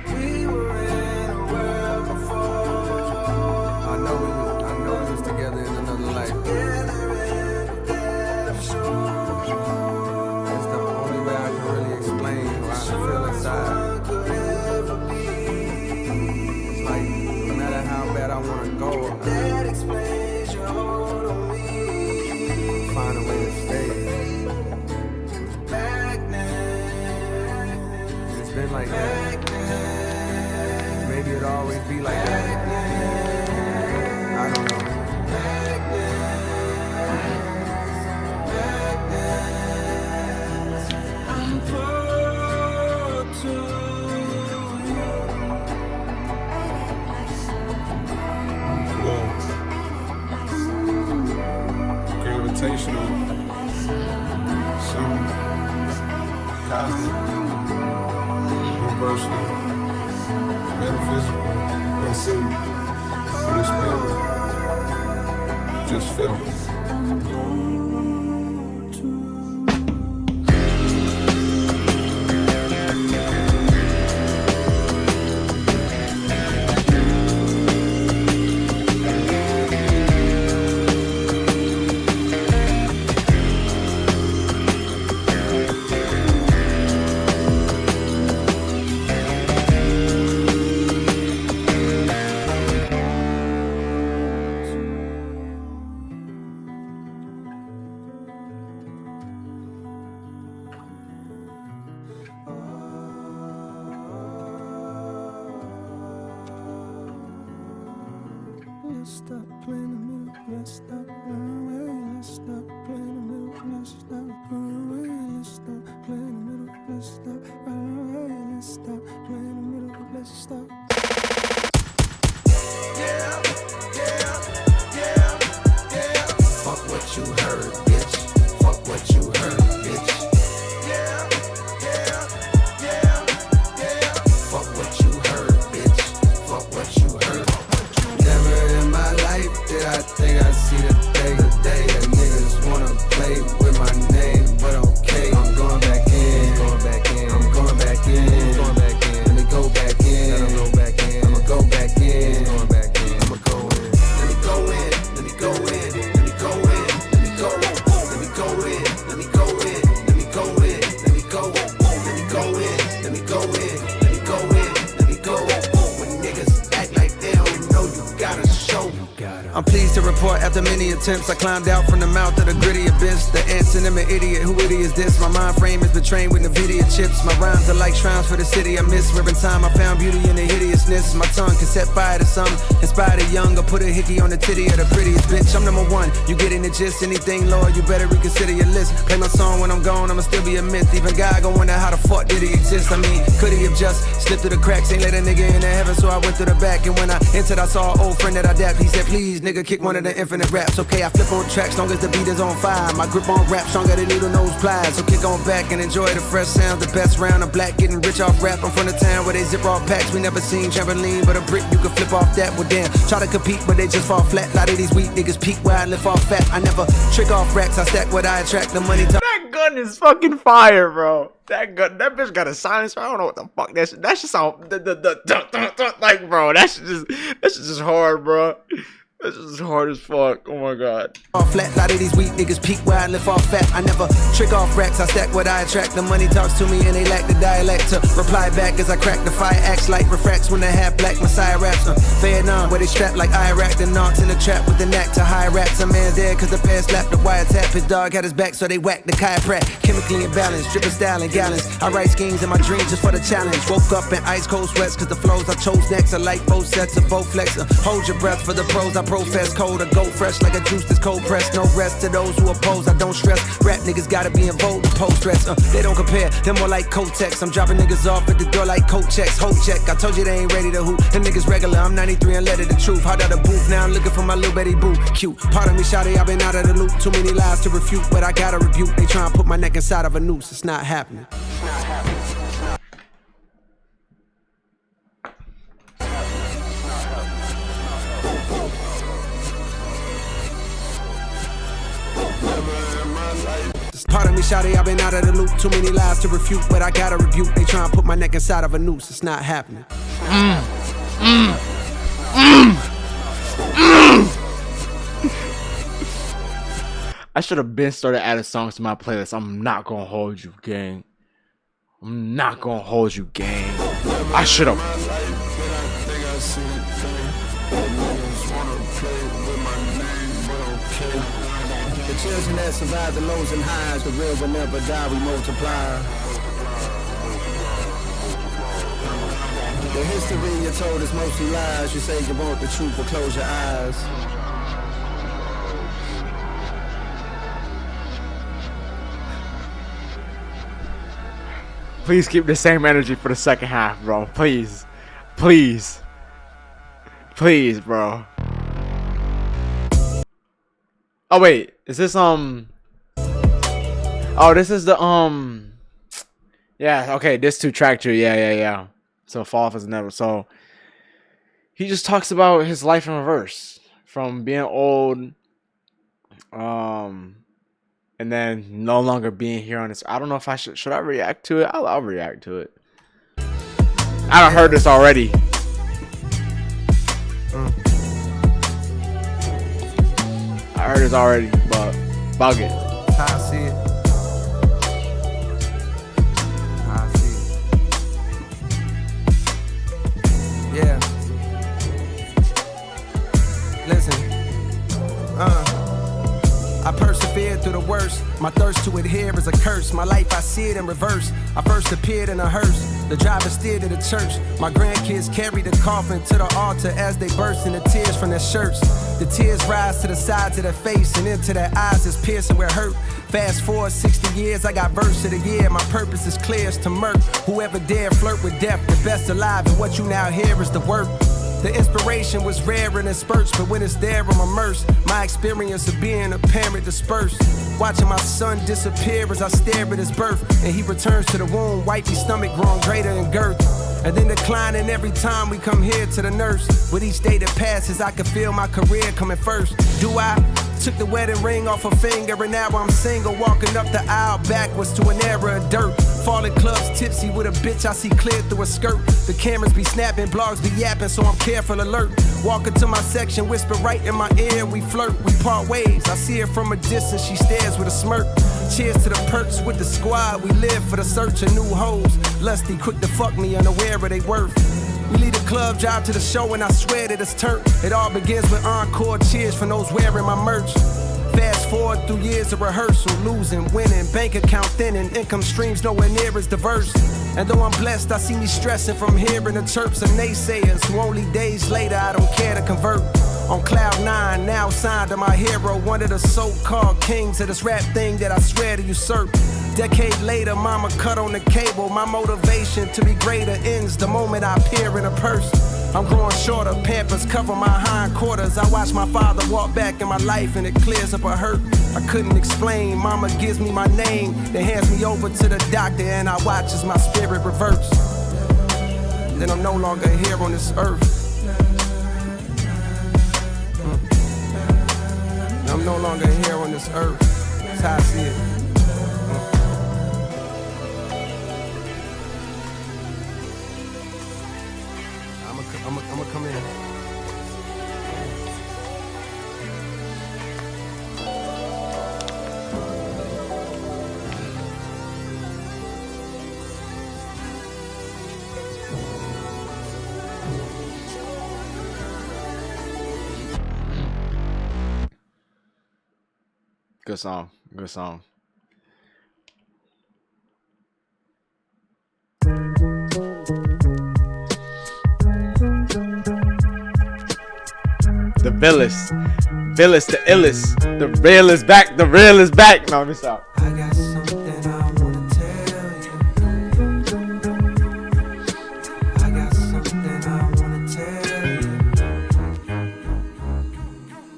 We were in a world before. I know we was together in another life. Together in the dead shore. That's the only way I can really explain how I feel inside. Could ever be. It's like, no matter how bad I want to go, That explains your hold on me. I find a way to stay. Back then. It's been like that. Back then. Maybe it'll always be like that. I don't know. Back then. Back then. meditational, some cosmic, universal, metaphysical, unseen, unexplainable. Just feel it. Let's stop playing the middle, let's stop running away, let's stop playing the middle, let's stop running away, let's stop playing the middle, let's stop running away, let's stop playing the middle, let's stop. Yeah, yeah, yeah, yeah. Fuck what you heard, bitch. Fuck what you heard, bitch. Yeah, yeah, yeah, yeah. Fuck what you heard, bitch. Fuck what you heard. Never in my life did I think I'd see the day. That niggas wanna play with my name, but okay. I'm going back in. I'm going back in. I'm going back in. I'm going back in. Let me go back in. Let me go back in. I'ma go back in. I'm going back in. I'ma go in. Let me go in. Let me go in. Let me go in. Let me go. Let me go in. Let me go in. Let me go in. Let me go. Let me go in. Let me go in. Let me go in. Let me go. When niggas act like they don't know, you gotta show. I'm pleased to report after many attempts I climbed out from the mouth of the gritty abyss. The ants and them an idiot, who idiot is this? My mind frame is betrayed with NVIDIA chips. My rhymes are like shrines for the city I miss. Ripping time I found beauty in the hideousness. My tongue can set fire to some, inspire the young, or put a hickey on the titty of the prettiest bitch. I'm number one, you getting the gist. Anything lower, you better reconsider your list. Play my song when I'm gone, I'ma still be a myth. Even God gon' wonder how the fuck did he exist. I mean, could he have just slipped through the cracks? Ain't let a nigga into heaven, so I went through the back. And when I entered, I saw an old friend that I dapped. He said, please, nigga, kick one of the infinite raps. Okay, I flip on tracks long as the beat is on fire. My grip on rap stronger than needle nose pliers. So kick on back and enjoy the fresh sound. The best round of black, getting rich off rap. I'm from the town where they zip off packs. We never seen trampoline, but a brick you can flip off that. Well, damn, try to compete, but they just fall flat. A lot of these weak niggas peak where I lift off fat. I never trick off racks, I stack what I attract. The money talk. That gun is fucking fire, bro. That gun, that bitch got a silencer. I don't know what the fuck that shit. That shit sound like, bro. That shit just hard, bro. This is hard as fuck. Oh my god. Flat, a lot of these weak niggas peak where I lift off fat. I never trick off racks, I stack what I attract. The money talks to me and they lack the dialect to reply back as I crack the fire. Acts like refracts when they have black Messiah raps. Vietnam, where they strap like Iraq. The knots in the trap with the knack to high raps. A man dead cause the pair slapped the wiretap. His dog had his back so they whacked the chiropract. Chemically imbalanced, dripping style in gallons. I write schemes in my dreams just for the challenge. Woke up in ice cold sweats cause the flows I chose next are like both sets of both flex. Hold your breath for the pros I profess. Cold or go fresh like a juice that's cold pressed. No rest to those who oppose, I don't stress. Rap niggas gotta be in vogue with post stress. They don't compare, they're more like Kotex. I'm dropping niggas off at the door like coat checks. Hold check, I told you they ain't ready to hoop. Them niggas regular, I'm 93 and let it the truth. Hot out the booth, now I'm looking for my little Betty boo. Cute, pardon me shawty, I've been out of the loop. Too many lies to refute, but I gotta rebuke. They try and put my neck inside of a noose, it's not happening. Pardon me, shawty, I've been out of the loop. Too many lies to refute, but I gotta rebuke. They try and put my neck inside of a noose. It's not happening. I should have been started adding songs to my playlist. I'm not gonna hold you, gang. I'm not gonna hold you, gang. I should have. The children that survive the lows and highs, the real will never die, we multiply. The history you're told is mostly lies. You say you want the truth, but close your eyes. Please keep the same energy for the second half, bro. Please. Please. Please, bro. Oh wait, is this Oh, this is the Yeah, okay, this 2-track tree. Yeah. So Fall Off is never. So he just talks about his life in reverse, from being old, and then no longer being here on this. I don't know if I should I react to it. I'll react to it. I done heard this already. I heard this already, but bug it. How I see it. How I see it. Yeah. Listen. I persevered through the worst. My thirst to adhere is a curse. My life, I see it in reverse. I first appeared in a hearse. The driver steered to the church. My grandkids carried the coffin to the altar as they burst into tears from their shirts. The tears rise to the sides of their face and into their eyes is piercing where hurt. Fast forward 60 years, I got verse of the year. My purpose is clear as to murk. Whoever dare flirt with death, the best alive, and what you now hear is the work. The inspiration was rare in spurts, but when it's there, I'm immersed. My experience of being a parent dispersed. Watching my son disappear as I stare at his birth. And he returns to the womb, wifey stomach growing greater in girth. And then declining every time we come here to the nurse. With each day that passes, I can feel my career coming first. Do I? Took the wedding ring off her finger and now I'm single. Walking up the aisle backwards to an era of dirt. Falling clubs tipsy with a bitch I see clear through a skirt. The cameras be snapping, blogs be yapping, so I'm careful alert. Walking to my section, whisper right in my ear. We flirt, we part ways. I see her from a distance, she stares with a smirk. Cheers to the perks with the squad. We live for the search of new hoes. Lusty, quick to fuck me, unaware of they worth. We leave the club, drive to the show, and I swear that it's turned. It all begins with encore cheers from those wearing my merch. Fast forward through years of rehearsal, losing, winning, bank account thinning, income streams nowhere near as diverse. And though I'm blessed, I see me stressing from hearing the chirps of naysayers who only days later I don't care to convert. On cloud 9, now signed to my hero, one of the so-called kings of this rap thing that I swear to usurp. Decade later, mama cut on the cable. My motivation to be greater ends the moment I appear in a purse. I'm growing shorter, Pampers cover my hindquarters. I watch my father walk back in my life and it clears up a hurt I couldn't explain. Mama gives me my name, then hands me over to the doctor and I watch as my spirit reverts. Then I'm no longer here on this earth. I'm no longer here on this earth. That's how I see it. I'ma come in. Good song. Good song. The Villest. Villest, the illest. The real is back. The real is back. No, let me stop. I got something I wanna tell you. I got something I wanna tell you.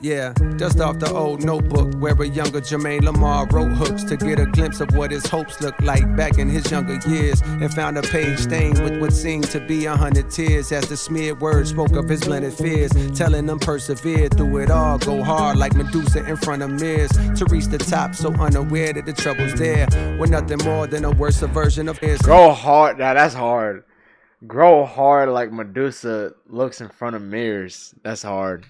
Yeah, dust off the old notebook where a younger Jermaine Lamar wrote hooks to get a glimpse of what his hopes looked like back in his younger years, and found a page stained with what seemed to be 100 tears as the smeared words spoke of his blended fears, telling them persevere through it all, go hard like Medusa in front of mirrors to reach the top, so unaware that the trouble's there. We're nothing more than a worse version of his. Grow hard. Now that's hard. Grow hard like Medusa looks in front of mirrors. That's hard.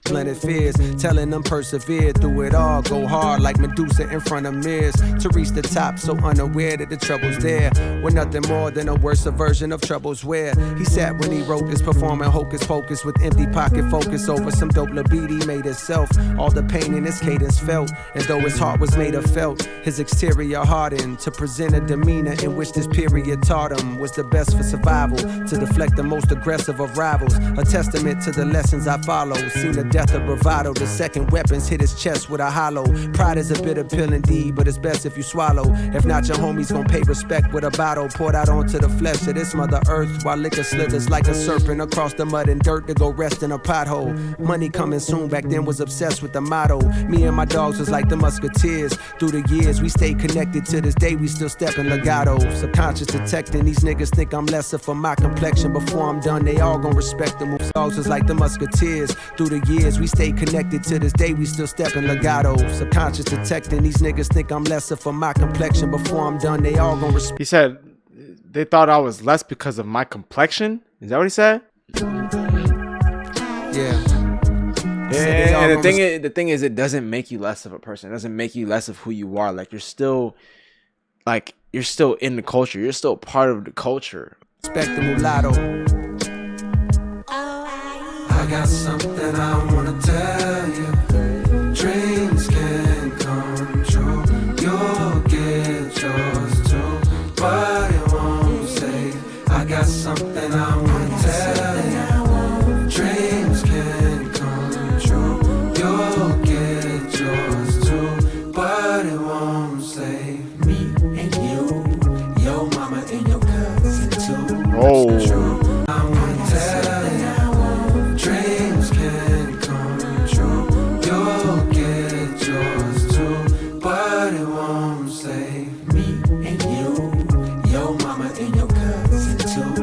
Blended fears, telling them persevere through it all, go hard like Medusa in front of mirrors to reach the top, so unaware that the trouble's there. We're nothing more than a worse version of troubles where he sat when he wrote this, performing hocus pocus with empty pocket focus over some dope libido he made himself. All the pain in his cadence felt, and though his heart was made of felt, his exterior hardened to present a demeanor in which this period taught him was the best for survival, to deflect the most aggressive of rivals. A testament to the lessons I follow, seen the death of bravado. The second weapons hit his chest with a hollow. Pride is a bitter pill indeed, but it's best if you swallow. If not, your homies gon' pay respect with a bottle poured out onto the flesh of this mother earth, while liquor slithers like a serpent across the mud and dirt to go rest in a pothole. Money coming soon, back then was obsessed with the motto. Me and my dogs was like the musketeers. Through the years, we stayed connected. To this day, we still stepping legato. Subconscious detecting, these niggas think I'm lesser for my complexion. Before I'm done, they all gon' respect them. Dogs was like the musketeers. Through the years, we stayed connected. To this day, we still stepping legato. Subconscious detecting, these niggas think I'm lesser for my complexion. Before I'm done, they all gon' respect. He said they thought I was less because of my complexion. Is that what he said? Yeah. Yeah, and the thing is, it doesn't make you less of a person. It doesn't make you less of who you are. Like you're still in the culture. You're still part of the culture. Respect the mulatto. I got something I wanna tell you. Dreams can come true. You'll get yours too, but it won't save. I got something I wanna tell you. Dreams can come true. You'll get yours too, but it won't save me and you, your mama and your cousin too. Oh. I wanna tell you. Dreams can come true. You'll get yours too, but it won't save me and you, your mama and your cousin too.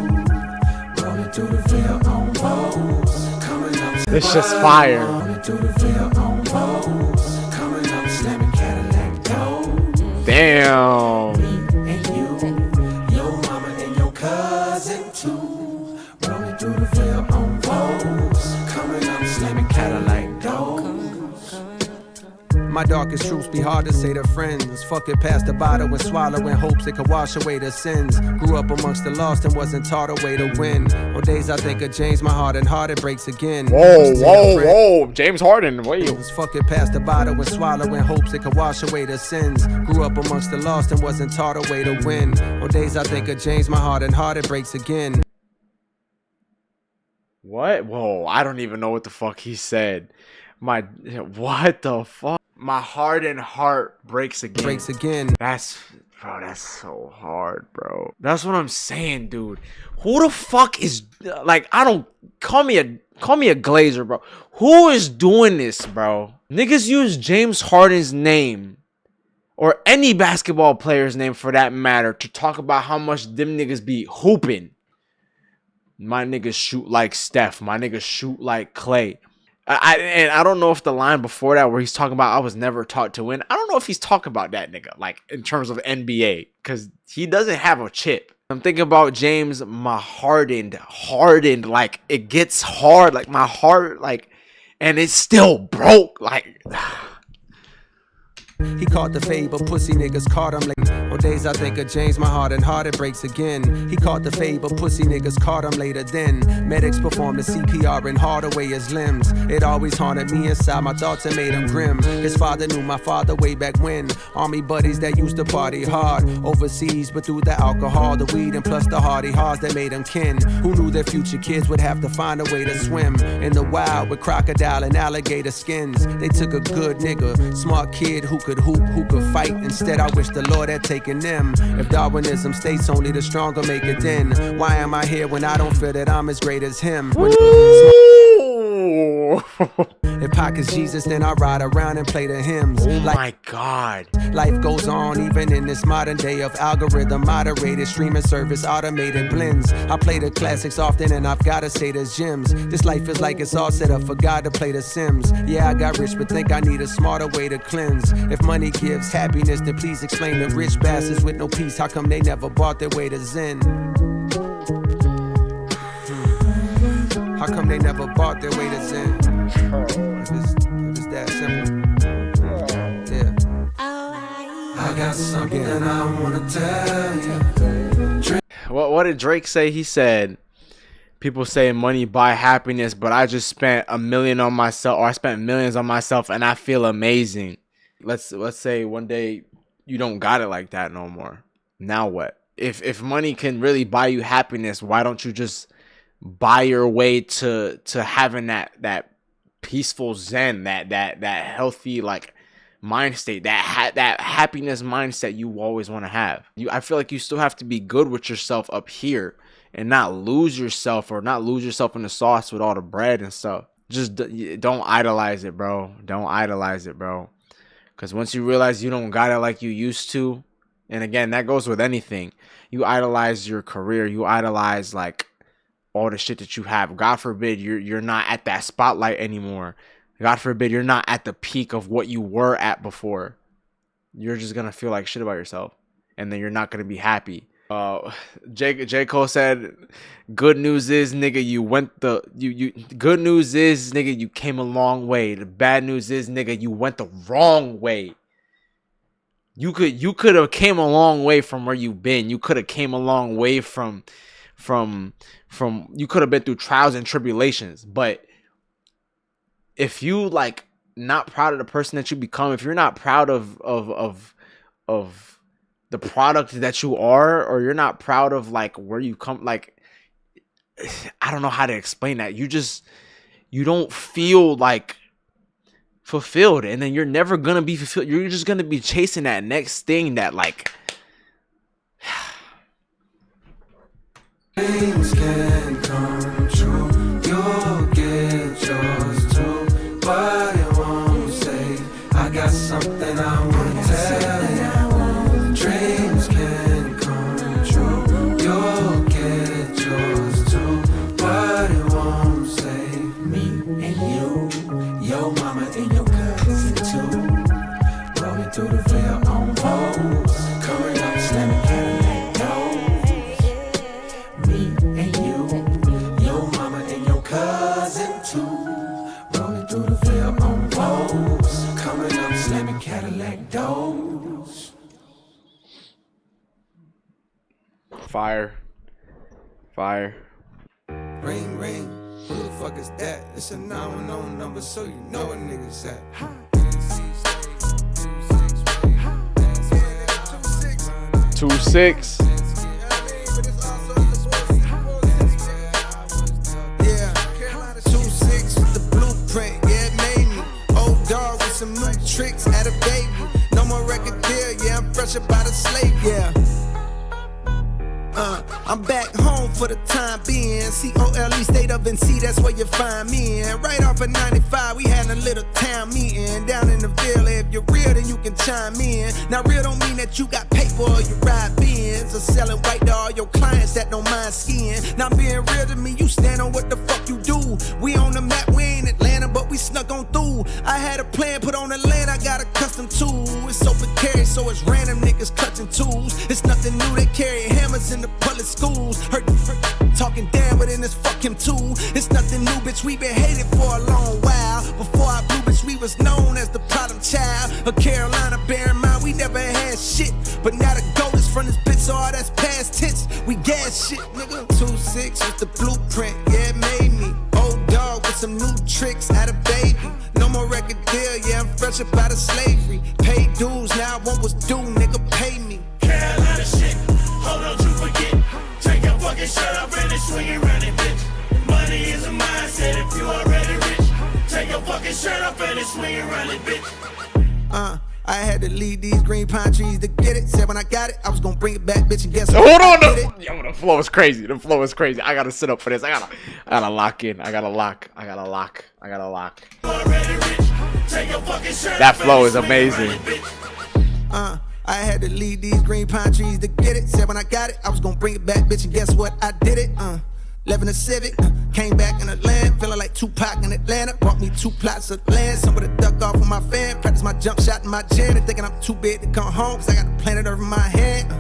Rolling through the Ville on Vogues, coming up. It's just fire. Rolling through the Ville on Vogues, coming up, slamming Cadillac doors. Damn. Me and you, your mama and your cousin too. Rolling through the Ville on Vogues, coming up, slamming Cadillac doors. My darkest truths be hard to say to friends. Fuck it, pass the bottle and swallow in hopes it could wash away the sins. Grew up amongst the lost and wasn't taught a way to win. On days I think of James, my heart and heart it breaks again. Whoa. James Harden. Wait. Fuck it, pass the bottle and swallow in hopes it could wash away the sins. Grew up amongst the lost and wasn't taught a way to win. On days I think of James, my heart and heart it breaks again. What? Whoa, I don't even know what the fuck he said. What the fuck? My heart and heart breaks again. Breaks again. That's so hard, bro. That's what I'm saying, dude. Who the fuck is like? I don't call me a glazer, bro. Who is doing this, bro? Niggas use James Harden's name or any basketball player's name for that matter to talk about how much them niggas be hooping. My niggas shoot like Steph. My niggas shoot like Clay. I don't know if the line before that where he's talking about I was never taught to win. I don't know if he's talking about that nigga like in terms of NBA because he doesn't have a chip. I'm thinking about James, my hardened like it gets hard like my heart like and it's still broke like. He caught the fade, but pussy niggas caught him late. On days I think of James, my heart and heart it breaks again. He caught the fade, but pussy niggas caught him later then. Medics performed the CPR and hauled away his limbs. It always haunted me inside my thoughts and made him grim. His father knew my father way back when. Army buddies that used to party hard overseas, but through the alcohol, the weed, and plus the hardy hearts that made him kin. Who knew their future kids would have to find a way to swim in the wild with crocodile and alligator skins. They took a good nigga, smart kid who could hoop, who could fight. Instead, I wish the Lord had taken them. If Darwinism states only the stronger make it, then why am I here when I don't feel that I'm as great as him? If Pac is Jesus, then I ride around and play the hymns. Oh my God. Life goes on even in this modern day of algorithm moderated streaming service automated blends. I play the classics often and I've gotta say there's gems. This life is like it's all set up for God to play the Sims. Yeah, I got rich but think I need a smarter way to cleanse. If money gives happiness, then please explain the rich bastards with no peace. How come they never bought their way to Zen? How come they never bought their way to Zen? If it's that simple. Yeah. I got something I wanna tell you. What did Drake say? He said, people say money buy happiness, but I just spent $1 million on myself, or I spent millions on myself, and I feel amazing. Let's say one day you don't got it like that no more. Now what? If money can really buy you happiness, why don't you just buy your way to having that peaceful zen, that healthy like mind state, that happiness mindset you always want to have. I feel like you still have to be good with yourself up here and not lose yourself in the sauce with all the bread and stuff. Just don't idolize it, bro. Don't idolize it, bro. Because once you realize you don't got it like you used to, and again, that goes with anything. You idolize your career. You idolize like all the shit that you have. God forbid you're not at that spotlight anymore. God forbid you're not at the peak of what you were at before. You're just gonna feel like shit about yourself, and then you're not gonna be happy. J. Cole said, "Good news is, nigga, Good news is, nigga, you came a long way. The bad news is, nigga, you went the wrong way. You could have came a long way from where you've been. You could have came a long way from you could have been through trials and tribulations. But if you like not proud of the person that you become, if you're not proud of the product that you are, or you're not proud of like where you come, like I don't know how to explain that. You don't feel like fulfilled, and then you're never gonna be fulfilled. You're just gonna be chasing that next thing that like dreams can come true. You'll get yours too, but it won't save. I got something I wanna tell you. Dreams can come true. You'll get yours too, but it won't save me and you, your mama and your cousin too. Rolling through the Ville on Villest, coming up slamming Cadillac doors. Me and you, your mama and your cousin too. Rolling through the Ville on Villest, coming up slamming Cadillac doors. fire. Ring, ring, who the fuck is that? It's a 911 number, so you know what niggas at. 2-6. Yeah, 2-6 with the blueprint, yeah, it made me. Old dog with some new tricks, had a baby. No more record deal, yeah, I'm fresh about a slave, yeah. I'm back home for the time being. COLE state of NC, that's where you find me in. Right off of 95, we had a little town meeting down in the Ville. If you're real, then you can chime in. Now real don't mean that you got paper or you ride Benz, or selling white to all your clients that don't mind skiing. Now being real to me, you stand on what the fuck you do. We on the map, we ain't Atlanta, but we snuck on through. I had a plan put on the land, I got a custom tool. It's open carry, so it's random niggas clutching tools. It's nothing new, they carry hammers in the public schools. Hurt talking down, but then it's fuck him too. It's nothing new, bitch, we been hated for a long while. Before I blew, bitch, we was known as the problem child of Carolina. Bear in mind, we never had shit, but now the gold is from this bitch, so all that's past tense. We gas shit, nigga. 2-6 with the blueprint, yeah, it made me. Old dog with some new tricks, had a baby. No more record deal, yeah, I'm fresh up out of slavery. Paid dues, now I want what's due, nigga, pay me. Carolina shit, hold on, you forget. Take your fucking shirt off and then swing it round it, bitch. Money is a mindset if you already rich. Take your fucking shirt off and then swing it round it, bitch. I had to leave these green pine trees to get it. Said when I got it, I was gonna bring it back, bitch, and guess what? Hold on, the flow is crazy. The flow is crazy. I gotta sit up for this. I gotta lock in. I gotta lock. That flow is amazing. I had to leave these green pine trees to get it. Said when I got it, I was gonna bring it back, bitch, and guess what? I did it. 11 a Civic, came back in Atlanta, feeling like Tupac in Atlanta. Bought me 2 plots of land, some of the duck off of my fan. Practice my jump shot in my gym, and thinking I'm too big to come home, cause I got the planet Earth in my hand.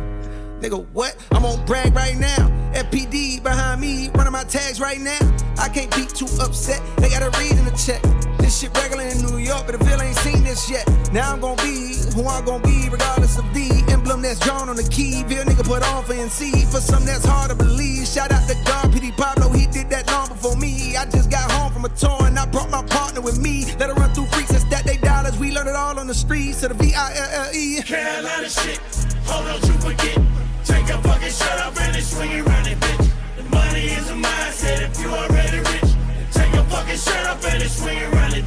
Nigga, what? I'm on brag right now. FPD behind me, running my tags right now. I can't be too upset, they got a read in the check. This shit regular in New York, but the Ville ain't seen this yet. Now I'm gonna be who I'm gonna be, regardless of the emblem that's drawn on the key. Ville nigga put on for NC, for something that's hard to believe. Shout out to God, P.D. Pablo, he did that long before me. I just got home from a tour and I brought my partner with me. Let her run through freaks and stack they dollars. We learned it all on the streets of the VILLE. Carolina shit, hold on, you forget. Take your fucking shirt off and then swing it round it, bitch. The money is a mindset if you already rich. Take your fucking shirt off and then swing it round it.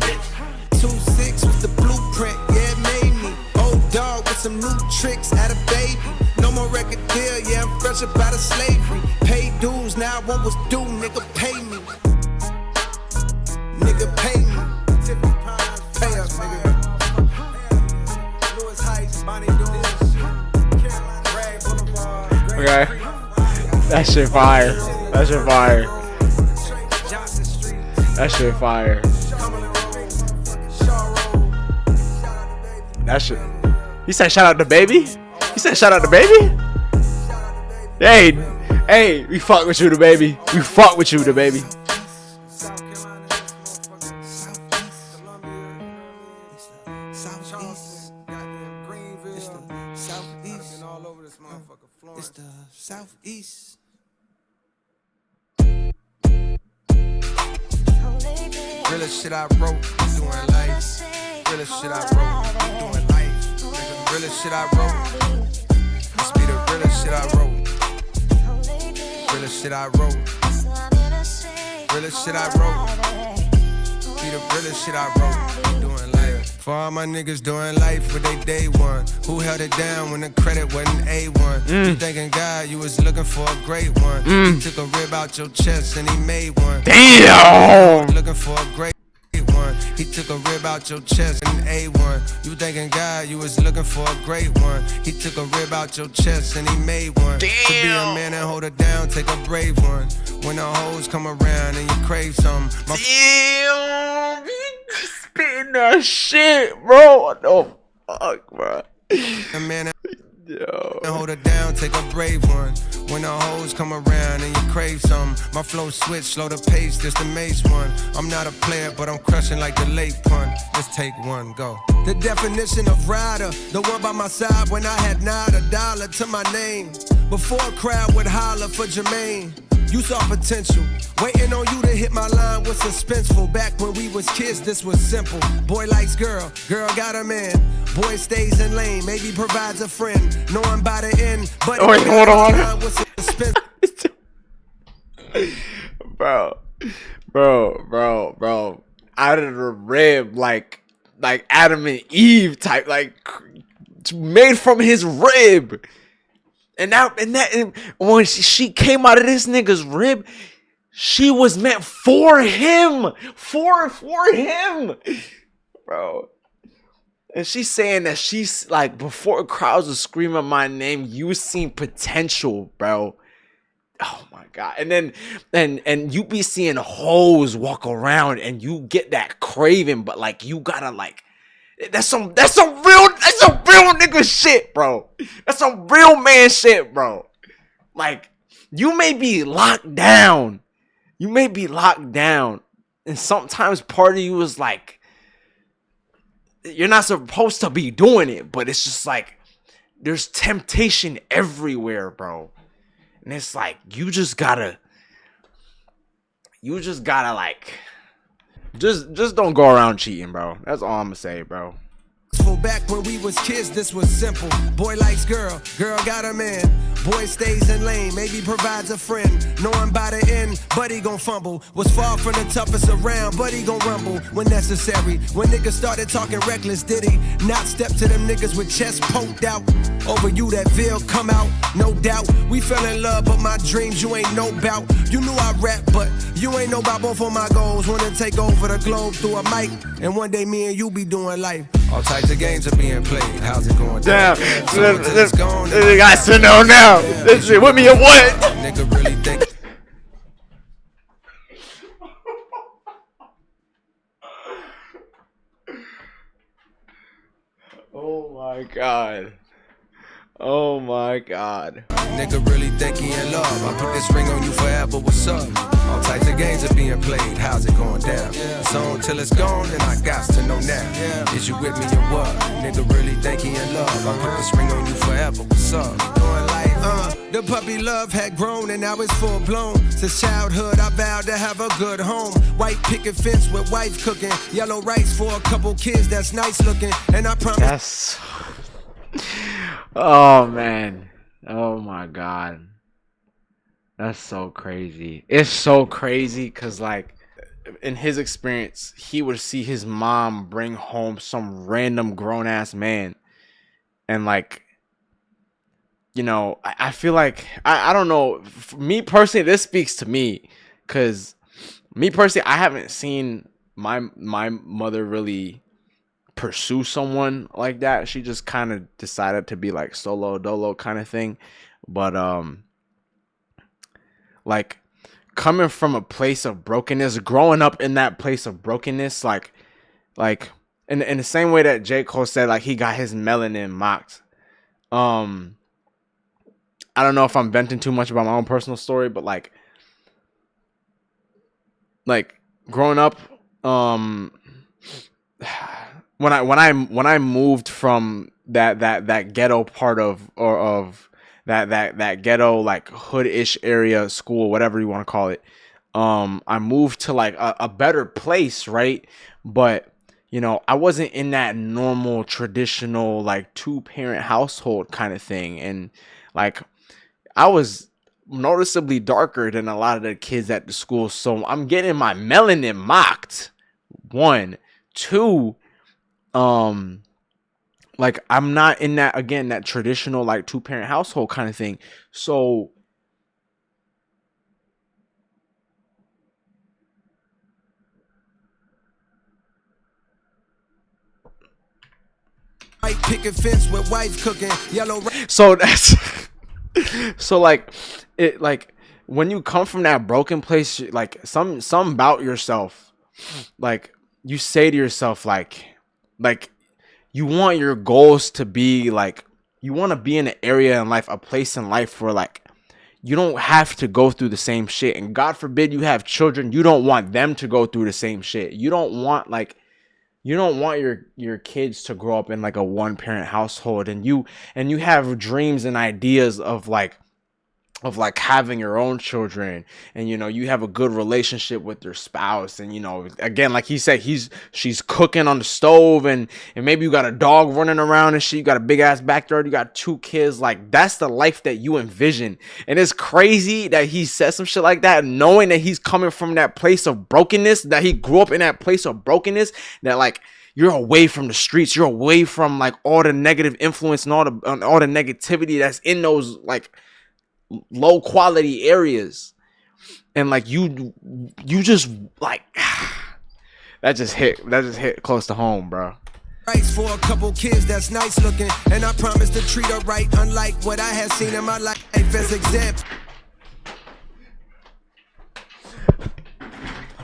some new tricks at a baby. No more record deal, yeah, I'm fresh up out of slavery. Pay dues, now I want what's due, nigga, pay me. Nigga, pay me. Pay us, nigga. Louis Heights, Bonnie Doors, Rag Boulevard. Okay. That shit fire. That shit fire. That shit fire. That shit. He said shout out to baby? He said shout out to baby? Hey, we fuck with you, the baby. We fuck with you, the baby. It's the Southeast. Realest shit I wrote, doing life. Realest shit I wrote, doing life. Nigga, realest shit I wrote. This be the realest shit I wrote. Realest shit I wrote. Realest shit I wrote. Be the realest shit I wrote, doing life. For all my niggas doing life with they day one. Who held it down when the credit wasn't A1? You thinking God, you was looking for a great one. He took a rib out your chest and he made one. Damn! Looking for a great one. He took a rib out your chest and A1. You thinking God, you was looking for a great one. He took a rib out your chest and he made one. Damn. To be a man and hold it down, take a brave one. When the hoes come around and you crave something. Damn! He spitting that shit, bro. What the fuck, bro? A man Yo. and hold it down, take a brave one. When the hoes come around and you crave something. My flow switch, slow the pace, just the mace one. I'm not a player, but I'm crushing like the late pun. Let's take one, go. The definition of rider, the one by my side when I had not $1 to my name. Before a crowd would holler for Jermaine. You saw potential, waiting on you to hit my line was suspenseful. Back when we was kids, this was simple. Boy likes girl, girl got a man. Boy stays in lane, maybe provides a friend. Knowing by the end, but wait, hold on. bro. Out of the rib, like Adam and Eve type, like made from his rib. And when she came out of this nigga's rib, she was meant for him, for him, bro. And she's saying that she's like, before crowds are screaming my name, you seen potential, bro. Oh my God. And then and you be seeing hoes walk around and you get that craving, but like you gotta like, that's some real nigga shit, bro. That's some real man shit, bro. Like, you may be locked down. And sometimes part of you is like, you're not supposed to be doing it, but it's just like, there's temptation everywhere, bro. And it's like, you just gotta like, just don't go around cheating, bro. That's all I'm gonna say, bro. Back when we was kids, this was simple. Boy likes girl, girl got a man. Boy stays in lane, maybe provides a friend. Knowing by the end, buddy gon' fumble. Was far from the toughest around, buddy gon' rumble when necessary. When niggas started talking reckless, did he not step to them niggas with chests poked out? Over you that Ville come out, no doubt. We fell in love, but my dreams you ain't know bout. You knew I rap, but you ain't know about both of my goals. Wanna take over the globe through a mic, and one day me and you be doing life. All types of games are being played. How's it going? Damn, this guy sitting on now. This shit with me or what? Nigga really think. Oh my God. Oh my God. Nigga really think he in love. I put this ring on you forever. What's up? All types of games are being played. How's it going down? It's on till it's gone, then I got to know now. Is you with me or what? Nigga really think he in love. I put this ring on you forever. What's up? Doing life. The puppy love had grown and now it's full blown. Since childhood I vowed to have a good home. White picket fence with wife cooking. Yellow rice for a couple kids that's nice looking. And I promise. Yes. Oh man. Oh my God. That's so crazy. It's so crazy because like in his experience, he would see his mom bring home some random grown ass man And like, you know, I feel like I don't know. For me personally, this speaks to me, because me personally, I haven't seen my mother really pursue someone like that. She just kind of decided to be like solo dolo kind of thing. But like, coming from a place of brokenness, growing up in that place of brokenness, like in the same way that J. Cole said, like, he got his melanin mocked. I don't know if I'm venting too much about my own personal story, but like growing up, when I moved from that ghetto part of that ghetto, like, hood-ish area, school, whatever you want to call it, I moved to like a better place, right? But you know, I wasn't in that normal traditional like two-parent household kind of thing, and like, I was noticeably darker than a lot of the kids at the school, so I'm getting my melanin mocked. One, two, like, I'm not in that, again, that traditional like two-parent household kind of thing. So White picket fence with wife cooking, yellow. so that's so like, it, like, when you come from that broken place, like, some about yourself, like, you say to yourself, like you want your goals to be like, you want to be in an area in life, a place in life where like you don't have to go through the same shit. And God forbid you have children, you don't want them to go through the same shit. You don't want your kids to grow up in like a one parent household, and you have dreams and ideas of like having your own children, and you know, you have a good relationship with your spouse, and you know, again, like he said, she's cooking on the stove, and maybe you got a dog running around and shit, you got a big ass backyard, you got 2 kids. Like, that's the life that you envision. And it's crazy that he said some shit like that, knowing that he's coming from that place of brokenness, that he grew up in that place of brokenness, that like, you're away from the streets, you're away from like all the negative influence and all the negativity that's in those like low quality areas, and like you just like that just hit close to home, bro. Rights for a couple kids that's nice looking, and I promise to treat her right, unlike what I had seen in my life as example.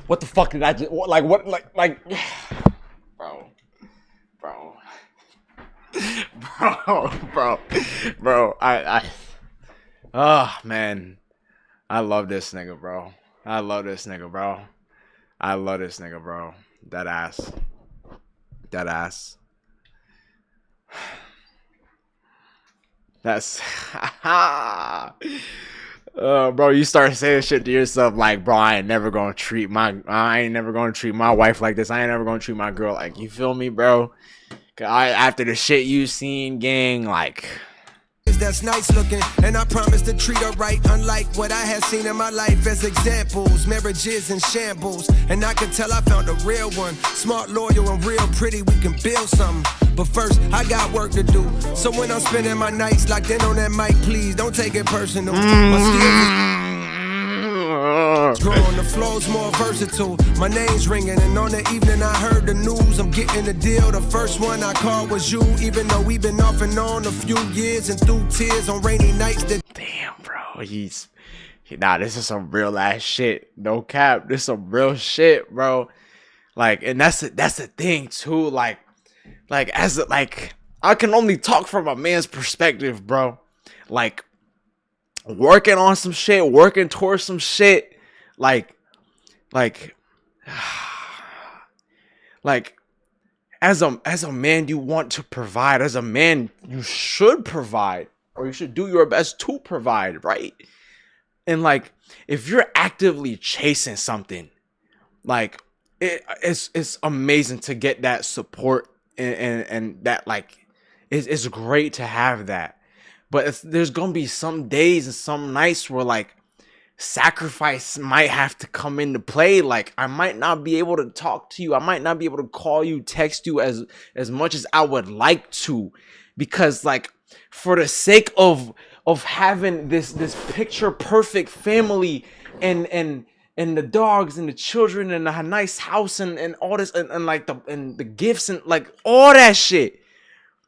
What the fuck did I just like? What like bro, I oh man, I love this nigga, bro. I love this nigga, bro. That ass. That's bro, you start saying shit to yourself like, bro, I ain't never gonna treat my wife like this. I ain't never gonna treat my girl like, you feel me, bro? After the shit you seen, gang, like, that's nice looking, and I promise to treat her right, unlike what I had seen in my life as examples. Marriages in shambles, and I can tell I found a real one. Smart, loyal, and real pretty, we can build something. But first, I got work to do. So when I'm spending my nights locked in on that mic, please don't take it personal. My skills growing, the flow's more versatile. My name's ringing, and on the evening I heard the news. I'm getting the deal. The first one I called was you, even though we've been off and on a few years, and through tears on rainy nights. Damn, bro, this is some real ass shit. No cap, this is some real shit, bro. Like, and that's the thing too. Like as like, I can only talk from a man's perspective, bro. Like, working on some shit, working towards some shit. Like, as a man, you want to provide. As a man, you should provide, or you should do your best to provide, right? And like, if you're actively chasing something, like, it's amazing to get that support, and that, like, it's great to have that. But there's gonna be some days and some nights where like sacrifice might have to come into play. Like, I might not be able to talk to you. I might not be able to call you, text you as much as I would like to, because like for the sake of having this picture perfect family and the dogs and the children and a nice house and all this and like the gifts and like all that shit.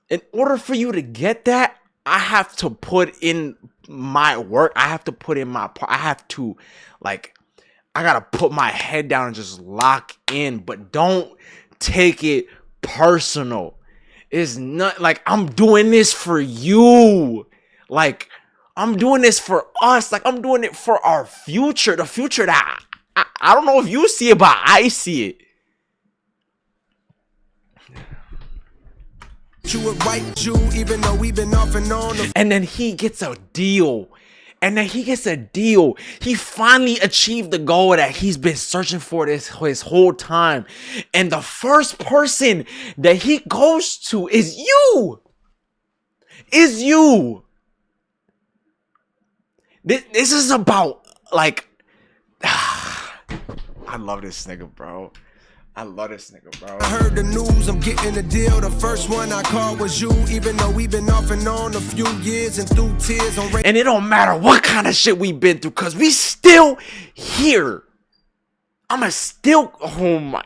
In order for you to get that, I have to put in my work. I have to put in my part. I have to, like, I gotta put my head down and just lock in. But don't take it personal. It's not like I'm doing this for you. Like, I'm doing this for us. Like, I'm doing it for our future. The future that I don't know if you see it, but I see it. You would white you, even though we've been off and on. And then he gets a deal. He finally achieved the goal that he's been searching for his whole time. And the first person that he goes to is you. This is about, like, I love this nigga, bro. I heard the news, I'm getting a deal. The first one I called was you, even though we've been off and on a few years and through tears on. And it don't matter what kind of shit we've been through, cause we still here. Oh my.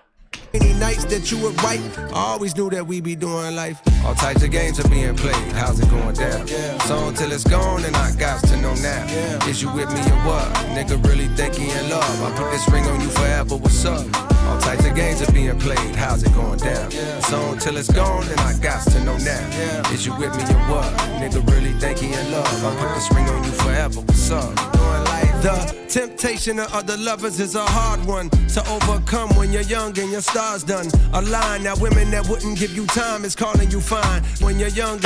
Any nights that you would write, I always knew that we be doing life. All types of games are being played. How's it going down? So until it's gone, and I got to know now. Is you with me or what? Nigga really think he in love. I put this ring on you forever. What's up? All types of games are being played. How's it going down? So until it's gone, and I got to know now. Is you with me or what? Nigga really think he in love. I put this ring on you forever. What's up? Doing life. The temptation of other lovers is a hard one to overcome when you're young and your star's done. A line that women that wouldn't give you time is calling you fine when you're young.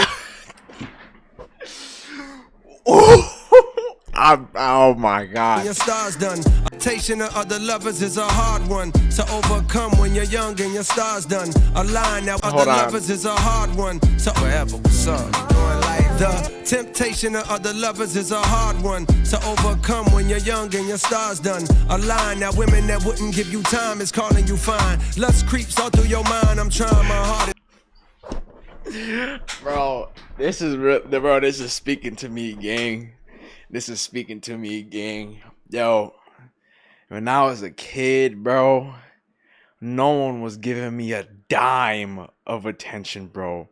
Oh my God. Your star's done. Temptation of other lovers is a hard one to overcome when you're young and your star's done. A line that other lovers is a hard one to forever. What's up? Doing life. The temptation of other lovers is a hard one to overcome when you're young and your star's done. A line that women that wouldn't give you time is calling you fine. Lust creeps all through your mind. I'm trying my hardest. Bro, this is real. Bro, this is speaking to me, gang. Yo, when I was a kid, bro, no one was giving me a dime of attention, bro.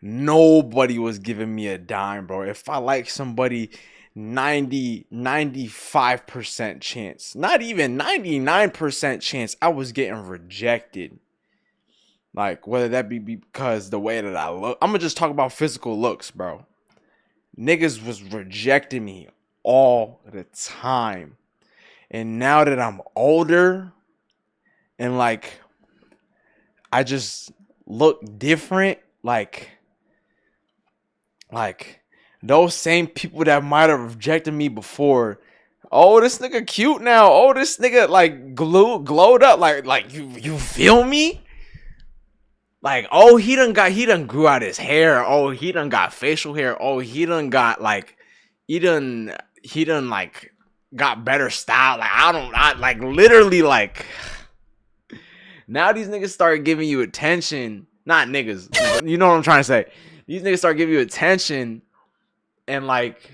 Nobody was giving me a dime, bro. If I like somebody, 95% chance, not even 99% chance, I was getting rejected. Like, whether that be because the way that I look. I'm gonna just talk about physical looks, bro. Niggas was rejecting me all the time. And now that I'm older and like I just look different, like those same people that might have rejected me before, oh, this nigga cute now, oh, this nigga like glowed up, like you feel me? Like, oh, he done grew out his hair. Oh, he done got facial hair. Oh, he done got like, he done like got better style. Like, I like literally like, now these niggas start giving you attention. Not niggas, you know what I'm trying to say. These niggas start giving you attention and like,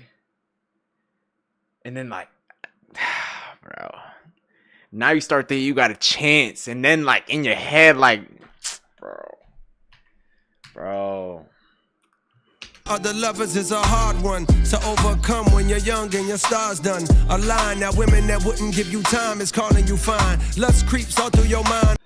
and then like, bro, now you start thinking you got a chance. And then like in your head, like, bro. Other lovers is a hard one to overcome when you're young and your star's done. A line that women that wouldn't give you time is calling you fine. Lust creeps all through your mind.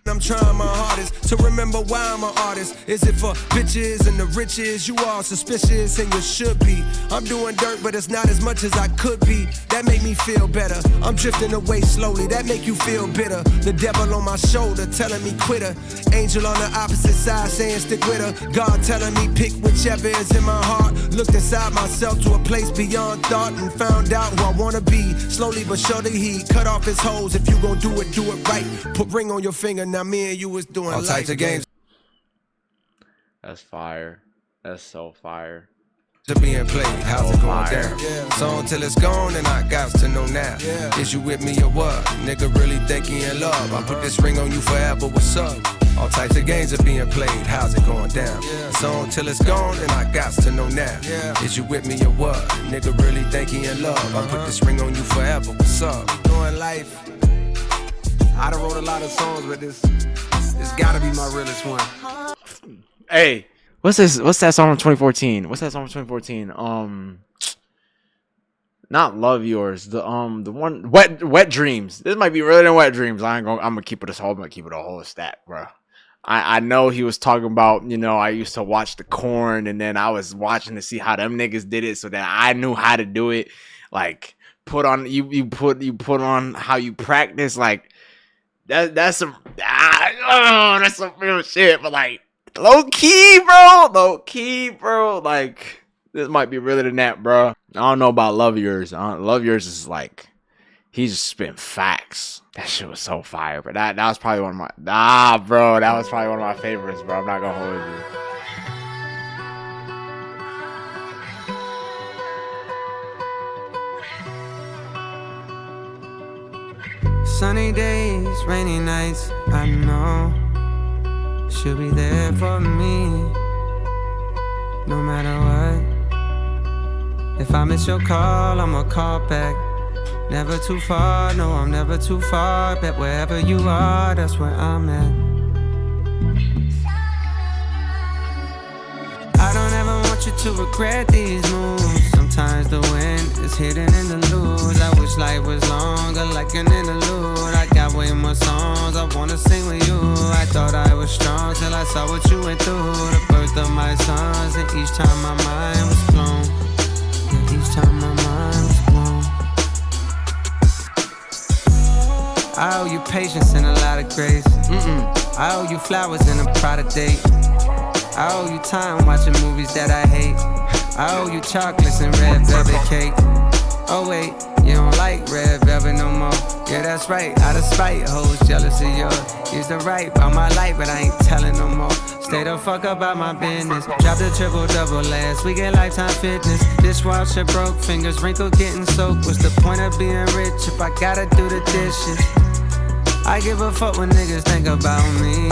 I'm trying my hardest to remember why I'm an artist. Is it for bitches and the riches? You are suspicious and you should be. I'm doing dirt, but it's not as much as I could be. That make me feel better. I'm drifting away slowly. That make you feel bitter. The devil on my shoulder telling me quit her. Angel on the opposite side saying stick with her. God telling me pick whichever is in my heart. Looked inside myself to a place beyond thought and found out who I wanna be. Slowly but surely he cut off his hoes. If you gon' do it right. Put ring on your finger now. Me and you was doing all types of games. That's fire. That's so fire. to being played, how's it going down? So until it's gone, and I got to know now. Is you with me or what? Nigga really think he in love. I put this ring on you forever, what's up? All types of games are being played, how's it going down? So until it's gone, and I got to know now. Is you with me or what? Nigga really think he in love. I put this ring on you forever, what's up? Doing life. I done wrote a lot of songs, but this gotta be my realest one. Hey, what's this? What's that song from 2014? What's that song from 2014? Not Love Yours. The one Wet Dreams. This might be realer than Wet Dreams. I'm gonna keep it I'm gonna keep it a whole stack, bro. I know he was talking about, you know, I used to watch the Corn, and then I was watching to see how them niggas did it, so that I knew how to do it. Like put on how you practice. Like that's some that's some real shit. But like low key, bro. Like this might be realer than that, bro. I don't know about Love Yours. Love Yours is like he just spit facts. That shit was so fire, but that was probably one of my that was probably one of my favorites, bro. I'm not gonna hold you. Sunny days, rainy nights, I know she'll be there for me, no matter what. If I miss your call, I'ma call back. Never too far, no, I'm never too far. Bet wherever you are, that's where I'm at. I don't ever want you to regret these moves. Sometimes the win is hidden in the lose. I wish life was longer, like an interlude. I got way more songs I wanna sing with you. I thought I was strong till I saw what you went through. The birth of my sons, and each time my mind was blown. Yeah, each time my mind was blown. I owe you patience and a lot of grace. I owe you flowers and a Prada date. I owe you time watching movies that I hate. I owe you chocolates and red velvet cake. Oh wait, you don't like red velvet no more. Yeah, that's right, out of spite, hoes jealous of yours. Used to write about my life, but I ain't telling no more. Stay the fuck about my business. Dropped a triple-double last week at Lifetime Fitness. Dishwasher broke, fingers wrinkled, getting soaked. What's the point of being rich if I gotta do the dishes? I give a fuck when niggas think about me.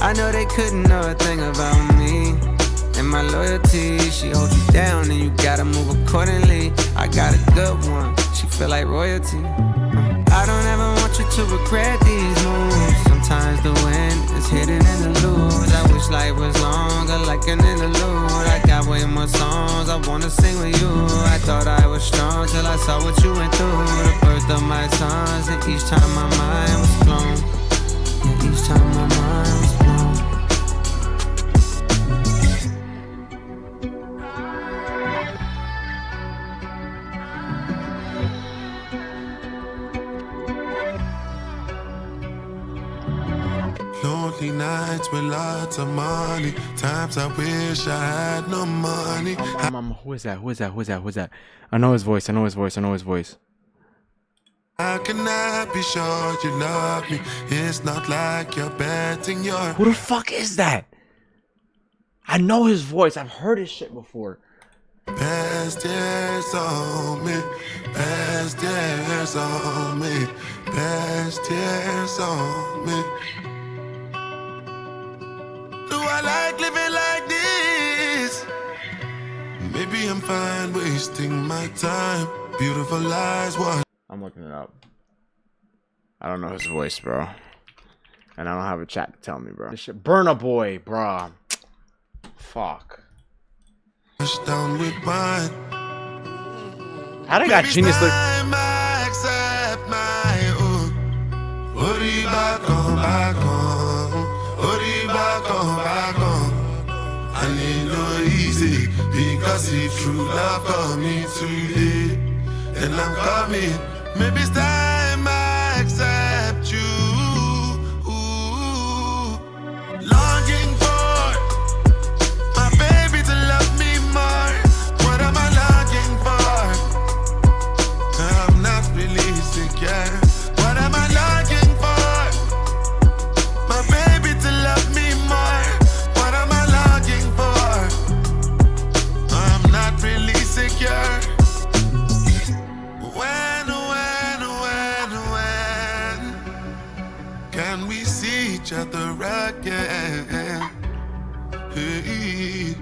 I know they couldn't know a thing about me. And my loyalty, she holds you down and you gotta move accordingly. I got a good one, she feel like royalty. I don't ever want you to regret these moves. Sometimes the win is hidden in the lose. I wish life was longer, like an interlude. I got way more songs I wanna sing with you. I thought I was strong till I saw what you went through. The birth of my sons, and each time my mind was blown. Yeah, each time my mind was blown. Lonely nights with lots of money. Times I wish I had no money. Who is that? I know his voice. How can I be sure you love me? It's not like you're betting your... Who the fuck is that? I know his voice. I've heard his shit before. Best years on me. Best years on me. Best years on me. Do I like living like this? Maybe I'm fine wasting my time. Beautiful lies, what? I'm looking it up. I don't know his voice, bro. And I don't have a chat to tell me, bro. This shit, Burna Boy, bro. Fuck. Down with mine. How they got genius look? I need no easy, because if true love coming too late, then I'm coming. Maybe it's time I accept you. Longing for my baby to love me more. What am I longing for? I'm not really secure. What am I longing for? My baby to love me more. What am I longing for? I'm not really Hey.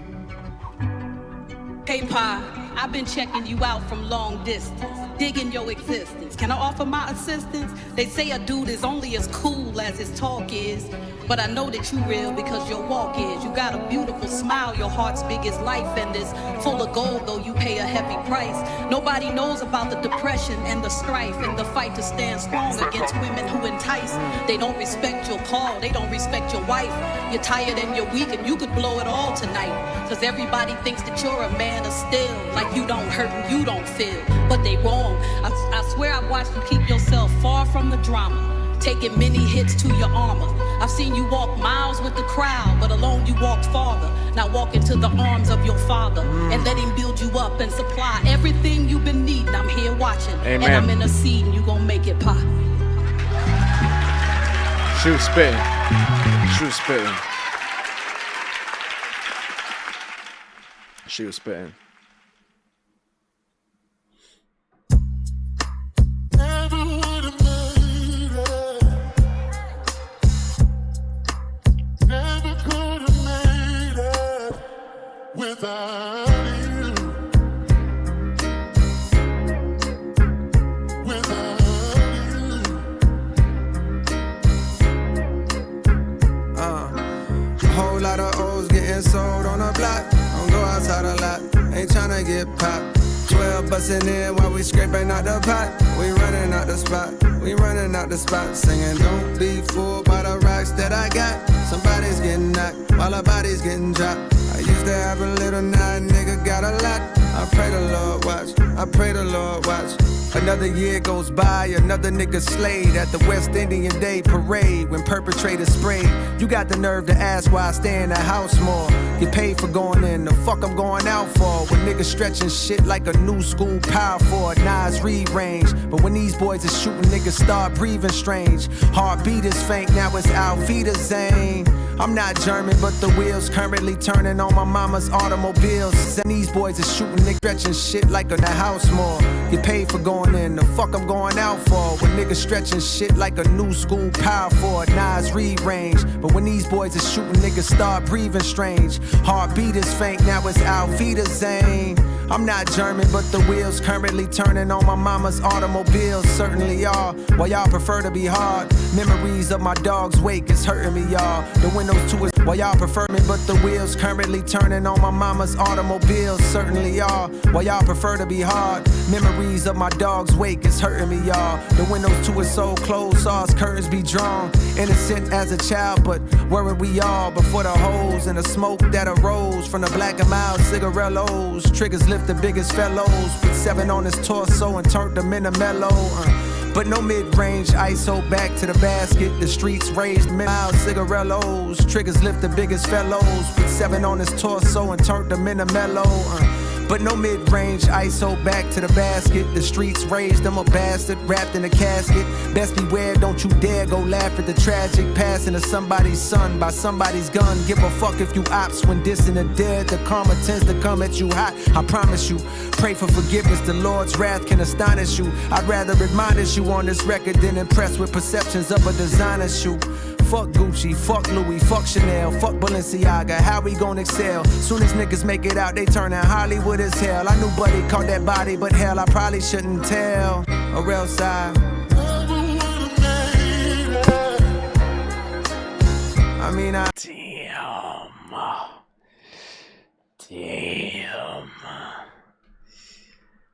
Hey, Pa, I've been checking you out from long distance, digging your existence. Can I offer my assistance? They say a dude is only as cool as his talk is, but I know that you real because your walk is. You got a beautiful smile, your heart's big as life, and it's full of gold, though you pay a heavy price. Nobody knows about the depression and the strife and the fight to stand strong against women who entice. They don't respect your call, they don't respect your wife. You're tired and you're weak and you could blow it all tonight, cause everybody thinks that you're a man of steel, like you don't hurt and you don't feel, but they wrong. I swear I've watched you keep yourself far from the drama, taking many hits to your armor. I've seen you walk miles with the crowd, but alone you walked farther. Now walk into the arms of your father and let him build you up and supply everything you've been needing. I'm here watching. Amen. And I'm in a seat and you gon' make it pop. She was spitting. She was spitting. She was spitting. Never would have made it. Never could have made it without you. Without A whole lot of O's getting sold on the block. Don't go outside a lot, ain't tryna get popped. 12 bustin' in while we scraping out the pot. We running out the spot, we running out the spot. Singing, don't be fooled by the rocks that I got. Somebody's getting knocked while our body's getting dropped. I used to have a little, now a nigga got a lot. I pray the Lord watch, I pray the Lord watch. Another year goes by, another nigga slayed at the West Indian Day Parade when perpetrators sprayed. You got the nerve to ask why I stay in the house more. Get paid for going in, the fuck I'm going out for. When niggas stretching shit like a new school power for a Nas read range. But when these boys are shooting, niggas start breathing strange. Heartbeat is faint, now it's Alvita Zane. I'm not German, but the wheels currently turning on my mama's automobiles. And these boys are shooting, niggas stretching shit like a house more. Get paid for going in, the fuck I'm going out for. When niggas stretching shit like a new school power for a Nas read range. But when these boys are shooting, niggas start breathing strange. Heartbeat is faint, now it's Alvita Zane. I'm not German, but the wheels currently turning on my mama's automobiles. Certainly are, while y'all prefer to be hard. Memories of my dog's wake is hurting me, y'all. The windows to it, while y'all prefer me, but the wheels currently turning on my mama's automobiles. Certainly are, while y'all prefer to be hard. Memories of my dog's wake is hurting me, y'all. The windows to it so closed, saw his curtains be drawn. Innocent as a child, but weren't we all? Before the holes and the smoke that arose from the black and mild cigarillos. Triggers lift the biggest fellows. Put 7 on his torso and turned them into mellow. But no mid-range ISO back to the basket. The streets raised mild cigarillos. Triggers lift the biggest fellows. Put 7 on his torso and turned them into mellow. But no mid-range ISO back to the basket. The streets raised him a bastard wrapped in a casket. Best beware, don't you dare go laugh at the tragic passing of somebody's son by somebody's gun. Give a fuck if you ops when dissing the dead. The karma tends to come at you hot, I promise you. Pray for forgiveness, the Lord's wrath can astonish you. I'd rather admonish you on this record than impressed with perceptions of a designer shoe. Fuck Gucci, fuck Louis, fuck Chanel, fuck Balenciaga, how we gon' excel? Soon as niggas make it out, they turn out Hollywood as hell. I knew Buddy caught that body, but hell, I probably shouldn't tell. Or else I mean, Damn.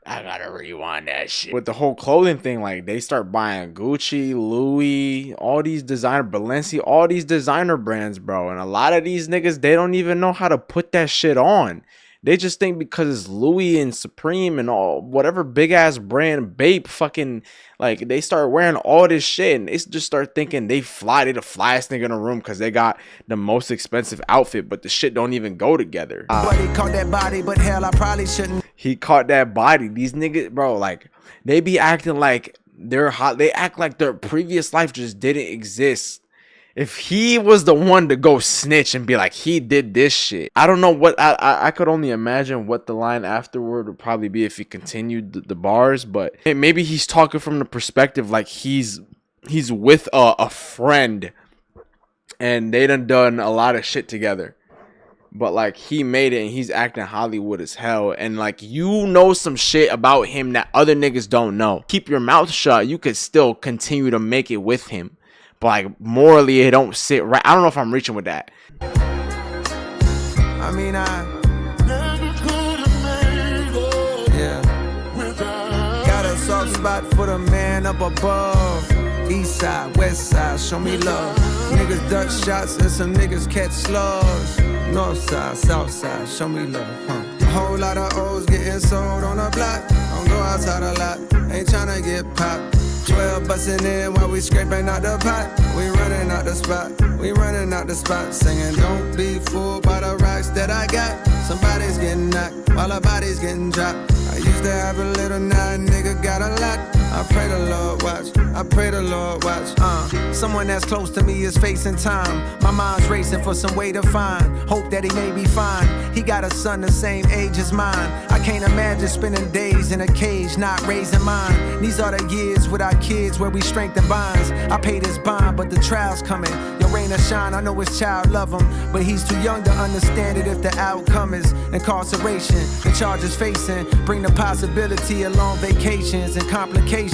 I gotta rewind that shit. With the whole clothing thing, like they start buying Gucci, Louis, all these designer, Balenciaga, all these designer brands, bro. And a lot of these niggas, they don't even know how to put that shit on. They just think because it's Louis and Supreme and all whatever big ass brand, Bape, fucking like they start wearing all this shit and they just start thinking they the flyest nigga in the room because they got the most expensive outfit, but the shit don't even go together. Buddy caught that body, but hell, I probably shouldn't. He caught that body. These niggas, bro, like they be acting like they're hot. They act like their previous life just didn't exist. If he was the one to go snitch and be like, he did this shit. I don't know what, I could only imagine what the line afterward would probably be if he continued the bars. But maybe he's talking from the perspective like he's with a friend and they done a lot of shit together. but like he made it and he's acting Hollywood as hell. And like you know some shit about him that other niggas don't know. Keep your mouth shut. You could still continue to make it with him, but like morally it don't sit right. I don't know if I'm reaching with that. I mean, yeah. Got a soft spot for the man up above. East side, west side, show me love. Niggas duck shots and some niggas catch slugs. North side, south side, show me love. A whole lot of O's getting sold on the block. Don't go outside a lot, ain't tryna get popped. 12 bustin' in while we scraping out the pot. We running out the spot, we running out the spot. Singing, don't be fooled by the rocks that I got. Somebody's getting knocked while a body's getting dropped. I used to have a little, now a nigga got a lot. I pray the Lord watch, I pray the Lord watch. Someone that's close to me is facing time. My mind's racing for some way to find. Hope that he may be fine. He got a son the same age as mine. I can't imagine spending days in a cage, not raising mine. These are the years with our kids where we strengthen bonds. I paid his bond, but the trial's coming. Your rain or shine, I know his child love him, but he's too young to understand it if the outcome is incarceration. The charges facing bring the possibility of long vacations and complications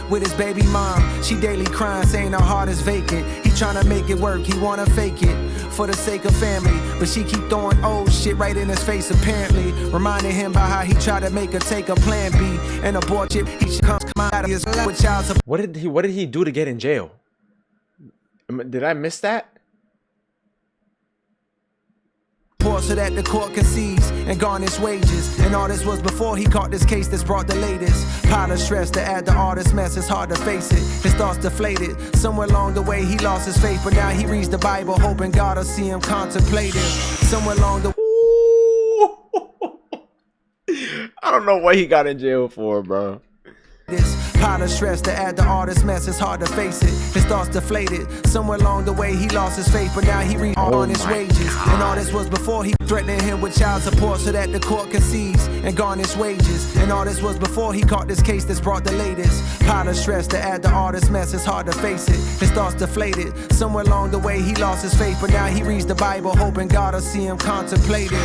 with his baby mom. She daily crying, saying her heart is vacant. He tryna make it work, he wanna fake it for the sake of family, but she keep throwing old shit right in his face apparently, reminding him about how he tried to make her take a plan B and abort it. He should come out of his with child support. What did he do to get in jail? Did I miss that? So that the court concedes and garnish wages. And all this was before he caught this case that's brought the latest. Pile of stress to add to all this mess, it's hard to face it. His thoughts deflated. Somewhere along the way he lost his faith, but now he reads the Bible, hoping God will see him contemplative. Somewhere along the I don't know what he got in jail for, bro. This pile of stress to add to all this mess, it's hard to face it. His thoughts deflated. Somewhere along the way he lost his faith, but now he reads on his wages. And all this was before he threatening him with child support so that the court concedes and garnish wages. And all this was before he caught this case that's brought the latest. Pile of stress to add to all this mess, it's hard to face it. His thoughts deflated. Somewhere along the way he lost his faith, but now he reads the Bible, hoping God will see him contemplative.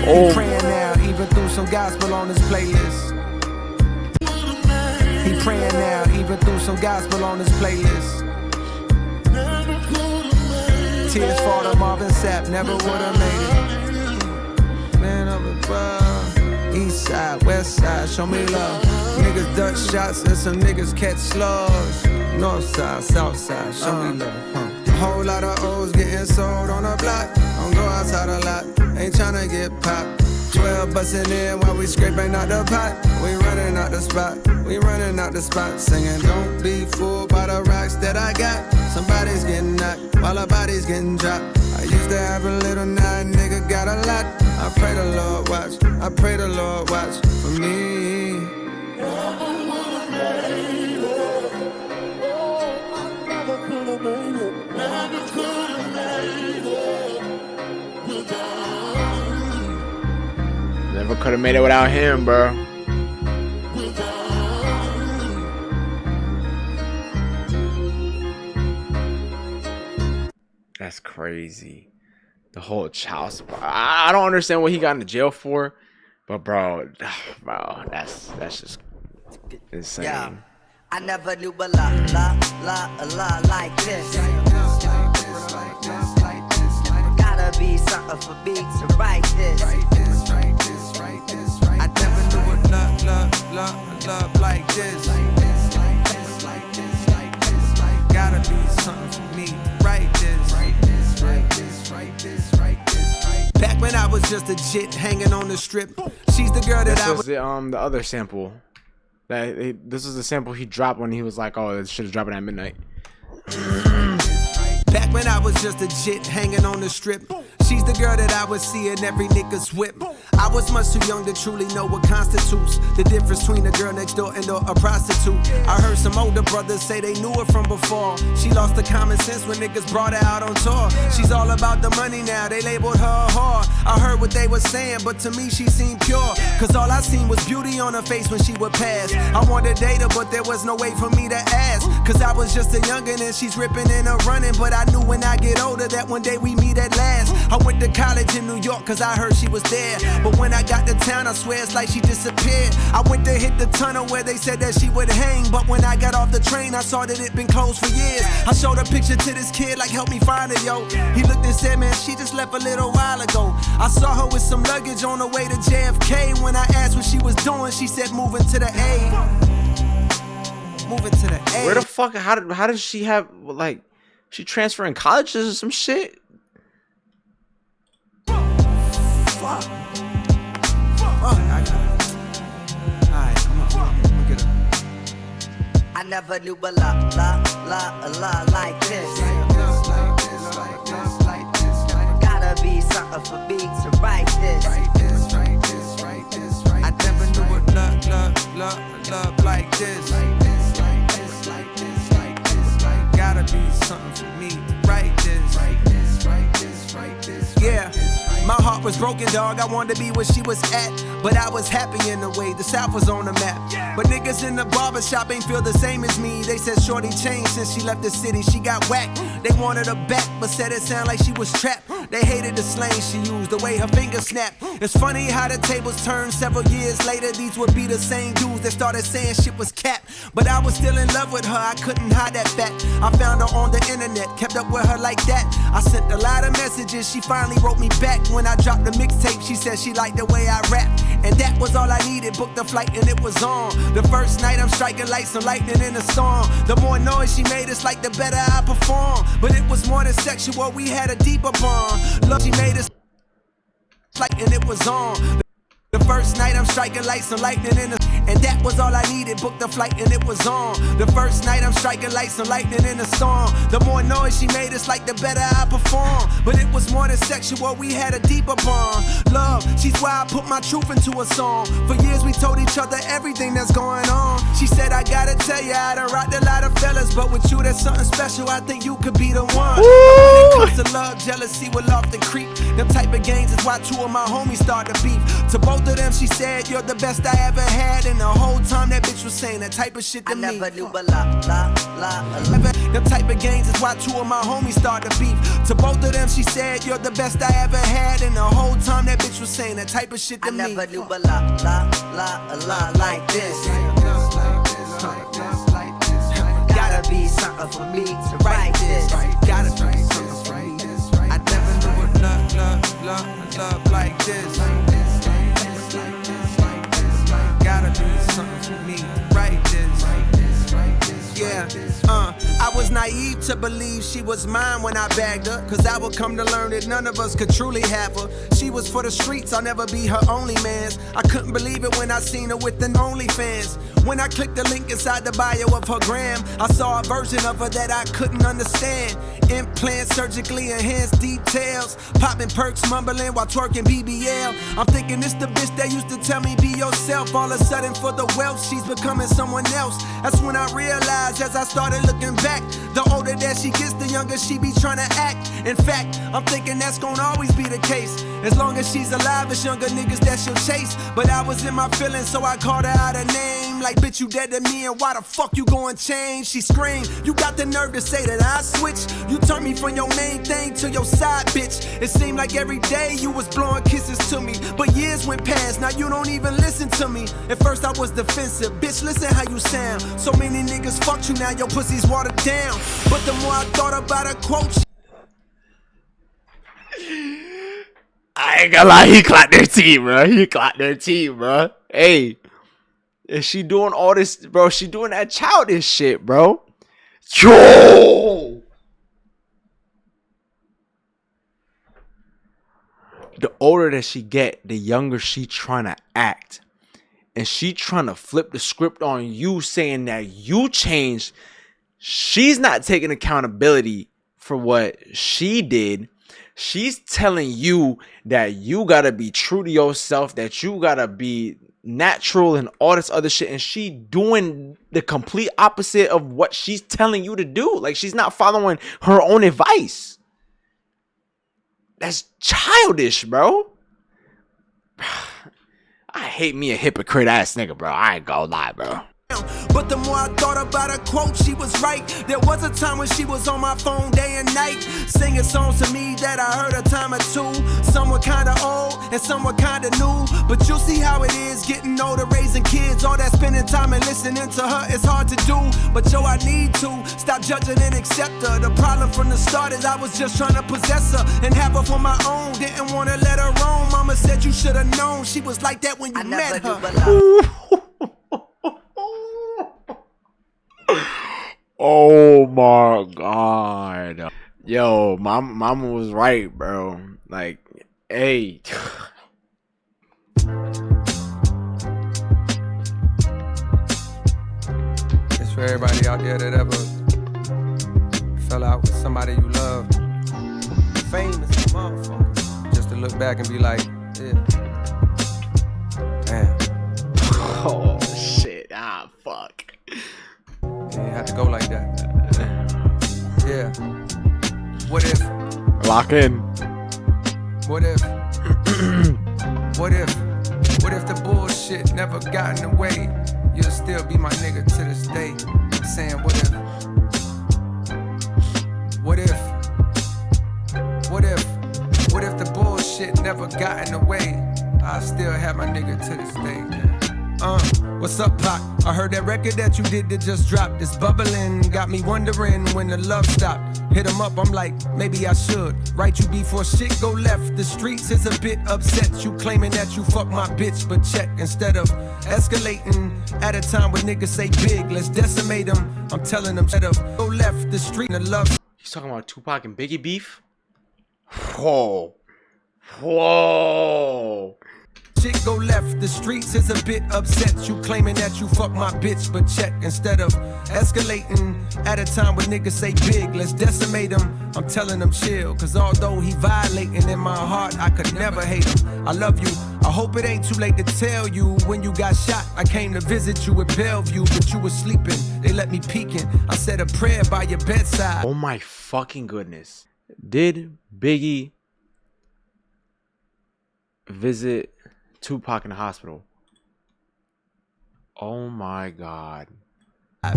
He praying now, even through some gospel on his playlist. He praying now, even through some gospel on his playlist. Tears fall to Marvin Sapp, never would've made it. Man up above, east side, west side, show me love. Niggas duck shots and some niggas catch slugs. North side, south side, show me love. A whole lot of O's getting sold on the block. Don't go outside a lot, ain't tryna get popped. 12 bustin' in while we scraping out the pot. We running out the spot, we running out the spot. Singing, don't be fooled by the rocks that I got. Somebody's getting knocked while a body's getting dropped. I used to have a little, now a nigga got a lot. I pray the Lord watch, I pray the Lord watch for me. Never could have made it without him, bro. That's crazy. The whole child support. I don't understand what he got into jail for, but bro, that's just insane. Yeah, I never knew a lot like this. Gotta be something for me to write this. I never knew a love like this. Gotta be something for me to write this. Back when I was just a jit hanging on the strip, she's the girl that this I was the other sample. This was the sample he dropped when he was like, "Oh, this shit is dropping at midnight." Back when I was just a jit hanging on the strip, She's the girl that I would see in every nigga's whip. I was much too young to truly know what constitutes the difference between a girl next door and a prostitute. I heard some older brothers say they knew her from before. She lost the common sense when niggas brought her out on tour. She's all about the money now, they labeled her a whore. I heard what they were saying, but to me she seemed pure. Cause all I seen was beauty on her face when she would pass. I wanted to date her, but there was no way for me to ask. Cause I was just a youngin' and she's ripping and a running. But I knew when I get older that one day we meet at last. I went to college in New York cause I heard she was there. But when I got to town, I swear it's like she disappeared. I went to hit the tunnel where they said that she would hang. But when I got off the train, I saw that it been closed for years. I showed a picture to this kid like, help me find her, yo. He looked and said, man, she just left a little while ago. I saw her with some luggage on the way to JFK. When I asked what she was doing, she said moving to the A. Moving to the A. Where the fuck? How did she have, like, she transferring colleges or some shit? Fuck. Alright, come on, get her. I never knew a lot like this. Gotta be something for me to write this. I never knew a love like this. Gotta be something for me to write this. Yeah. My heart was broken, dog. I wanted to be where she was at, but I was happy in a way. The South was on the map. But niggas in the barbershop ain't feel the same as me. They said shorty changed since she left the city. She got whacked. They wanted her back, but said it sounded like she was trapped. They hated the slang she used, the way her fingers snapped. It's funny how the tables turned several years later. These would be the same dudes that started saying shit was cap. But I was still in love with her, I couldn't hide that fact. I found her on the internet, kept up with her like that. I sent a lot of messages, she finally wrote me back. When I dropped the mixtape, she said she liked the way I rap. And that was all I needed, booked the flight and it was on. The first night I'm striking like some lightning in a storm. The more noise she made, it's like the better I perform. But it was more than sexual, we had a deeper bond. Love she made us like and it was on. The first night I'm striking like some lightning in a, and that was all I needed, booked the flight and it was on. The first night I'm striking like some lightning in a storm. The more noise she made, it's like the better I perform. But it was more than sexual, we had a deeper bond. Love, she's why I put my truth into a song. For years we told each other everything that's going on. She said I gotta tell you, I done rocked a lot of fellas, but with you there's something special, I think you could be the one. When it comes to love, jealousy will often creep. Them type of games is why two of my homies start to beef. To both of them she said, you're the best I ever had. And the whole time that bitch was saying that type of shit to me. I never knew a lot. Them type of games is why two of my homies started beef. To both of them she said, you're the best I ever had. And the whole time that bitch was saying that type of shit to me. I never knew a lot like this. Gotta be something for me to write this. Gotta be something for me. I never knew a love like this. Gotta be something for me to write this. Yeah, I was naive to believe she was mine when I bagged her. Cause I would come to learn that none of us could truly have her. She was for the streets, I'll never be her only man's. I couldn't believe it when I seen her with an OnlyFans. When I clicked the link inside the bio of her gram, I saw a version of her that I couldn't understand. Implants, surgically enhanced details, popping perks, mumbling while twerking BBL. I'm thinking this the bitch that used to tell me be yourself. All of a sudden for the wealth, she's becoming someone else. That's when I realized as I started looking back, the older that she gets, the younger she be trying to act. In fact, I'm thinking that's gonna always be the case. As long as she's alive, it's younger niggas that she'll chase. But I was in my feelings, so I called her out her name. Like, bitch, you dead to me, and why the fuck you gon' change? She screamed, you got the nerve to say that I switch. You turned me from your main thing to your side, bitch. It seemed like every day you was blowing kisses to me. But years went past, now you don't even listen to me. At first I was defensive, bitch, listen how you sound. So many niggas fucked you, now your pussy's watered down. But the more I thought about her quote, I ain't gonna lie, he clocked their team, bro. He clocked their team, bro. Hey, is she doing all this, bro? She doing that childish shit, bro. Yo! The older that she get, the younger she trying to act. And she trying to flip the script on you, saying that you changed. She's not taking accountability for what she did. She's telling you that you gotta be true to yourself, that you gotta be natural and all this other shit, and she doing the complete opposite of what she's telling you to do. Like, she's not following her own advice. That's childish, bro. I hate me a hypocrite ass nigga, bro. I ain't gonna lie, bro. But the more I thought about her quote, she was right. There was a time when she was on my phone day and night, singing songs to me that I heard a time or two. Some were kinda old and some were kinda new. But you'll see how it is getting older, raising kids. All that spending time and listening to her is hard to do. But yo, I need to stop judging and accept her. The problem from the start is I was just trying to possess her and have her for my own. Didn't wanna let her roam. Mama said you should have known she was like that when you met her. Oh my god. Yo, mama was right, bro. Like, hey. It's for everybody out there that ever fell out with somebody you love. Famous motherfucker. Just to look back and be like, yeah. Damn. Oh shit. Ah, fuck. Yeah, you have to go like that. Yeah. What if? Lock in. What if? What if? What if the bullshit never got in the way? You'll still be my nigga to this day. I'm saying what if? What if? What if? What if the bullshit never got in the way? I still have my nigga to this day. What's up, Pac? I heard that record that you did that just dropped. It's bubbling, got me wondering when the love stopped. Hit him up, I'm like, maybe I should write you before shit go left. The streets is a bit upset. You claiming that you fuck my bitch, but check. Instead of escalating at a time when niggas say big, let's decimate them. I'm telling them, instead of go left, the street and the love. He's talking about Tupac and Biggie beef? Whoa. Whoa. Shit go left, the streets is a bit upset. You claiming that you fuck my bitch, but check. Instead of escalating at a time when niggas say big, let's decimate him. I'm telling them chill, cause although he violating in my heart, I could never hate him. I love you, I hope it ain't too late to tell you. When you got shot, I came to visit you at Bellevue, but you was sleeping, they let me peeking. I said a prayer by your bedside. Oh my fucking goodness. Did Biggie visit Tupac in the hospital? Oh my god.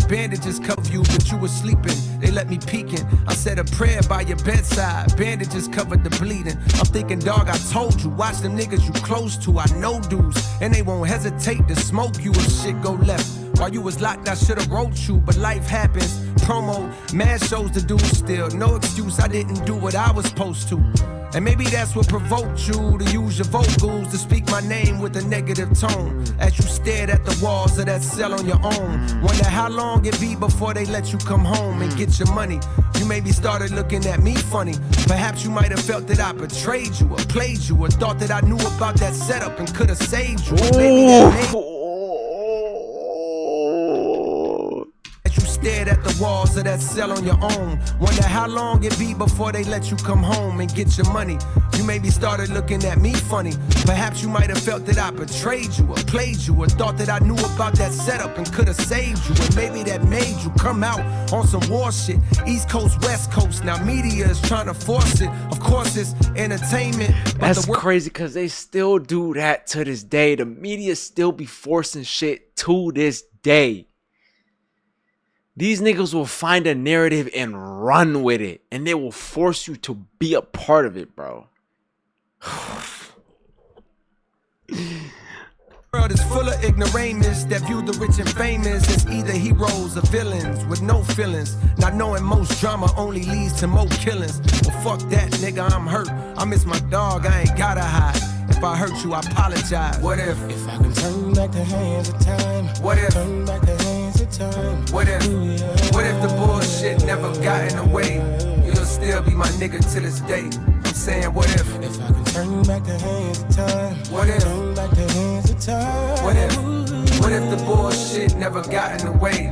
Bandages cover you, but you were sleeping. They let me peeking. I said a prayer by your bedside. Bandages covered the bleeding. I'm thinking, dog, I told you. Watch them niggas you close to. I know dudes, and they won't hesitate to smoke you if shit go left. While you was locked, I should've wrote you, but life happens. Promo, mad shows to do still. No excuse, I didn't do what I was supposed to. And maybe that's what provoked you to use your vocals to speak my name with a negative tone. As you stared at the walls of that cell on your own. Wonder how long it be before they let you come home and get your money. You maybe started looking at me funny. Perhaps you might have felt that I betrayed you or played you or thought that I knew about that setup and could have saved you. Maybe that made stared at the walls of that cell on your own. Wonder how long it be before they let you come home and get your money. You maybe started looking at me funny. Perhaps you might have felt that I betrayed you or played you or thought that I knew about that setup and could have saved you. And maybe that made you come out on some war shit. East Coast, West Coast. Now media is trying to force it. Of course it's entertainment. That's crazy because they still do that to this day. The media still be forcing shit to this day. These niggas will find a narrative and run with it. And they will force you to be a part of it, bro. The world is full of ignoramus that view the rich and famous as either heroes or villains with no feelings. Not knowing most drama only leads to more killings. Well, fuck that, nigga, I'm hurt. I miss my dog, I ain't gotta hide. If I hurt you, I apologize. What if I can turn back the hands of time? What if? Turn back the hands of time. What if? What if the bullshit never got in the way? You'll still be my nigga to this day. I'm saying, what if? If I can turn back the hands of time. What if? Turn back the hands of time. What if? What if the bullshit never got in the way?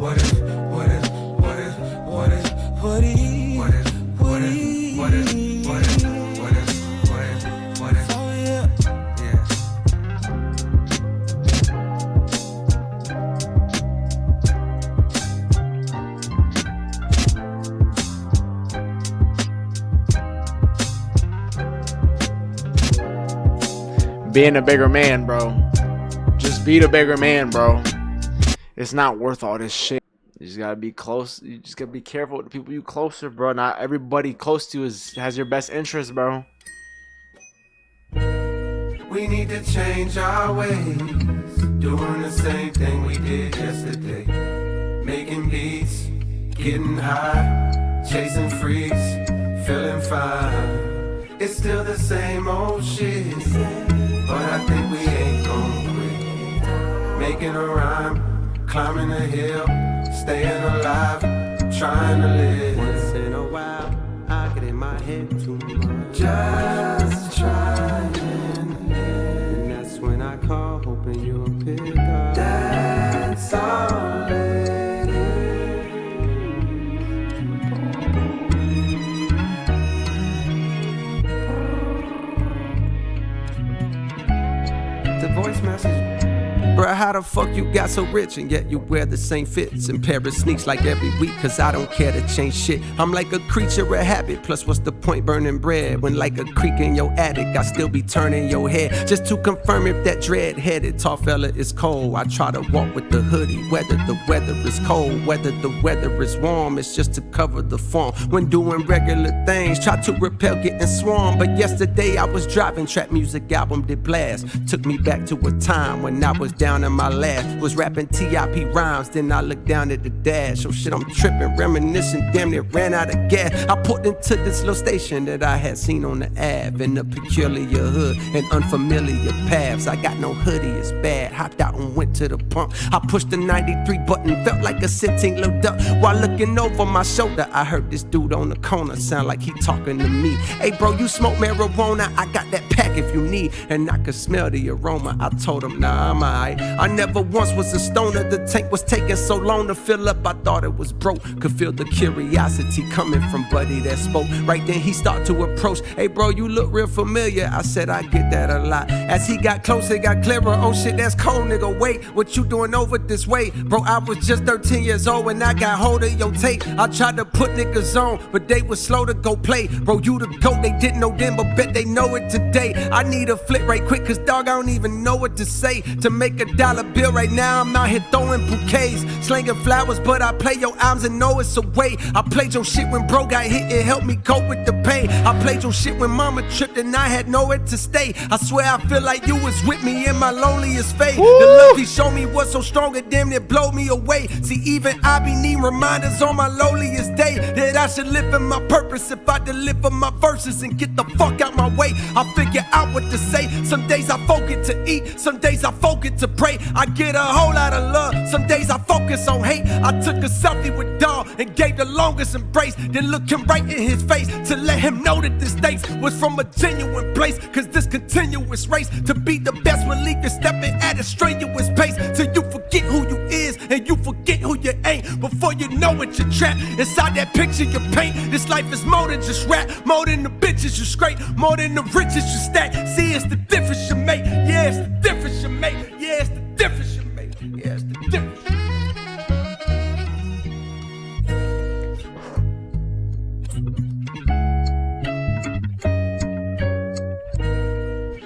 What if, what if, what if, what if, what if, what if, what if, what if, what if, what if, what if, what if, oh yeah, yeah. Being a bigger man, bro. Just be the bigger man, bro. It's not worth all this shit. You just gotta be close. You just gotta be careful with the people you closer, bro. Not everybody close to you has your best interest, bro. We need to change our ways, doing the same thing we did yesterday. Making beats, getting high, chasing freaks, feeling fine. It's still the same old shit, but I think we ain't gon' quit. Making a rhyme, climbing a hill, staying alive, trying to live. Once in a while, I get in my head too much. Just trying to live. And that's when I call, hoping you'll pick up. That's all it is. The voice message. Bruh, how the fuck you got so rich and yet you wear the same fits and pair of sneaks like every week? Cause I don't care to change shit. I'm like a creature of habit. Plus what's the point burning bread when like a creek in your attic I still be turning your head just to confirm if that dread-headed tall fella is cold. I try to walk with the hoodie whether the weather is cold, whether the weather is warm. It's just to cover the form when doing regular things. Try to repel getting swarmed. But yesterday I was driving, trap music album did blast. Took me back to a time when I was down in my last, was rapping TIP rhymes, then I looked down at the dash. Oh shit, I'm tripping, reminiscing, damn near ran out of gas. I pulled into this little station that I had seen on the Ave, in a peculiar hood and unfamiliar paths. I got no hoodie, it's bad. Hopped out and went to the pump. I pushed the 93 button, felt like a 16 load up. While looking over my shoulder, I heard this dude on the corner sound like he talking to me. Hey bro, you smoke marijuana? I got that pack if you need. And I could smell the aroma. I told him, nah, I never once was a stoner. The tank was taking so long to fill up, I thought it was broke. Could feel the curiosity coming from buddy that spoke. Right then he started to approach. Hey bro, you look real familiar. I said I get that a lot. As he got closer, it got clearer. Oh shit, that's cold, nigga. Wait, what you doing over this way? Bro, I was just 13 years old when I got hold of your tape. I tried to put niggas on, but they was slow to go play. Bro, you the GOAT, they didn't know then, but bet they know it today. I need a flip right quick, cause dog, I don't even know what to say. To make $1 bill right now, I'm out here throwing bouquets, slinging flowers, but I play your arms and know it's a way. I played your shit when bro got hit, it helped me cope with the pain. I played your shit when mama tripped and I had nowhere to stay. I swear I feel like you was with me in my loneliest phase. Woo! The love he showed me was so strong, it damn near blow me away. See, even I be needing reminders on my loneliest day that I should live in my purpose if I deliver my verses and get the fuck out my way. I figure out what to say. Some days I focus to eat, some days I focus to pray. I get a whole lot of love, some days I focus on hate. I took a selfie with dog and gave the longest embrace, then looked him right in his face to let him know that this thanks was from a genuine place. Cause this continuous race to be the best will leave you stepping at a strenuous pace till you forget who you is and you forget who you ain't. Before you know it, you're trapped inside that picture you paint. This life is more than just rap, more than the bitches you scrape, more than the riches you stack. See, it's the difference you make. Yeah, it's the difference you make. Yeah, it's the difference you make. Yeah, it's the difference.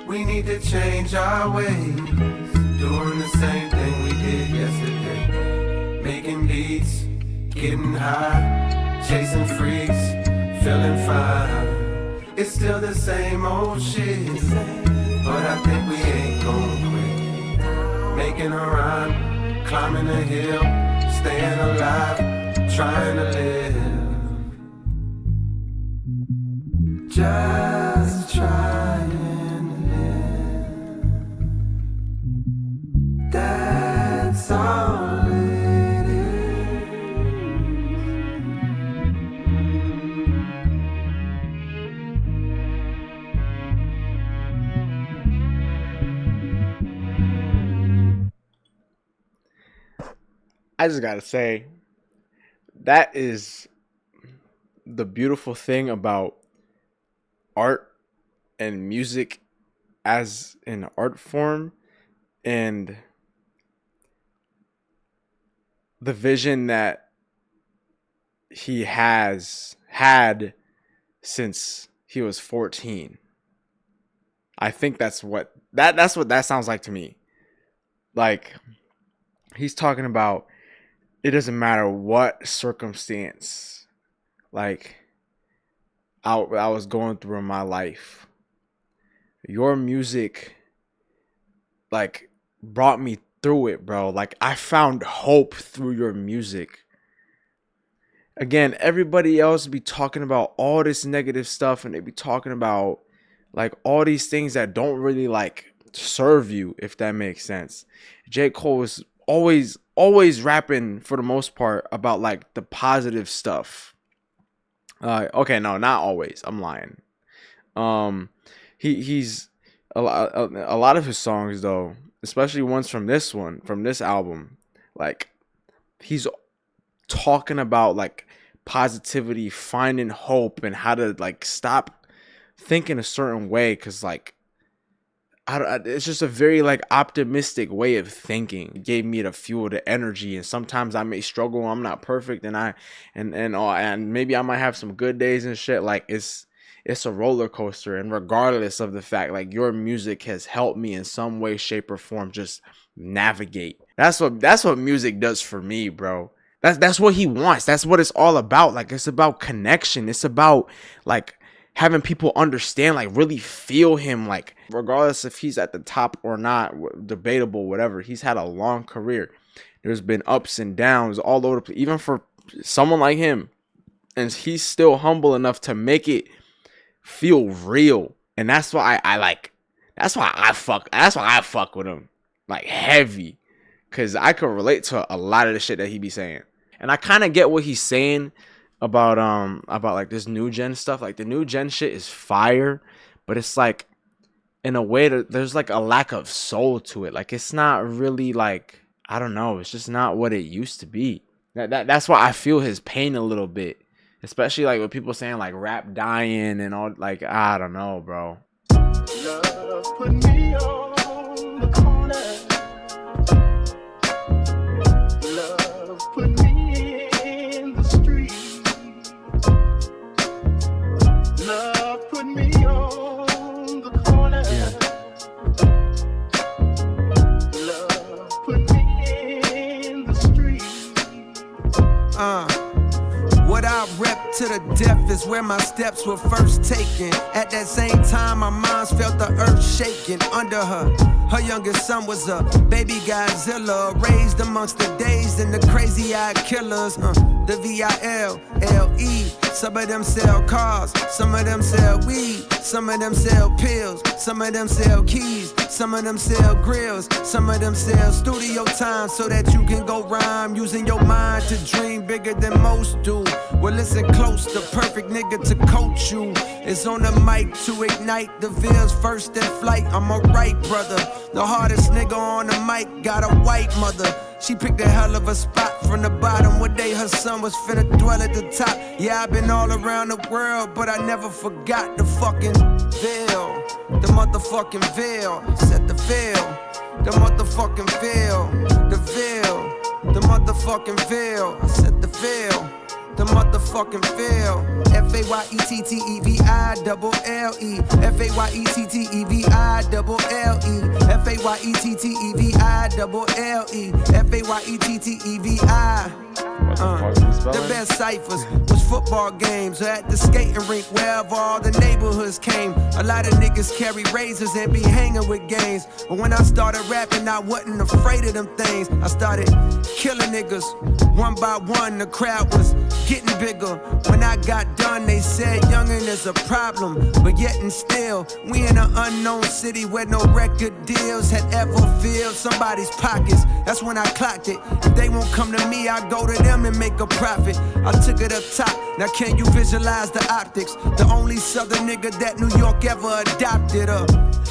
We need to change our ways, doing the same thing we did yesterday. Making beats, getting high, chasing freaks, feeling fine. It's still the same old shit, but I think we ain't gon' quit. Making a rhyme, climbing a hill, staying alive, trying to live. Just trying to live. That's all it is. I just gotta say, that is the beautiful thing about art and music as an art form, and the vision that he has had since he was 14. I think that's what that sounds like to me. Like, he's talking about, it doesn't matter what circumstance, like, I was going through in my life, your music, like, brought me through it, bro. Like, I found hope through your music. Again, everybody else be talking about all this negative stuff, and they be talking about, like, all these things that don't really, like, serve you, if that makes sense. J. Cole is always rapping, for the most part, about, like, the positive stuff. Okay, no, not always. I'm lying. He's a lot of his songs, though, especially ones from this album, like, he's talking about, like, positivity, finding hope, and how to, like, stop thinking a certain way, because, like, it's just a very, like, optimistic way of thinking. It gave me the fuel, the energy, and sometimes I may struggle. I'm not perfect, and maybe I might have some good days and shit. Like, it's a roller coaster, and regardless of the fact, like, your music has helped me in some way, shape, or form just navigate. That's what music does for me, bro. That's what he wants. That's what it's all about. Like, it's about connection. It's about, like, having people understand, like, really feel him, like, regardless if he's at the top or not, debatable, whatever. He's had a long career. There's been ups and downs all over the place, even for someone like him, and he's still humble enough to make it feel real. And that's why that's why I fuck with him, like, heavy, because I could relate to a lot of the shit that he be saying. And I kind of get what he's saying about like, this new gen stuff. Like, the new gen shit is fire, but it's like, in a way that there's like a lack of soul to it. Like it's not really like, I don't know, it's just not what it used to be. That's why I feel his pain a little bit. Especially like with people saying like rap dying and all, like I don't know, bro. Love put me on the corner. Love put me in the street. Love put me on the corner. Love put me in the street. What I rep to the death is where my steps were first taken. At that same time, my mom's felt the earth shaking under her. Her youngest son was a baby Godzilla, raised amongst the dazed and the crazy-eyed killers. The V-I-L-L-E. Some of them sell cars, some of them sell weed, some of them sell pills, some of them sell keys, some of them sell grills, some of them sell studio time so that you can go rhyme, using your mind to dream bigger than most do. Well, listen close, the perfect nigga to coach you is on the mic to ignite the Ville's first in flight. I'm a right brother, the hardest nigga on the mic, got a white mother. She picked a hell of a spot from the bottom. One day her son was finna dwell at the top. Yeah, I've been all around the world, but I never forgot the fucking Ville. The motherfucking Ville. Said the Ville. The motherfucking Ville. The Ville. The motherfucking Ville. I said the Ville. The motherfucking Ville. F-A-Y-E-T-T-E-V-I-double-L-E. F-A-Y-E-T-T-E-V-I-double-L-E. F-A-Y-E-T-T-E-V-I-double-L-E. F-A-Y-E-T-T-E-V-I. The best ciphers was football games or at the skating rink wherever all the neighborhoods came. A lot of niggas carry razors and be hanging with gangs. But when I started rapping, I wasn't afraid of them things. I started killing niggas one by one. The crowd was getting bigger. When I got done, they said youngin' is a problem. But yet and still, we in an unknown city where no record deals had ever filled somebody's pockets. That's when I clocked it. If they won't come to me, I go to them and make a profit. I took it up top. Now can you visualize the optics? The only southern nigga that New York ever adopted. A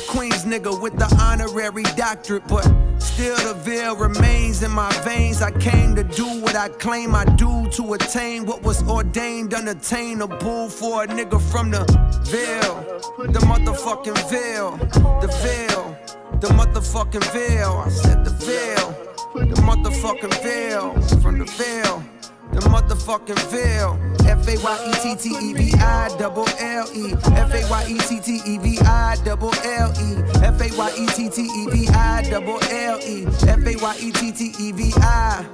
Queens nigga with the honorary doctorate. But still the Ville remains in my veins. I came to do what I claim I do, to attain what was ordained unattainable for a nigga from the Ville. The motherfucking Ville. The Ville. The motherfucking Ville. I said the Ville. The motherfucking Ville. From the Ville. The motherfucking Ville. F-A-Y-E-T-T-E-V-I-double-L-E. F-A-Y-E-T-T-E-V-I-double-L-E. F-A-Y-E-T-T-E-V-I-double-L-E. F-A-Y-E-T-T-E-V-I.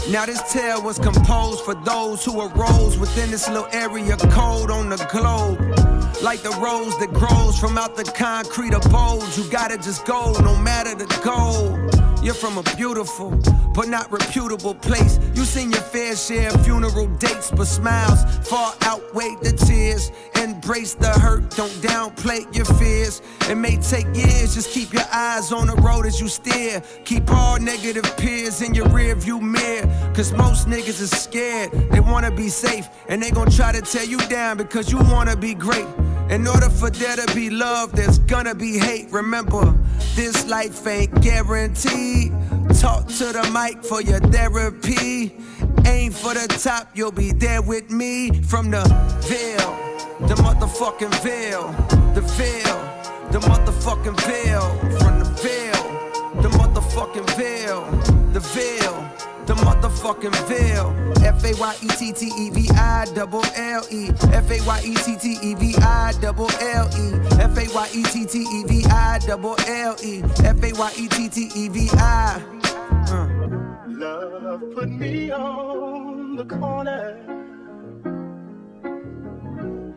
Now this tale was composed for those who arose within this little area code on the globe. Like the rose that grows from out the concrete abode. You gotta just go, no matter the goal. You're from a beautiful, but not reputable place. You seen your fair share of funeral dates, but smiles far outweigh the tears. Embrace the hurt, don't downplay your fears. It may take years, just keep your eyes on the road as you steer. Keep all negative peers in your rear view mirror. Cause most niggas is scared, they wanna be safe. And they gon' try to tear you down because you wanna be great. In order for there to be love, there's gonna be hate. Remember, this life ain't guaranteed. Talk to the mic for your therapy. Aim for the top, you'll be there with me. From the Ville, the motherfucking Ville. The Ville, the motherfucking Ville. From the Ville, the motherfucking Ville. The Ville. The motherfucking Ville. F-A-Y-E-T-T-E-V-I-double-L-E. F-A-Y-E-T-T-E-V-I-double-L-E. F-A-Y-E-T-T-E-V-I-double-L-E. F-A-Y-E-T-T-E-V-I. Love put me on the corner.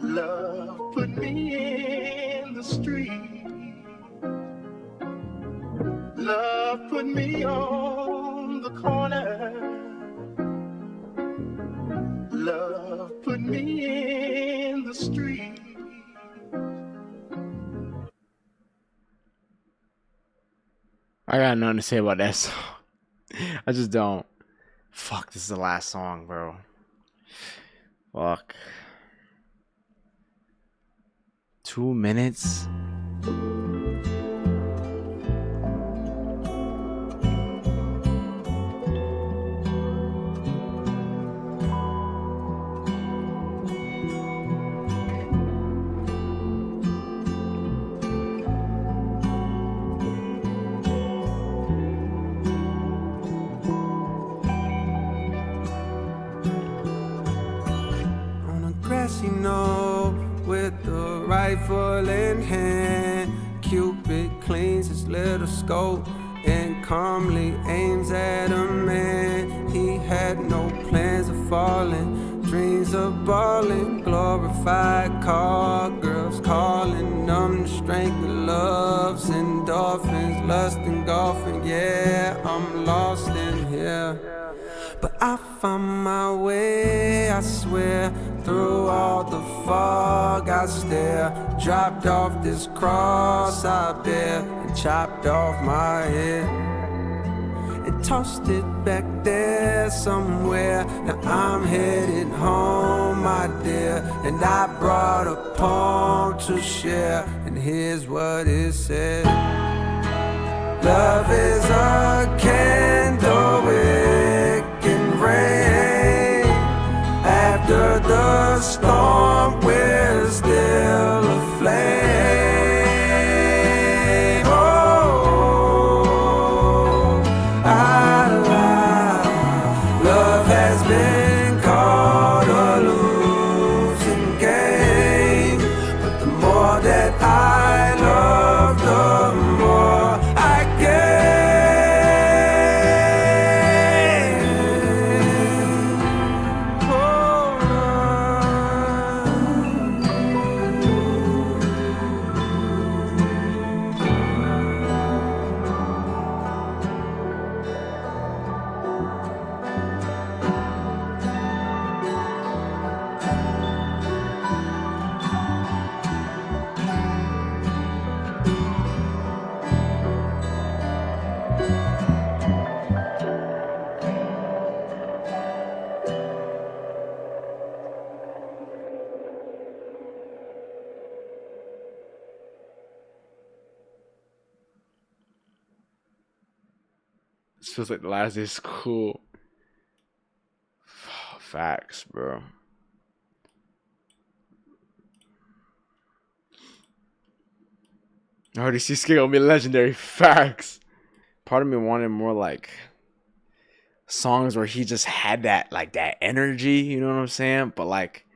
Love put me in the street. Love put me on the corner. Love put me in the street. I got nothing to say about that song. I just don't. Fuck, this is the last song, bro. Fuck. 2 minutes? rifle in hand. Cupid cleans his little scope and calmly aims at a man. He had no plans of falling, dreams of balling, glorified car girls calling them the strength of loves, endorphins, lust and golfing. Yeah, I'm lost in here, but I found my way, I swear. Through all the fog I stare, dropped off this cross I bear, and chopped off my head and tossed it back there somewhere. Now I'm headed home, my dear, and I brought a poem to share, and here's what it said. Love is a candle it can rain. After the storm we're still aflame. Oh, love has been called a losing game, but the more that I love, the more I gain. This feels like the last day of school. Facts, bro. I already see Skig gonna be legendary. Facts. Part of me wanted more like songs where he just had that that energy, you know what I'm saying? But like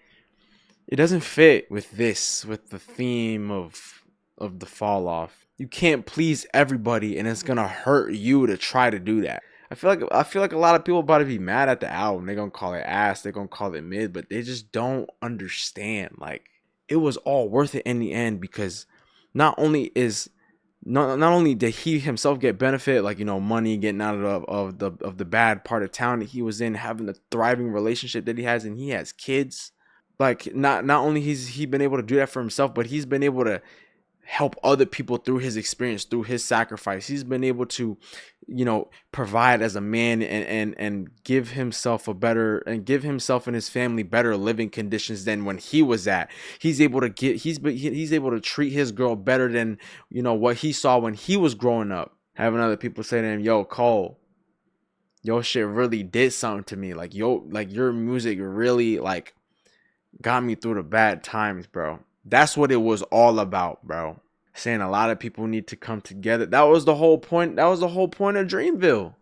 it doesn't fit with this, with the theme of the fall off. You can't please everybody, and it's gonna hurt you to try to do that. I feel like a lot of people about to be mad at the album. They're gonna call it ass, they're gonna call it mid, but they just don't understand. Like, it was all worth it in the end, because not only did he himself get benefit, like, you know, money, getting out of the bad part of town that he was in, having the thriving relationship that he has, and he has kids. Like, not only he been able to do that for himself, but he's been able to help other people through his experience, through his sacrifice. He's been able to, you know, provide as a man and give himself give himself and his family better living conditions than when he was at. He's able to he's able to treat his girl better than, you know, what he saw when he was growing up. Having other people say to him, yo, Cole, your shit really did something to me. Like, your music really, like, got me through the bad times, bro. That's what it was all about, bro. Saying a lot of people need to come together. That was the whole point. That was the whole point of Dreamville.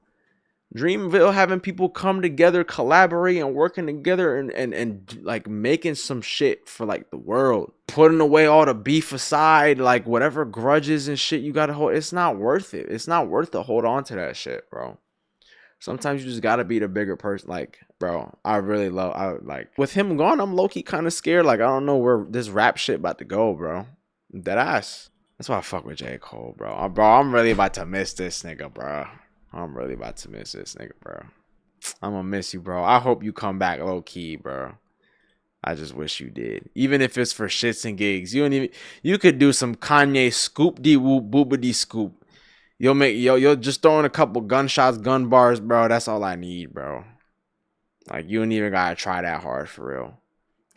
Dreamville, having people come together, collaborate, and working together, and like making some shit for like the world. Putting away all the beef aside, like whatever grudges and shit you gotta hold. It's not worth it. It's not worth to hold on to that shit, bro. Sometimes you just gotta be the bigger person. Like, bro, with him gone, I'm low-key kind of scared. Like, I don't know where this rap shit about to go, bro. Dead ass. That's why I fuck with J. Cole, bro. I'm really about to miss this nigga, bro. I'm gonna miss you, bro. I hope you come back low-key, bro. I just wish you did. Even if it's for shits and gigs. You could do some Kanye scoop de whoop boobity scoop. You'll just throw in a couple gunshots, gun bars, bro. That's all I need, bro. Like, you don't even gotta try that hard for real.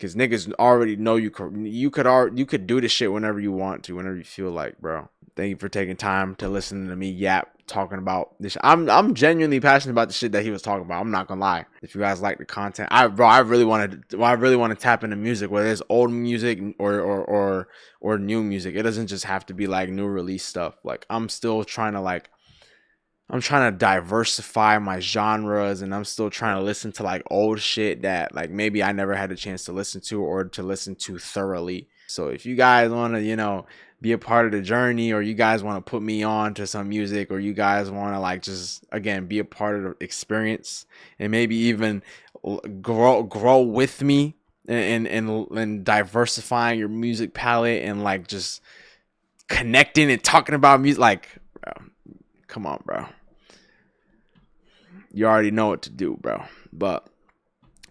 Cause niggas already know you could do this shit whenever you want to, whenever you feel like, bro. Thank you for taking time to listen to me yap talking about this. I'm genuinely passionate about the shit that he was talking about. I'm not gonna lie. If you guys like the content, I really want to tap into music, whether it's old music or new music. It doesn't just have to be like new release stuff. Like, I'm trying to diversify my genres, and I'm still trying to listen to like old shit that like maybe I never had a chance to listen to or to listen to thoroughly. So if you guys want to, be a part of the journey, or you guys want to put me on to some music, or you guys want to like just again be a part of the experience, and maybe even grow with me and diversifying your music palette, and like just connecting and talking about music, like, bro, come on, bro. You already know what to do, bro. But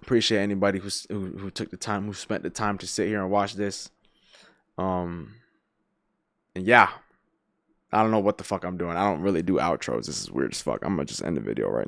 appreciate anybody who took the time, who spent the time to sit here and watch this. And yeah, I don't know what the fuck I'm doing. I don't really do outros. This is weird as fuck. I'm gonna just end the video right now.